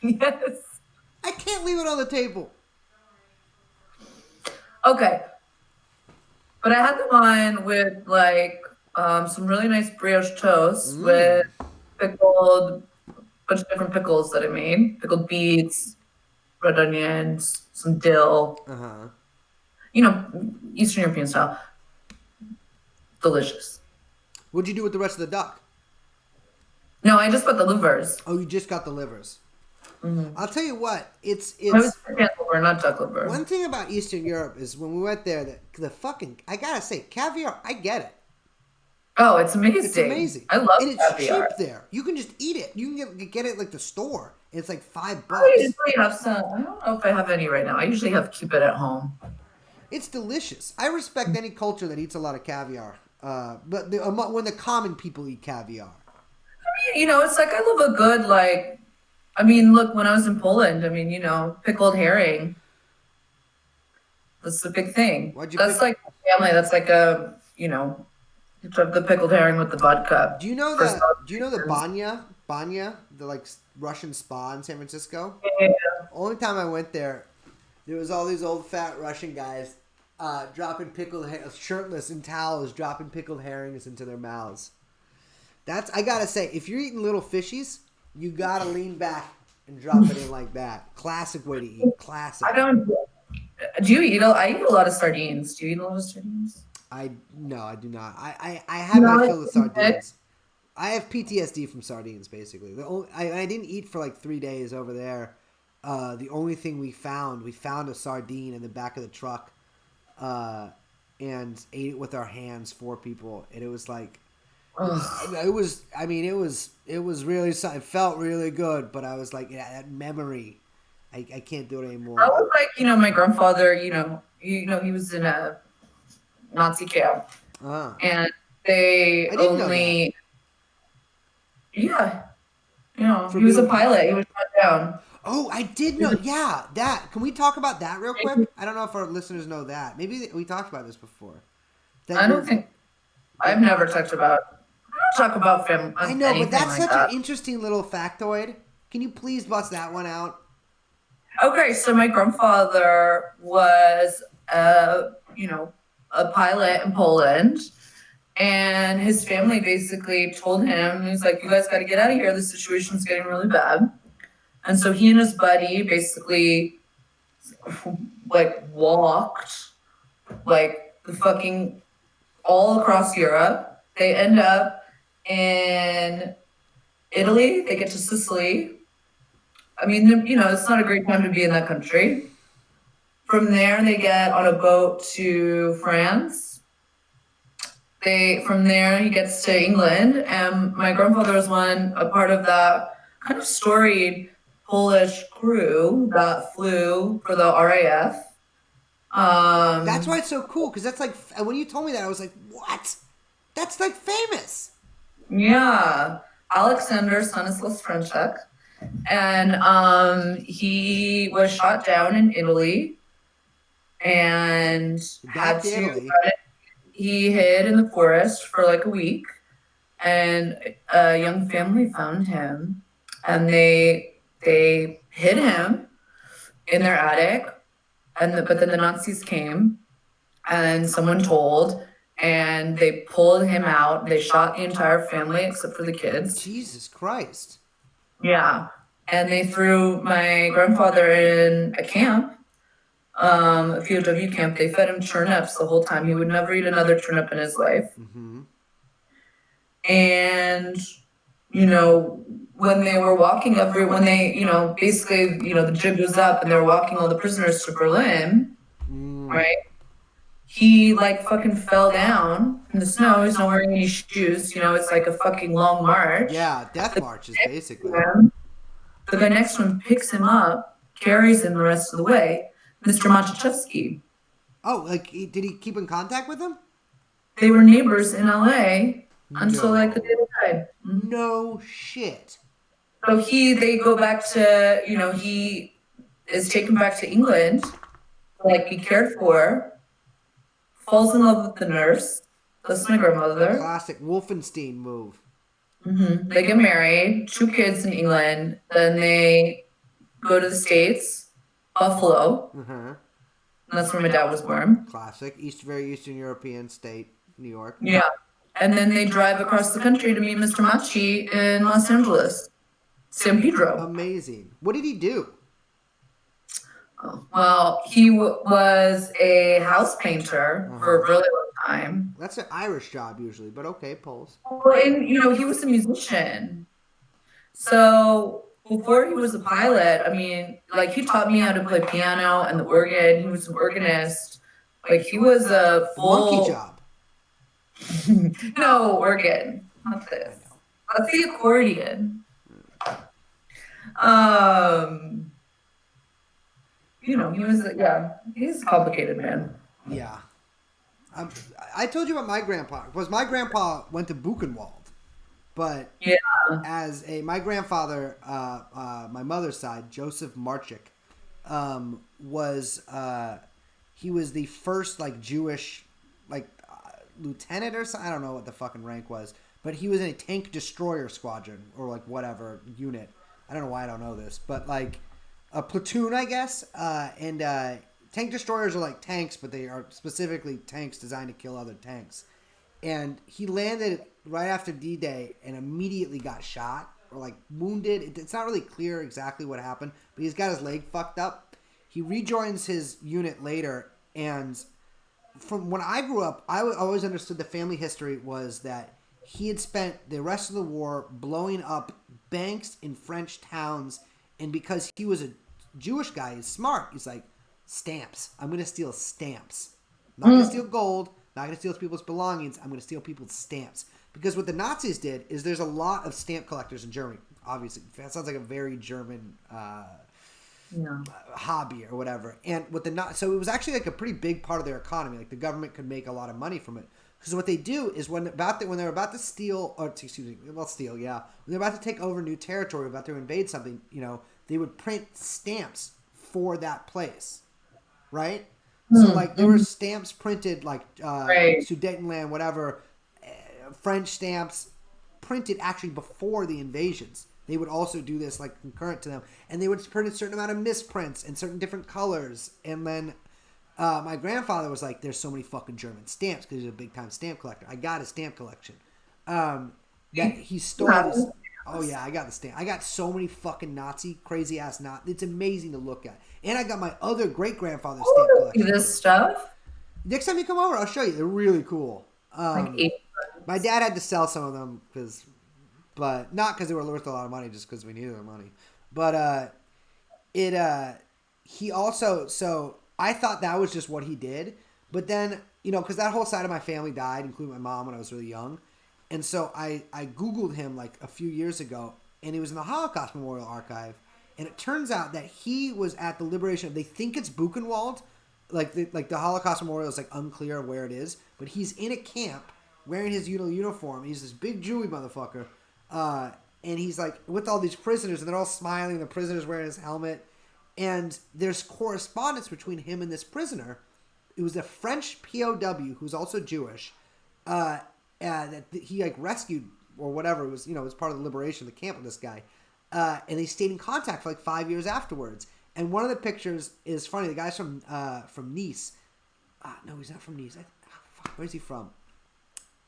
Yes. I can't leave it on the table. Okay. But I had them on with some really nice brioche toast with bunch of different pickles that I made. Pickled beets, red onions, some dill. Uh-huh. Eastern European style. Delicious. What'd you do with the rest of the duck? No, I just got the livers. Oh, you just got the livers. Mm-hmm. I'll tell you what, it's I was chicken liver, not duck liver. one thing about Eastern Europe is when we went there, the fucking, I gotta say, caviar, I get it. Oh, it's amazing. It's amazing. I love and it's caviar. cheap there. You can just eat it. You can get it like the store. It's like $5. I usually have some. I don't know if I have any right now. I usually keep it at home. It's delicious. I respect any culture that eats a lot of caviar. But when the common people eat caviar. I mean, it's like I love a good look, when I was in Poland, pickled herring. That's the big thing. That's like family. That's like a, The pickled herring with the vodka. Do you know For the some Do you know the reasons. Banya, the like Russian spa in San Francisco? Yeah. Only time I went there, there was all these old fat Russian guys dropping shirtless in towels, dropping pickled herrings into their mouths. That's I gotta say, if you're eating little fishies, you gotta lean back and drop it in like that. Classic way to eat. Classic. I don't. Do you eat? I eat a lot of sardines. Do you eat a lot of sardines? I No, I do not. I have my No. fill of sardines. I have PTSD from sardines, basically. I didn't eat for like 3 days over there. The only thing we found a sardine in the back of the truck, and ate it with our hands, 4 people, and it was like, Ugh. it was. I mean, it was really. It felt really good, but I was like, yeah, that memory. I can't do it anymore. I was like, my grandfather. He was in a Nazi camp, and they I didn't know only. Yeah, For he was a being- pilot. He was shot down. Oh, I did know. Yeah, that. Can we talk about that real quick? I don't know if our listeners know that. Maybe we talked about this before. I don't think I've never talked about. I don't talk about film. I know, but that's like such that. an interesting little factoid. Can you please bust that one out? Okay, so my grandfather was, a pilot in Poland, and his family basically told him, he's like, "You guys got to get out of here. The situation's getting really bad." And so he and his buddy basically, like, walked, like, the fucking all across Europe. They end up in Italy. They get to Sicily. I mean, it's not a great time to be in that country. From there, they get on a boat to France. From there, he gets to England, and my grandfather was a part of that kind of storied Polish crew that flew for the RAF. That's why it's so cool, because that's like, when you told me that, I was like, what? That's like famous. Yeah, Alexander Stanislas Frenchek, and he was shot down in Italy, and Back to Italy. he hid in the forest for like a week, and a young family found him, and they hid him in their attic, but then the Nazis came, and someone told, and they pulled him out. They shot the entire family except for the kids. Jesus Christ. Yeah, and they threw my grandfather in a camp, a POW camp. They fed him turnips the whole time. He would never eat another turnip in his life. Mm-hmm. And, when they were walking basically, the jig was up and they were walking all the prisoners to Berlin, right? He like fucking fell down in the snow. He's not wearing any shoes. It's like a fucking long march. Yeah, death marches, basically. The guy next to him picks him up, carries him the rest of the way. Mr. Machachevsky. Oh, like, did he keep in contact with him? They were neighbors in LA until like the day they died. No shit. So they go back to, he is taken back to England, to, like, be cared for, falls in love with the nurse. That's my grandmother. Classic Wolfenstein move. Mm-hmm. They get married, 2 kids in England. Then they go to the States, Buffalo. Uh-huh. That's where my dad was born. Classic. Very Eastern European state, New York. Yeah. And then they drive across the country to meet Mr. Machi in Los Angeles. San Pedro. Amazing. What did he do? Oh, well, he was a house painter for a really long time. That's an Irish job usually, but okay, Poles. Well, and he was a musician. So before he was a pilot, I mean, like, he taught me how to play piano and the organ. He was an organist. Like, he was a full Monkey job. No, organ. Not this. That's the accordion. He's a complicated man. Yeah. I told you about my grandpa. Because my grandpa went to Buchenwald. But yeah, my grandfather, my mother's side, Joseph Marchik, he was the first like Jewish, like lieutenant or something. I don't know what the fucking rank was, but he was in a tank destroyer squadron or like whatever unit. I don't know why I don't know this, but like a platoon, I guess. Tank destroyers are like tanks, but they are specifically tanks designed to kill other tanks. And he landed right after D-Day and immediately got shot or like wounded. It's not really clear exactly what happened, but he's got his leg fucked up. He rejoins his unit later, and from when I grew up, I always understood the family history was that he had spent the rest of the war blowing up banks in French towns, and because he was a Jewish guy, he's smart. He's like, stamps. I'm going to steal stamps. I'm not going to steal gold. Not going to steal people's belongings. I'm going to steal people's stamps. Because what the Nazis did is there's a lot of stamp collectors in Germany. Obviously, that sounds like a very German hobby or whatever. And what so it was actually like a pretty big part of their economy. Like the government could make a lot of money from it. Because what they do is when they're about to steal, or excuse me, well, steal, yeah. When they're about to take over new territory, about to invade something, they would print stamps for that place, right? So, like, there were stamps printed, like, Sudetenland, whatever, French stamps printed actually before the invasions. They would also do this, like, concurrent to them. And they would print a certain amount of misprints and certain different colors. And then my grandfather was like, there's so many fucking German stamps because he's a big-time stamp collector. I got a stamp collection. That he stole this. Oh, yeah, I got the stamp. I got so many fucking Nazi, crazy-ass Nazi. It's amazing to look at. And I got my other great-grandfather's stamp collection. This stuff? Next time you come over, I'll show you. They're really cool. My dad had to sell some of them, but not because they were worth a lot of money, just because we needed the money. But he also, so I thought that was just what he did. But then, because that whole side of my family died, including my mom when I was really young. And so I Googled him like a few years ago, and he was in the Holocaust Memorial Archive. And it turns out that he was at the liberation. They think it's Buchenwald, like the Holocaust Memorial is like unclear where it is, but he's in a camp wearing his uniform. He's this big Jewy motherfucker, and he's like with all these prisoners, and they're all smiling. The prisoner's wearing his helmet, and there's correspondence between him and this prisoner. It was a French POW who's also Jewish, that he like rescued or whatever. It was it was part of the liberation of the camp with this guy. And they stayed in contact for like 5 years afterwards. And one of the pictures is funny. The guy's from Nice. No, he's not from Nice. Where's he from?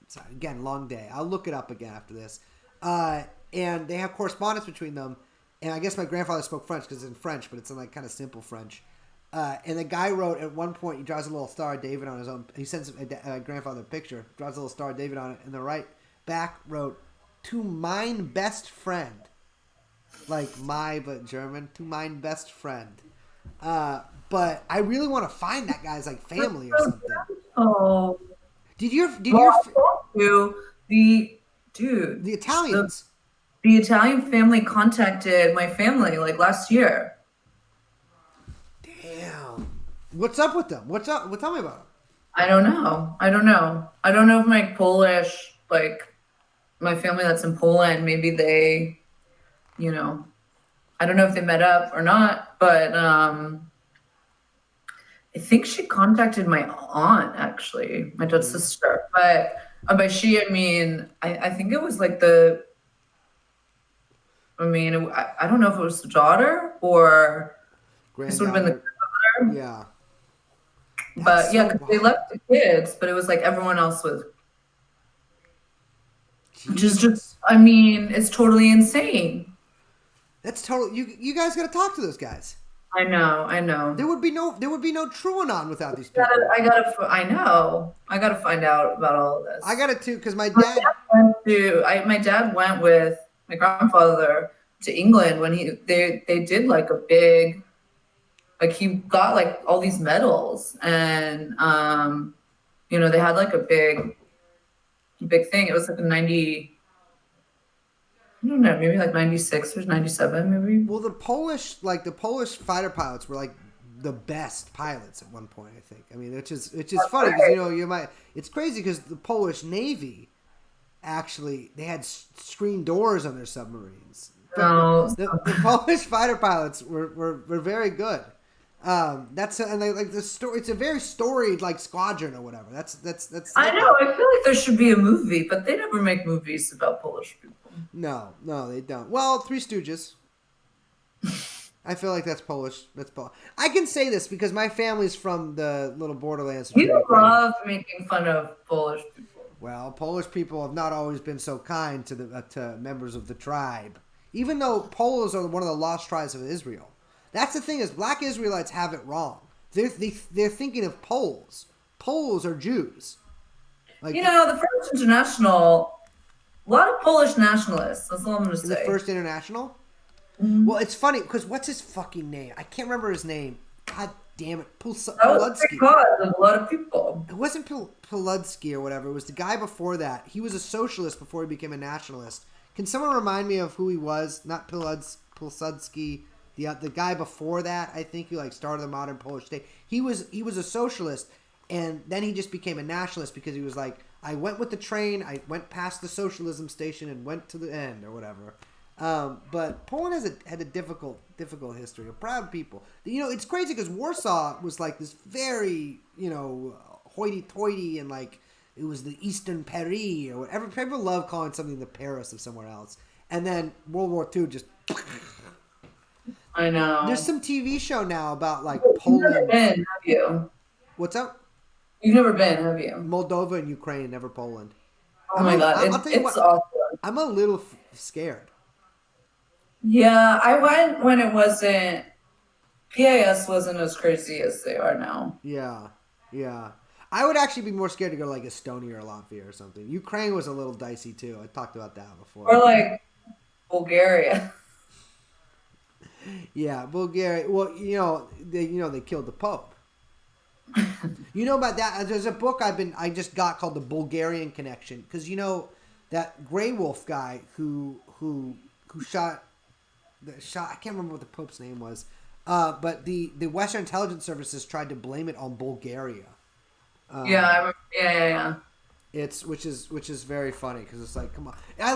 Sorry, again, long day. I'll look it up again after this. And they have correspondence between them. And I guess my grandfather spoke French because it's in French, but it's in like kind of simple French. And the guy wrote at one point, he draws a little Star of David on his own. He sends a grandfather a picture, draws a little Star of David on it. And the right back wrote, "To mine best friend." Like but German, to mine best friend. But I really want to find that guy's like family or something. Oh, the Italians? The Italian family contacted my family like last year. Damn. What's up with them? What's up? Tell me about them. I don't know. I don't know if my Polish, like my family that's in Poland, maybe they. I don't know if they met up or not, but I think she contacted my aunt, actually, my dad's sister. But by she, I mean, I think it was like I don't know if it was the daughter or this would have been the grandmother. Yeah. But yeah, because they left the kids, but it was like everyone else was. Which is just, it's totally insane. That's totally you guys got to talk to those guys. I know. There would be no TrueAnon without these people. I gotta find out about all of this. I got it too because my dad went with my grandfather to England when they did like a big, like he got like all these medals and they had like a big thing. It was like a 90. I don't know, maybe like 96 or 97, maybe. Well, the Polish fighter pilots were like the best pilots at one point, I think. Which is funny because it's crazy because the Polish Navy actually they had screen doors on their submarines. The Polish fighter pilots were very good. That's and like the story. It's a very storied like squadron or whatever. That's. I know. I feel like there should be a movie, but they never make movies about Polish people. No, they don't. Well, Three Stooges. I feel like that's Polish. That's Polish. I can say this because my family's from the little borderlands. You love making fun of Polish people. Well, Polish people have not always been so kind to the to members of the tribe. Even though Poles are one of the lost tribes of Israel. That's the thing is, black Israelites have it wrong. They're thinking of Poles. Poles are Jews. Like, the First International, a lot of Polish nationalists. That's all I'm going to say. The First International? Mm-hmm. Well, it's funny because what's his fucking name? I can't remember his name. God damn it. Poludsky. That was the cause of a lot of people. It wasn't Poludsky or whatever. It was the guy before that. He was a socialist before he became a nationalist. Can someone remind me of who he was? Not Poludsky. The guy before that, I think, who started the modern Polish state. He was a socialist, and then he just became a nationalist because he was like, I went with the train, I went past the socialism station and went to the end or whatever. But Poland had a difficult history of proud people. It's crazy because Warsaw was like this very hoity-toity and like it was the Eastern Paris or whatever. People love calling something the Paris of somewhere else. And then World War II just. I know. There's some TV show now about like Poland. You've never been, have you? What's up? You've never been, have you? Moldova and Ukraine, never Poland. Oh my God, it's awful. I'm a little scared. Yeah, I went when it wasn't. PIS wasn't as crazy as they are now. Yeah. I would actually be more scared to go to like Estonia or Latvia or something. Ukraine was a little dicey too. I talked about that before. Or like Bulgaria. Yeah, Bulgaria. Well, they killed the Pope. You know about that? There's a book I just got called The Bulgarian Connection because that Grey Wolf guy who shot I can't remember what the Pope's name was, but the Western intelligence services tried to blame it on Bulgaria. Yeah. It's which is very funny because it's like, come on. I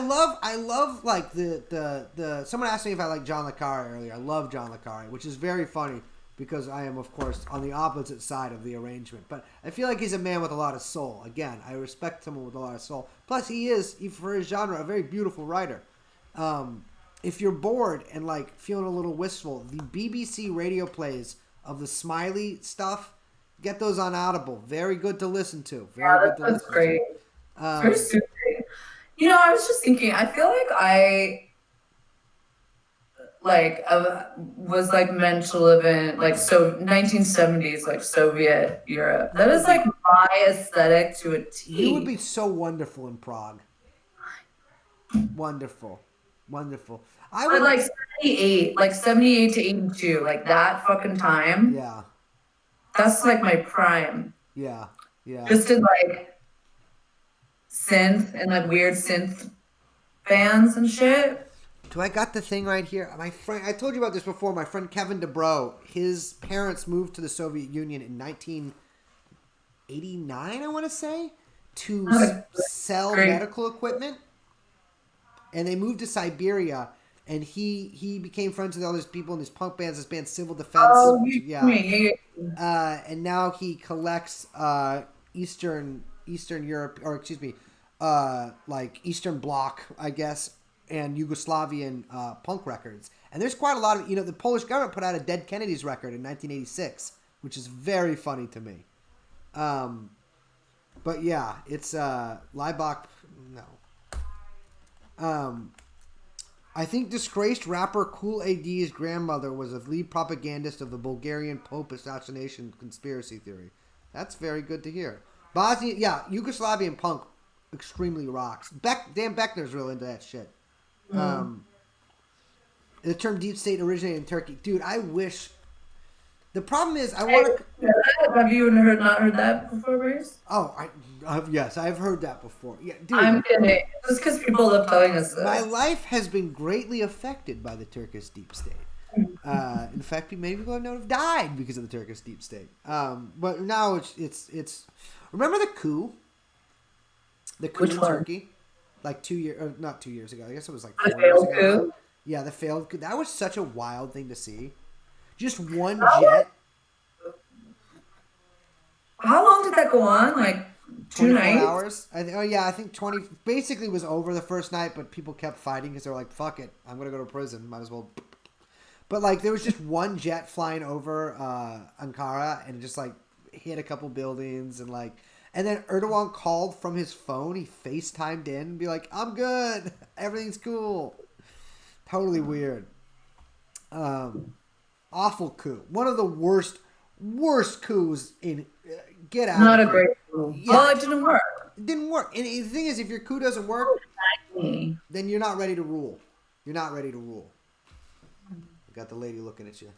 love like the someone asked me if I like John le Carré earlier. I love John le Carré, which is very funny because I am of course on the opposite side of the arrangement. But I feel like he's a man with a lot of soul. Again, I respect someone with a lot of soul. Plus, he is for his genre a very beautiful writer. If you're bored and like feeling a little wistful, the BBC radio plays of the Smiley stuff. Get those on Audible. Very good to listen to. That's great. Very soothing. I was just thinking. I feel like I was like meant to live in 1970s like Soviet Europe. That is like my aesthetic to a T. You would be so wonderful in Prague. Wonderful. I would like 78 to 82, like that fucking time. Yeah. That's like my prime. Yeah. Just in like synth and like weird synth bands and shit. Do I got the thing right here? My friend, I told you about this before. My friend Kevin DeBro, his parents moved to the Soviet Union in 1989, I want to say, to sell medical equipment. And they moved to Siberia. And he became friends with all these people in these punk bands, this band Civil Defense. Oh, yeah. And now he collects Eastern Europe, or excuse me, like Eastern Bloc, I guess, and Yugoslavian punk records. And there's quite a lot of, the Polish government put out a Dead Kennedys record in 1986, which is very funny to me. But yeah, it's Laibach, no. I think disgraced rapper Kool AD's grandmother was a lead propagandist of the Bulgarian Pope assassination conspiracy theory. That's very good to hear. Bosnia, yeah, Yugoslavian punk extremely rocks. Dan Beckner's real into that shit. The term deep state originated in Turkey. Dude, I wish... The problem is, I want to... Have you not heard that before, Grace? Oh, yes, I've heard that before. Yeah, dude, I'm kidding. Just because people love telling us this. My life has been greatly affected by the Turkish deep state. In fact, many people I know have died because of the Turkish deep state. But now it's. Remember the coup? The coup in Turkey, like 2 years, not 2 years ago. I guess it was like 4 years ago. Coup? Yeah, the failed coup. That was such a wild thing to see. Just one jet that go on? Like 2 24 nights? hours. I think 20 basically was over the first night, but people kept fighting because they were like, "Fuck it, I'm gonna go to prison. Might as well." But like, there was just one jet flying over Ankara, and it just like hit a couple buildings, and like, and then Erdogan called from his phone. He FaceTimed in and be like, "I'm good. Everything's cool." Totally weird. Awful coup. One of the worst coups in. Get out. Not of a here. great coup. Yeah. Well, it didn't work. It didn't work. And the thing is, if your coup doesn't work, then you're not ready to rule. You're not ready to rule. Got the lady looking at you.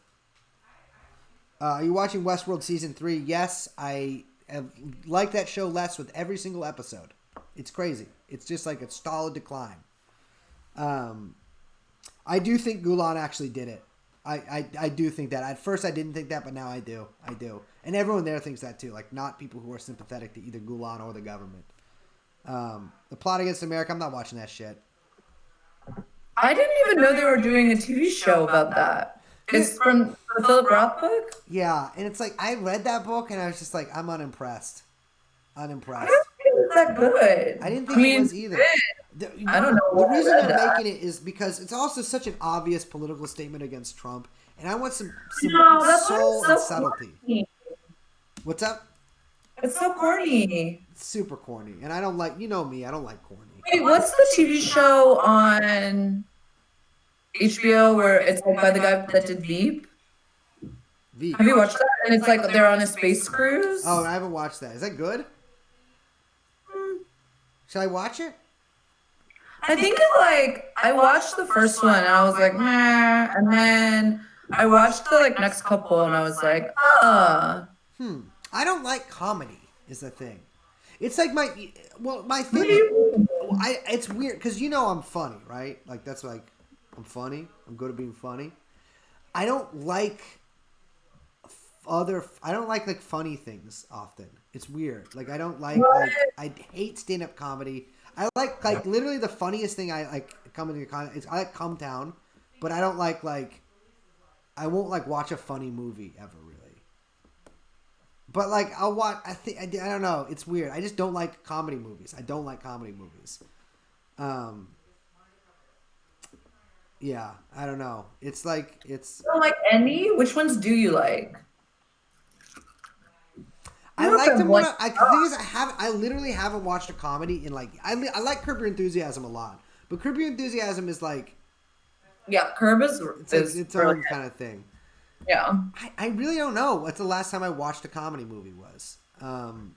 Are you watching Westworld Season 3? Yes, I have liked that show less with every single episode. It's crazy. It's just like a solid decline. I do think Gulen actually did it. I do think that. At first I didn't think that, but now I do. I do. And everyone there thinks that too. Like, not people who are sympathetic to either Gulen or the government. The Plot Against America, I'm not watching that shit. I didn't even know they were doing a TV show about that. It's from the Philip Roth book? Yeah, and it's like, I read that book and I was just like, I'm unimpressed. Unimpressed. I don't think it was that good. I didn't think it was either. I don't know. The reason they're making it is because it's also such an obvious political statement against Trump, and I want some soul and subtlety. Corny. What's up? It's so corny. It's super corny, and I don't like. You know me, I don't like corny. Wait, what's the TV show on HBO where it's like by the guy that did Veep? Veep. Have you watched that? And it's like they're on a space cruise. Oh, I haven't watched that. Is that good? Should I watch it? I think I watched the first one and I was like, meh, and then I watched the next couple and I was like, I don't like comedy. Is the thing. It's like my thing. It's weird because I'm funny, right? Like that's like I'm funny. I'm good at being funny. I don't like like funny things often. It's weird. Like I don't like I hate stand-up comedy. I like literally the funniest thing I like comedy comedy is I like Come Town, but I don't like I won't watch a funny movie ever really. But I'll watch. I don't know. It's weird. I just don't like comedy movies. I don't like comedy movies. Yeah, I don't know. It's it's. You don't like any? Which ones do you like? I like them. The thing is, I literally haven't watched a comedy in I like Curb Your Enthusiasm a lot, but Curb Your Enthusiasm is Curb is its own kind of thing. Yeah. I really don't know what's the last time I watched a comedy movie was. Come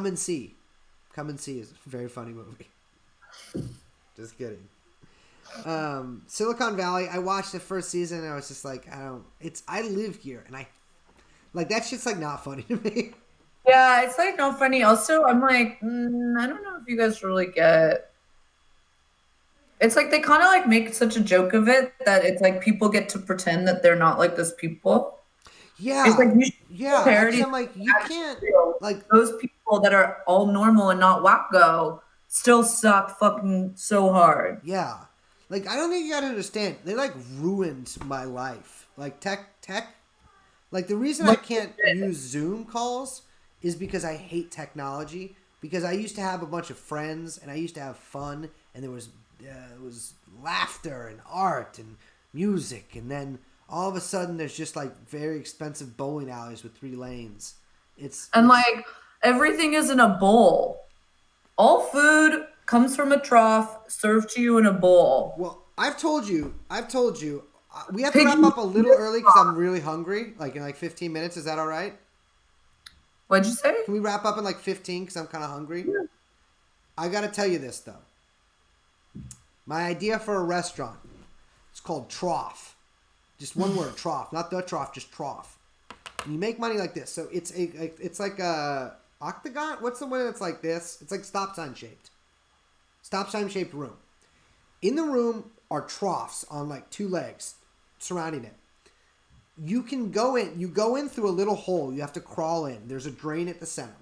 and See. Come and See is a very funny movie. Just kidding. Silicon Valley, I watched the first season and I was just like, I live here and that shit's not funny to me. Yeah, it's not funny. Also, I'm I don't know if you guys really get. It's they kind of make such a joke of it that it's people get to pretend that they're not like those people. Yeah. It's yeah. parody. I'm you can't those people that are all normal and not wacko still suck fucking so hard. Yeah. I don't think you gotta understand. They ruined my life. Tech. The reason I can't use Zoom calls is because I hate technology. Because I used to have a bunch of friends and I used to have fun and there was laughter and art and music, and then all of a sudden there's just very expensive bowling alleys with 3 lanes. Everything is in a bowl. All food comes from a trough, served to you in a bowl. Well, I've told you. We have to wrap up a little early because I'm really hungry. In 15 minutes, is that all right? What'd you say? Can we wrap up in 15 because I'm kind of hungry? Yeah. I got to tell you this though. My idea for a restaurant. It's called Trough. Just one word, Trough, not the trough, just Trough. And you make money like this. So it's like a octagon. What's the one that's like this? It's stop sign shaped. Stop sign shaped room. In the room are troughs on 2 legs surrounding it. You can go in. You go in through a little hole. You have to crawl in. There's a drain at the center,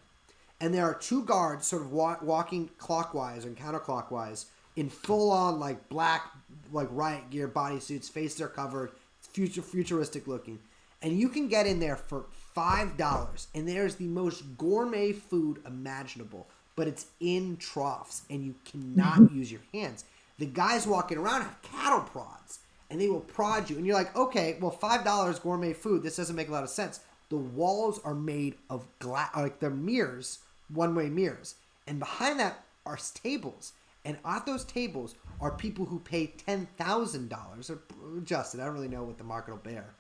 and there are 2 guards sort of walking clockwise and counterclockwise in full on black riot gear bodysuits. Faces are covered. It's futuristic looking, and you can get in there for $5, and there's the most gourmet food imaginable, but it's in troughs, and you cannot use your hands. The guys walking around have cattle prods, and they will prod you, and you're like, okay, well, $5 gourmet food, this doesn't make a lot of sense. The walls are made of glass, like they're mirrors, one-way mirrors, and behind that are tables, and at those tables are people who pay $10,000, or adjusted, I don't really know what the market will bear,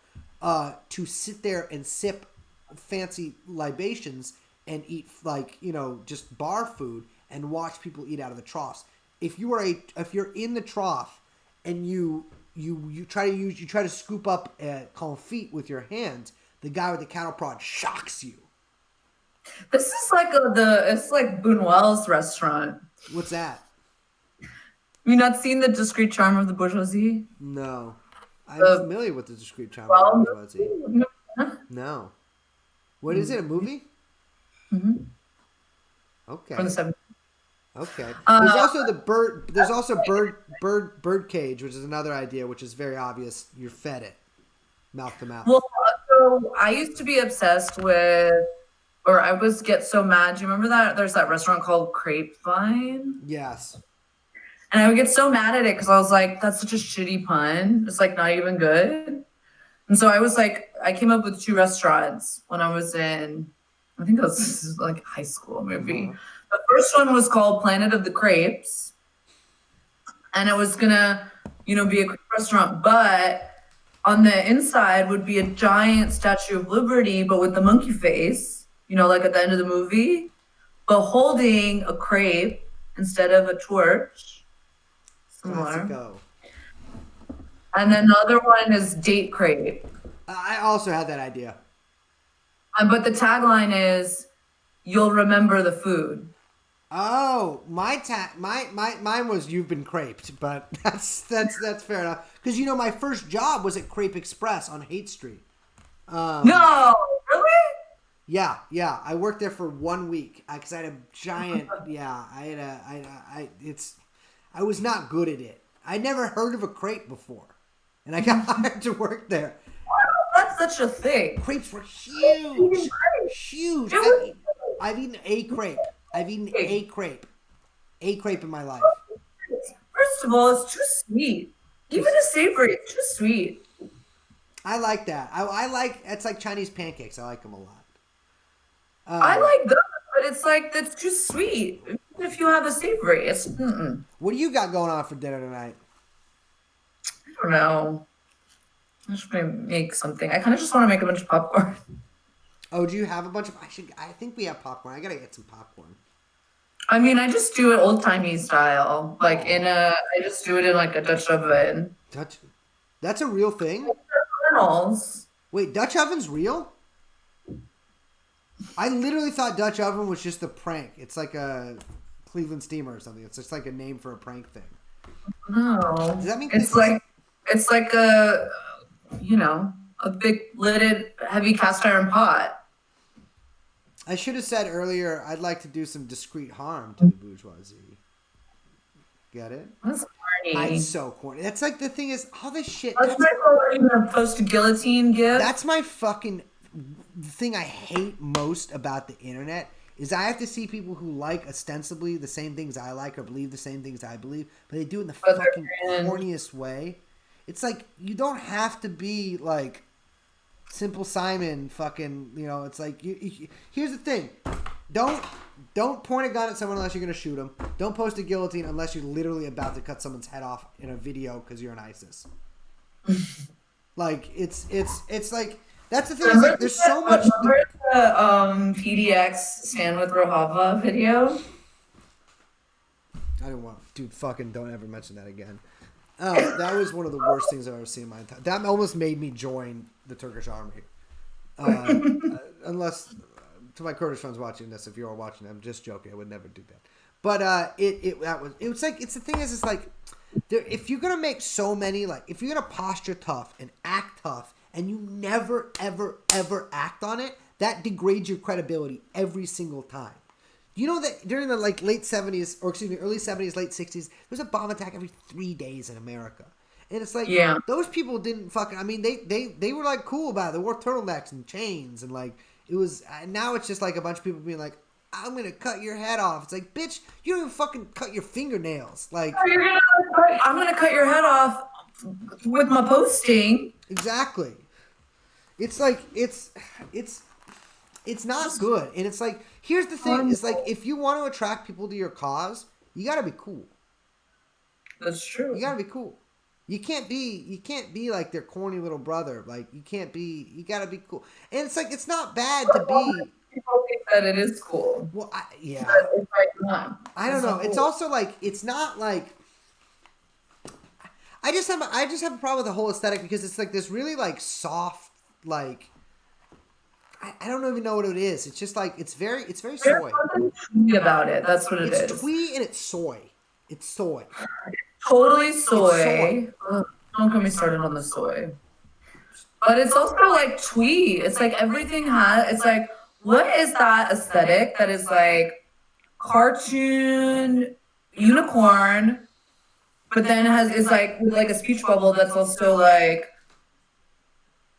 to sit there and sip fancy libations and eat, like, you know, just bar food and watch people eat out of the troughs. If you're in the trough and you try to scoop up confit with your hands, the guy with the cattle prod shocks you. This is like it's like Buñuel's restaurant. What's that? You not seen The Discreet Charm of the Bourgeoisie? No. I'm familiar with The Discreet Charm of the Bourgeoisie. No. What is it, a movie? Mm-hmm. Okay. From the 70s. Okay. There's also the bird. There's also bird cage, which is another idea, which is very obvious. You're fed it, mouth to mouth. Well, so I used to be obsessed with, or I was get so mad. Do you remember that? There's that restaurant called Grapevine. Yes. And I would get so mad at it because I was like, that's such a shitty pun. It's like not even good. And so I was like, I came up with 2 restaurants when I was in, I think it was like high school maybe. Uh-huh. The first one was called Planet of the Crepes. And it was gonna, be a crepe restaurant, but on the inside would be a giant Statue of Liberty, but with the monkey face, like at the end of the movie, but holding a crepe instead of a torch. Similar. Classico. And then the other one is Date Crepe. I also had that idea. But the tagline is, "You'll remember the food." Oh, mine was "You've been creped," but that's fair enough. Because my first job was at Crepe Express on Haight Street. No, really? Yeah. I worked there for 1 week because I had a giant. I was not good at it. I'd never heard of a crepe before, and I got hired to work there. Wow, that's such a thing. Crepes were huge, huge. I've eaten a crepe. I've eaten a crepe in my life. First of all, it's too sweet. Even a savory, it's too sweet. I like that. I like, it's like Chinese pancakes. I like them a lot. I like those, but it's like, that's too sweet. Even if you have a savory, it's, What do you got going on for dinner tonight? I don't know. I'm just going to make something. I kind of just want to make a bunch of popcorn. Oh, do you have a bunch of... I think we have popcorn. I gotta get some popcorn. I mean, I just do it old-timey style. Like I just do it in like a Dutch oven. That's a real thing? Kernels. Wait, Dutch oven's real? I literally thought Dutch oven was just a prank. It's like a Cleveland steamer or something. It's just like a name for a prank thing. No. Does that mean... It's like a, a big lidded heavy cast iron pot. I should have said earlier, I'd like to do some discreet harm to the bourgeoisie. Get it? That's corny. It's so corny. That's like, the thing is, all this shit. That's my post guillotine gift. That's my fucking thing I hate most about the internet is I have to see people who like ostensibly the same things I like or believe the same things I believe, but they do it in the fucking corniest way. It's like, you don't have to be like Simple Simon fucking, it's like, here's the thing. Don't point a gun at someone unless you're going to shoot them. Don't post a guillotine unless you're literally about to cut someone's head off in a video because you're an ISIS. Like, it's like, that's the thing. Is like, there's so much. Remember the PDX Stand with Rojava video? I didn't want, dude, fucking don't ever mention that again. That was one of the worst things I've ever seen in my entire. That almost made me join the Turkish army. Unless, to my Kurdish friends watching this, if you are watching, I'm just joking. I would never do that. But it's the thing is, it's like, if you're gonna make so many, like, if you're gonna posture tough and act tough, and you never ever ever act on it, that degrades your credibility every single time. You know that during the late 70s, or excuse me, early 70s, late 60s, there was a bomb attack every 3 days in America. And it's like, Yeah. those people didn't fucking, I mean, they were like cool about it. They wore turtlenecks and chains and like, it was, now it's just like a bunch of people being like, I'm going to cut your head off. It's like, bitch, you don't even fucking cut your fingernails. Like, I'm going to cut your head off with my posting. Exactly. It's like, it's not good. And it's like, here's the thing. It's like, if you want to attract people to your cause, you got to be cool. That's true. You got to be cool. You can't be like their corny little brother. Like, you got to be cool. And it's like, it's not bad to be. People think that it is cool. Well, yeah. But it's like, not. I don't know. Cool. It's also like, it's not like, I just have a problem with the whole aesthetic because it's like this really like soft, like, I don't even know what it is. It's just like, it's very soy. There's something twee about it. That's what it is. It's twee and it's soy. It's soy. Totally soy. Don't get me started on the soy. But it's also like twee. It's like everything it's like, what is that aesthetic that is like cartoon unicorn, but then is like a speech bubble that's also like,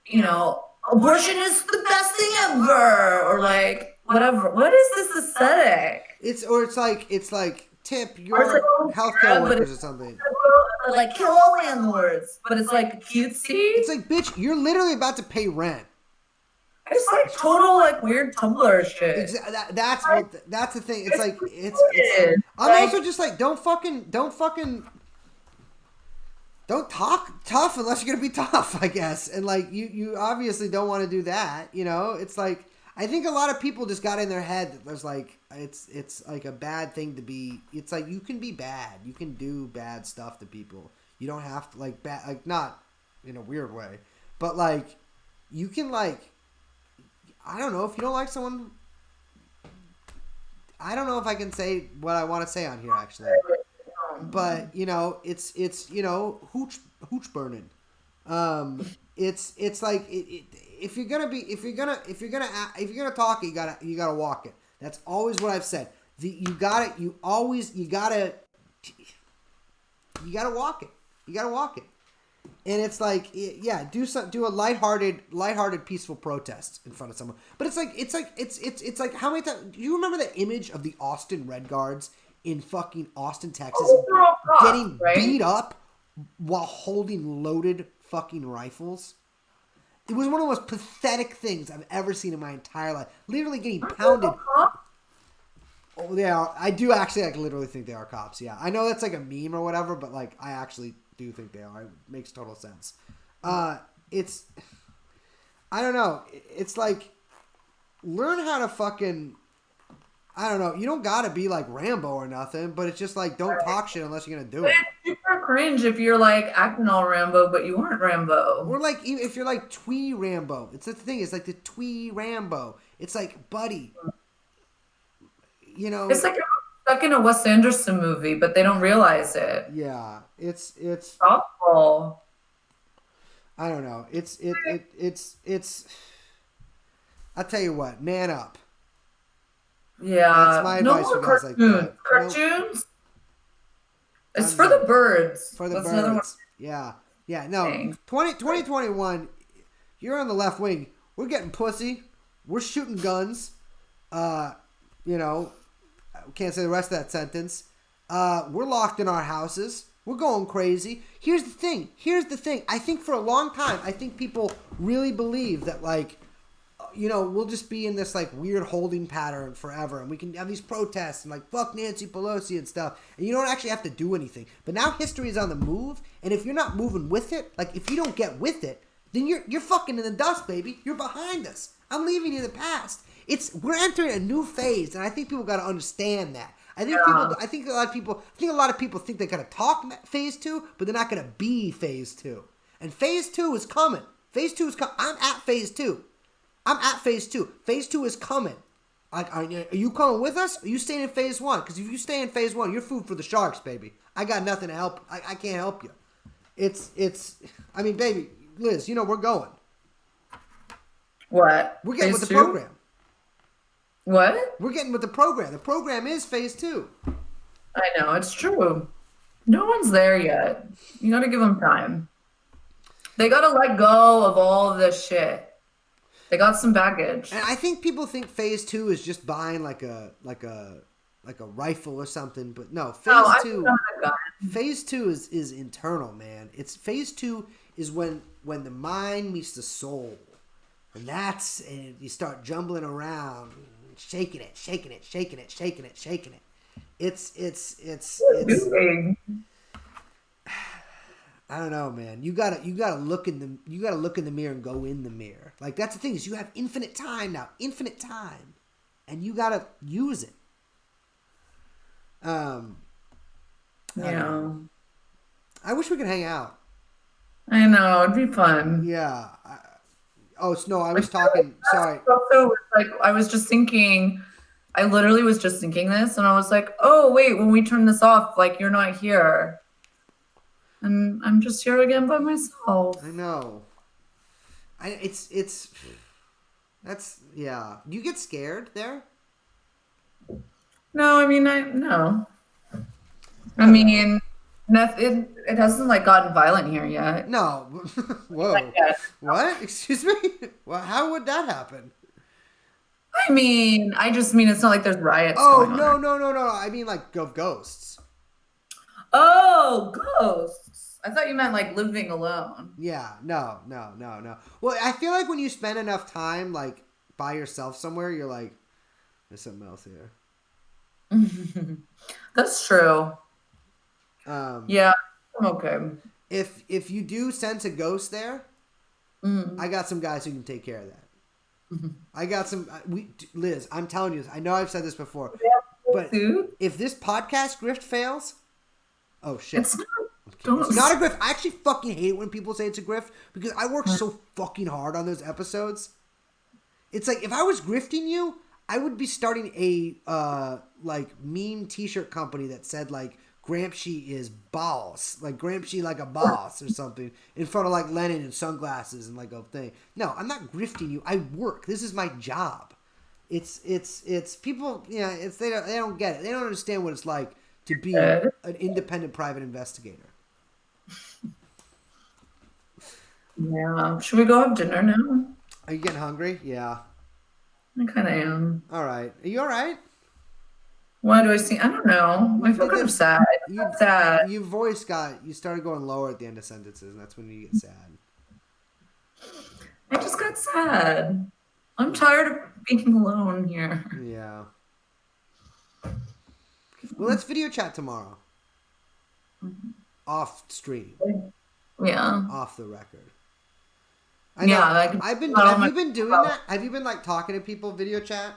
you know, abortion is the best thing ever, or like whatever. What is this aesthetic? It's like tip your healthcare workers or something. Like kill all landlords, but it's like cutesy. It's like, bitch, you're literally about to pay rent. It's like total like weird Tumblr shit. That's the thing. It's like it's I'm like, also just like don't talk tough unless you're gonna be tough, I guess. And like you obviously don't want to do that, you know? It's like I think a lot of people just got in their head that there's like it's like a bad thing to be. It's like you can be bad. You can do bad stuff to people. You don't have to like not in a weird way, but like you can like I don't know if you don't like someone. I don't know if I can say what I want to say on here actually. But you know, it's you know hooch burning. It's like if you're gonna talk, you gotta walk it. That's always what I've said. You gotta walk it. You gotta walk it. And it's like do a lighthearted peaceful protest in front of someone. But it's like how many times do you remember the image of the Austin Red Guards in fucking Austin, Texas, getting beat up while holding loaded fucking rifles? It was one of the most pathetic things I've ever seen in my entire life. Literally getting pounded. Oh, they are. I do actually like literally think they are cops. Yeah, I know that's like a meme or whatever, but like I actually do think they are. It makes total sense. It's I don't know. It's like learn how to fucking. I don't know. You don't gotta be like Rambo or nothing, but it's just like don't talk shit unless you're gonna do it. It's super cringe if you're like acting all Rambo, but you aren't Rambo. Or like if you're like twee Rambo. It's the thing. It's like the twee Rambo. It's like buddy. You know. It's like you're stuck in a Wes Anderson movie, but they don't realize it. Yeah, it's awful. I don't know. It's. I'll tell you what. Man up. Yeah, that's my advice no more for guys like that. Cartoons. It's for the birds. For the birds. Yeah. No. 2021. You're on the left wing. We're getting pussy. We're shooting guns. You know, can't say the rest of that sentence. We're locked in our houses. We're going crazy. Here's the thing. I think for a long time, I think people really believe that like. You know, we'll just be in this like weird holding pattern forever, and we can have these protests and like fuck Nancy Pelosi and stuff, and you don't actually have to do anything. But now history is on the move, and if you're not moving with it, like if you don't get with it, then you're fucking in the dust, baby. You're behind us. I'm leaving you in the past. We're entering a new phase, and I think people got to understand that. I think a lot of people think they gotta talk phase 2, but they're not gonna be phase 2. And phase 2 is coming. Phase 2 is coming. I'm at phase 2. Phase 2 is coming. Are you coming with us? Or are you staying in phase 1? Because if you stay in phase 1, you're food for the sharks, baby. I got nothing to help. I can't help you. I mean, baby, Liz, you know we're going. What? We're getting phase with the 2? program. What? We're getting with the program. The program is phase 2. I know, it's true. No one's there yet. You gotta give them time. They gotta let go of all of this shit. They got some baggage. And I think people think phase 2 is just buying like a rifle or something, but no, phase two is internal, man. It's phase 2 is when the mind meets the soul. And you start jumbling around, shaking it. It's I don't know, man. You gotta look in the mirror and go in the mirror. Like, that's the thing, is you have infinite time now, and you gotta use it. Yeah. I wish we could hang out. I know, it'd be fun. Yeah. I was talking. Sorry. Also, like, I was just thinking. I literally was just thinking this, and I was like, "Oh wait, when we turn this off, like, you're not here." And I'm just here again by myself. I know. That's yeah. Do you get scared there? No, I mean, no. I mean, nothing. It hasn't like gotten violent here yet. No. Whoa. What? Excuse me? Well, how would that happen? I just mean it's not like there's riots. Oh, going no, on. no. I mean, like, ghosts. Oh, ghosts. I thought you meant like living alone. Yeah, no. Well, I feel like when you spend enough time, like, by yourself somewhere, you're like, there's something else here. That's true. Yeah, I'm okay. If you do sense a ghost there, I got some guys who can take care of that. I got some. Liz, I'm telling you this. I know I've said this before, but if this podcast grift fails, oh shit. It's not a grift. I actually fucking hate it when people say it's a grift, because I work so fucking hard on those episodes. It's like, if I was grifting you, I would be starting a like meme t-shirt company that said like Gramsci is boss, like Gramsci like a boss or something, in front of like Lenin and sunglasses and like a thing. No, I'm not grifting you. I work. This is my job. It's people, they don't get it. They don't understand what it's like to be an independent private investigator. Yeah. Should we go have dinner now? Are you getting hungry? Yeah. I kind of am. All right. Are you all right? Why do I see? I don't know. I feel kind of sad. Sad. Your voice you started going lower at the end of sentences, and that's when you get sad. I just got sad. I'm tired of being alone here. Yeah. Well, let's video chat tomorrow. Off stream. Yeah. Off the record. Have you been doing that? Have you been like talking to people video chat?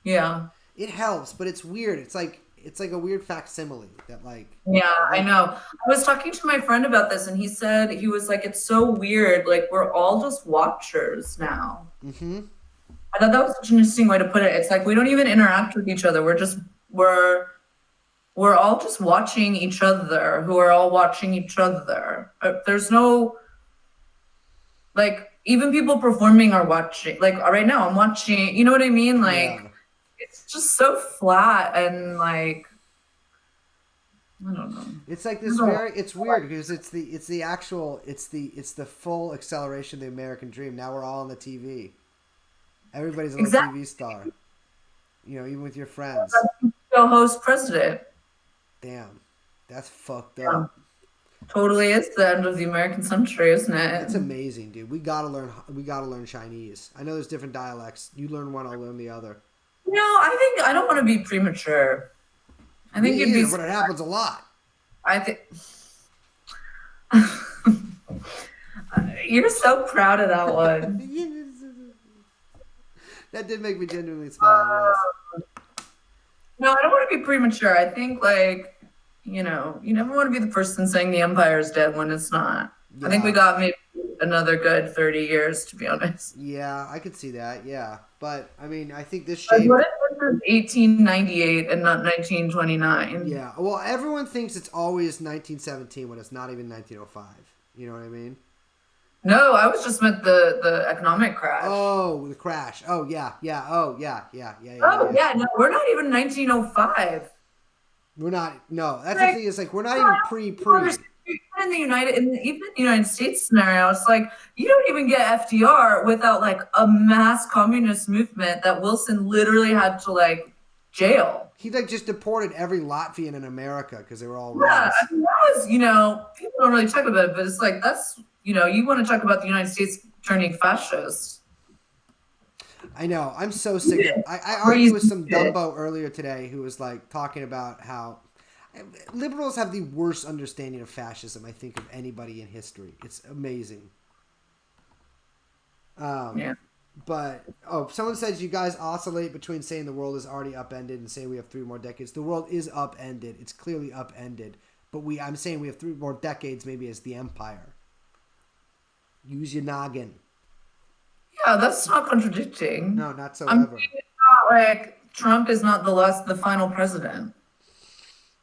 Yeah. It helps, but it's weird. It's like a weird facsimile that like. Yeah, I know. I was talking to my friend about this, and he said, he was like, it's so weird. Like, we're all just watchers now. Mm-hmm. I thought that was such an interesting way to put it. It's like, we don't even interact with each other. We're all just watching each other, who are all watching each other. There's no, like, even people performing are watching. Like, right now I'm watching, you know what I mean? Like, it's just so flat and like, I don't know. It's like this it's weird because it's the full acceleration of the American dream. Now we're all on the TV. Everybody's on the TV star. Even with your friends. Co-host president. Damn. That's fucked up. Totally is the end of the American century, isn't it? That's amazing, dude. We gotta learn Chinese. I know there's different dialects. You learn one, I'll learn the other. No, I don't want to be premature. I think it'd be, but it happens a lot. I think you're so proud of that one. That did make me genuinely smile. No, I don't want to be premature. I think, like, you never want to be the person saying the empire's dead when it's not. Yeah. I think we got maybe another good 30 years, to be honest. Yeah, I could see that. Yeah, but I mean, I think this shape. What if this is 1898 and not 1929? Yeah, well, everyone thinks it's always 1917 when it's not even 1905. You know what I mean? No, I was just meant the economic crash. Oh, the crash. Oh, yeah. Oh, yeah. No, we're not even 1905. We're not. No, that's Like, the thing. Is like we're not even pre. even in the United States scenario, it's like you don't even get FDR without like a mass communist movement that Wilson literally had to like jail. He like just deported every Latvian in America because they were all Yeah, rats. I mean, that was, you know, people don't really talk about it, but it's like that's, you know, you want to talk about the United States turning fascist. I know. I'm so sick of. I argued with some Dumbo earlier today who was like talking about how liberals have the worst understanding of fascism, I think, of anybody in history. It's amazing. Yeah. But, someone says you guys oscillate between saying the world is already upended and saying we have 3 more decades. The world is upended. It's clearly upended. But I'm saying we have 3 more decades maybe as the empire. Use your noggin. Yeah, that's not contradicting. No, not so I'm ever. saying it's not like Trump is not the final president.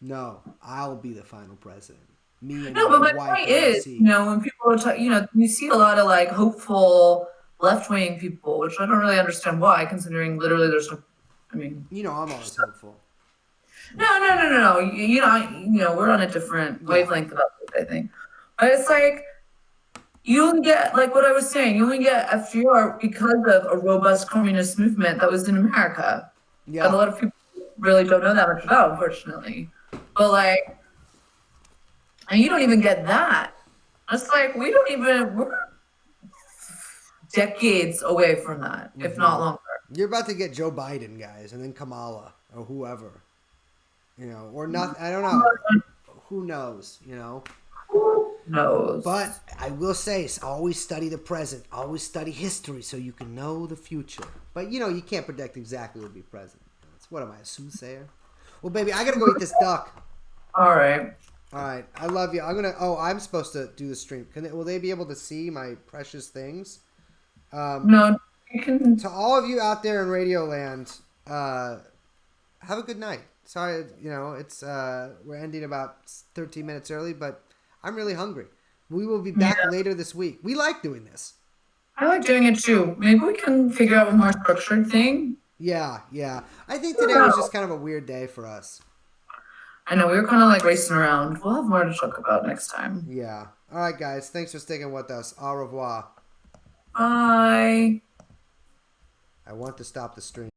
No, I'll be the final president. Me and No, my but my wife point is, you know, when people are you know, you see a lot of like hopeful left-wing people, which I don't really understand why, considering literally there's no, I mean, you know, I'm always hopeful. No. You know, we're on a different wavelength about this, I think. But it's like you only get, like what I was saying, you only get FDR because of a robust communist movement that was in America. Yeah. That a lot of people really don't know that much about, unfortunately. But like, and you don't even get that. It's like we're decades away from that, if not longer. You're about to get Joe Biden, guys, and then Kamala or whoever, you know, or not. I don't know. Who knows? You know. Who knows? But I will say, always study the present. Always study history so you can know the future. But you know, you can't predict exactly what will be present. What am I, a soothsayer? Well, baby, I gotta go eat this duck. All right. I love you. I'm supposed to do the stream. Will they be able to see my precious things? No, you can. To all of you out there in Radio Land, have a good night. Sorry, you know, it's we're ending about 13 minutes early, but I'm really hungry. We will be back later this week. We like doing this. I like doing it too. Maybe we can figure out a more structured thing. Yeah. I think today was just kind of a weird day for us. I know, we were kind of like racing around. We'll have more to talk about next time. Yeah. All right, guys. Thanks for sticking with us. Au revoir. Bye. I want to stop the stream.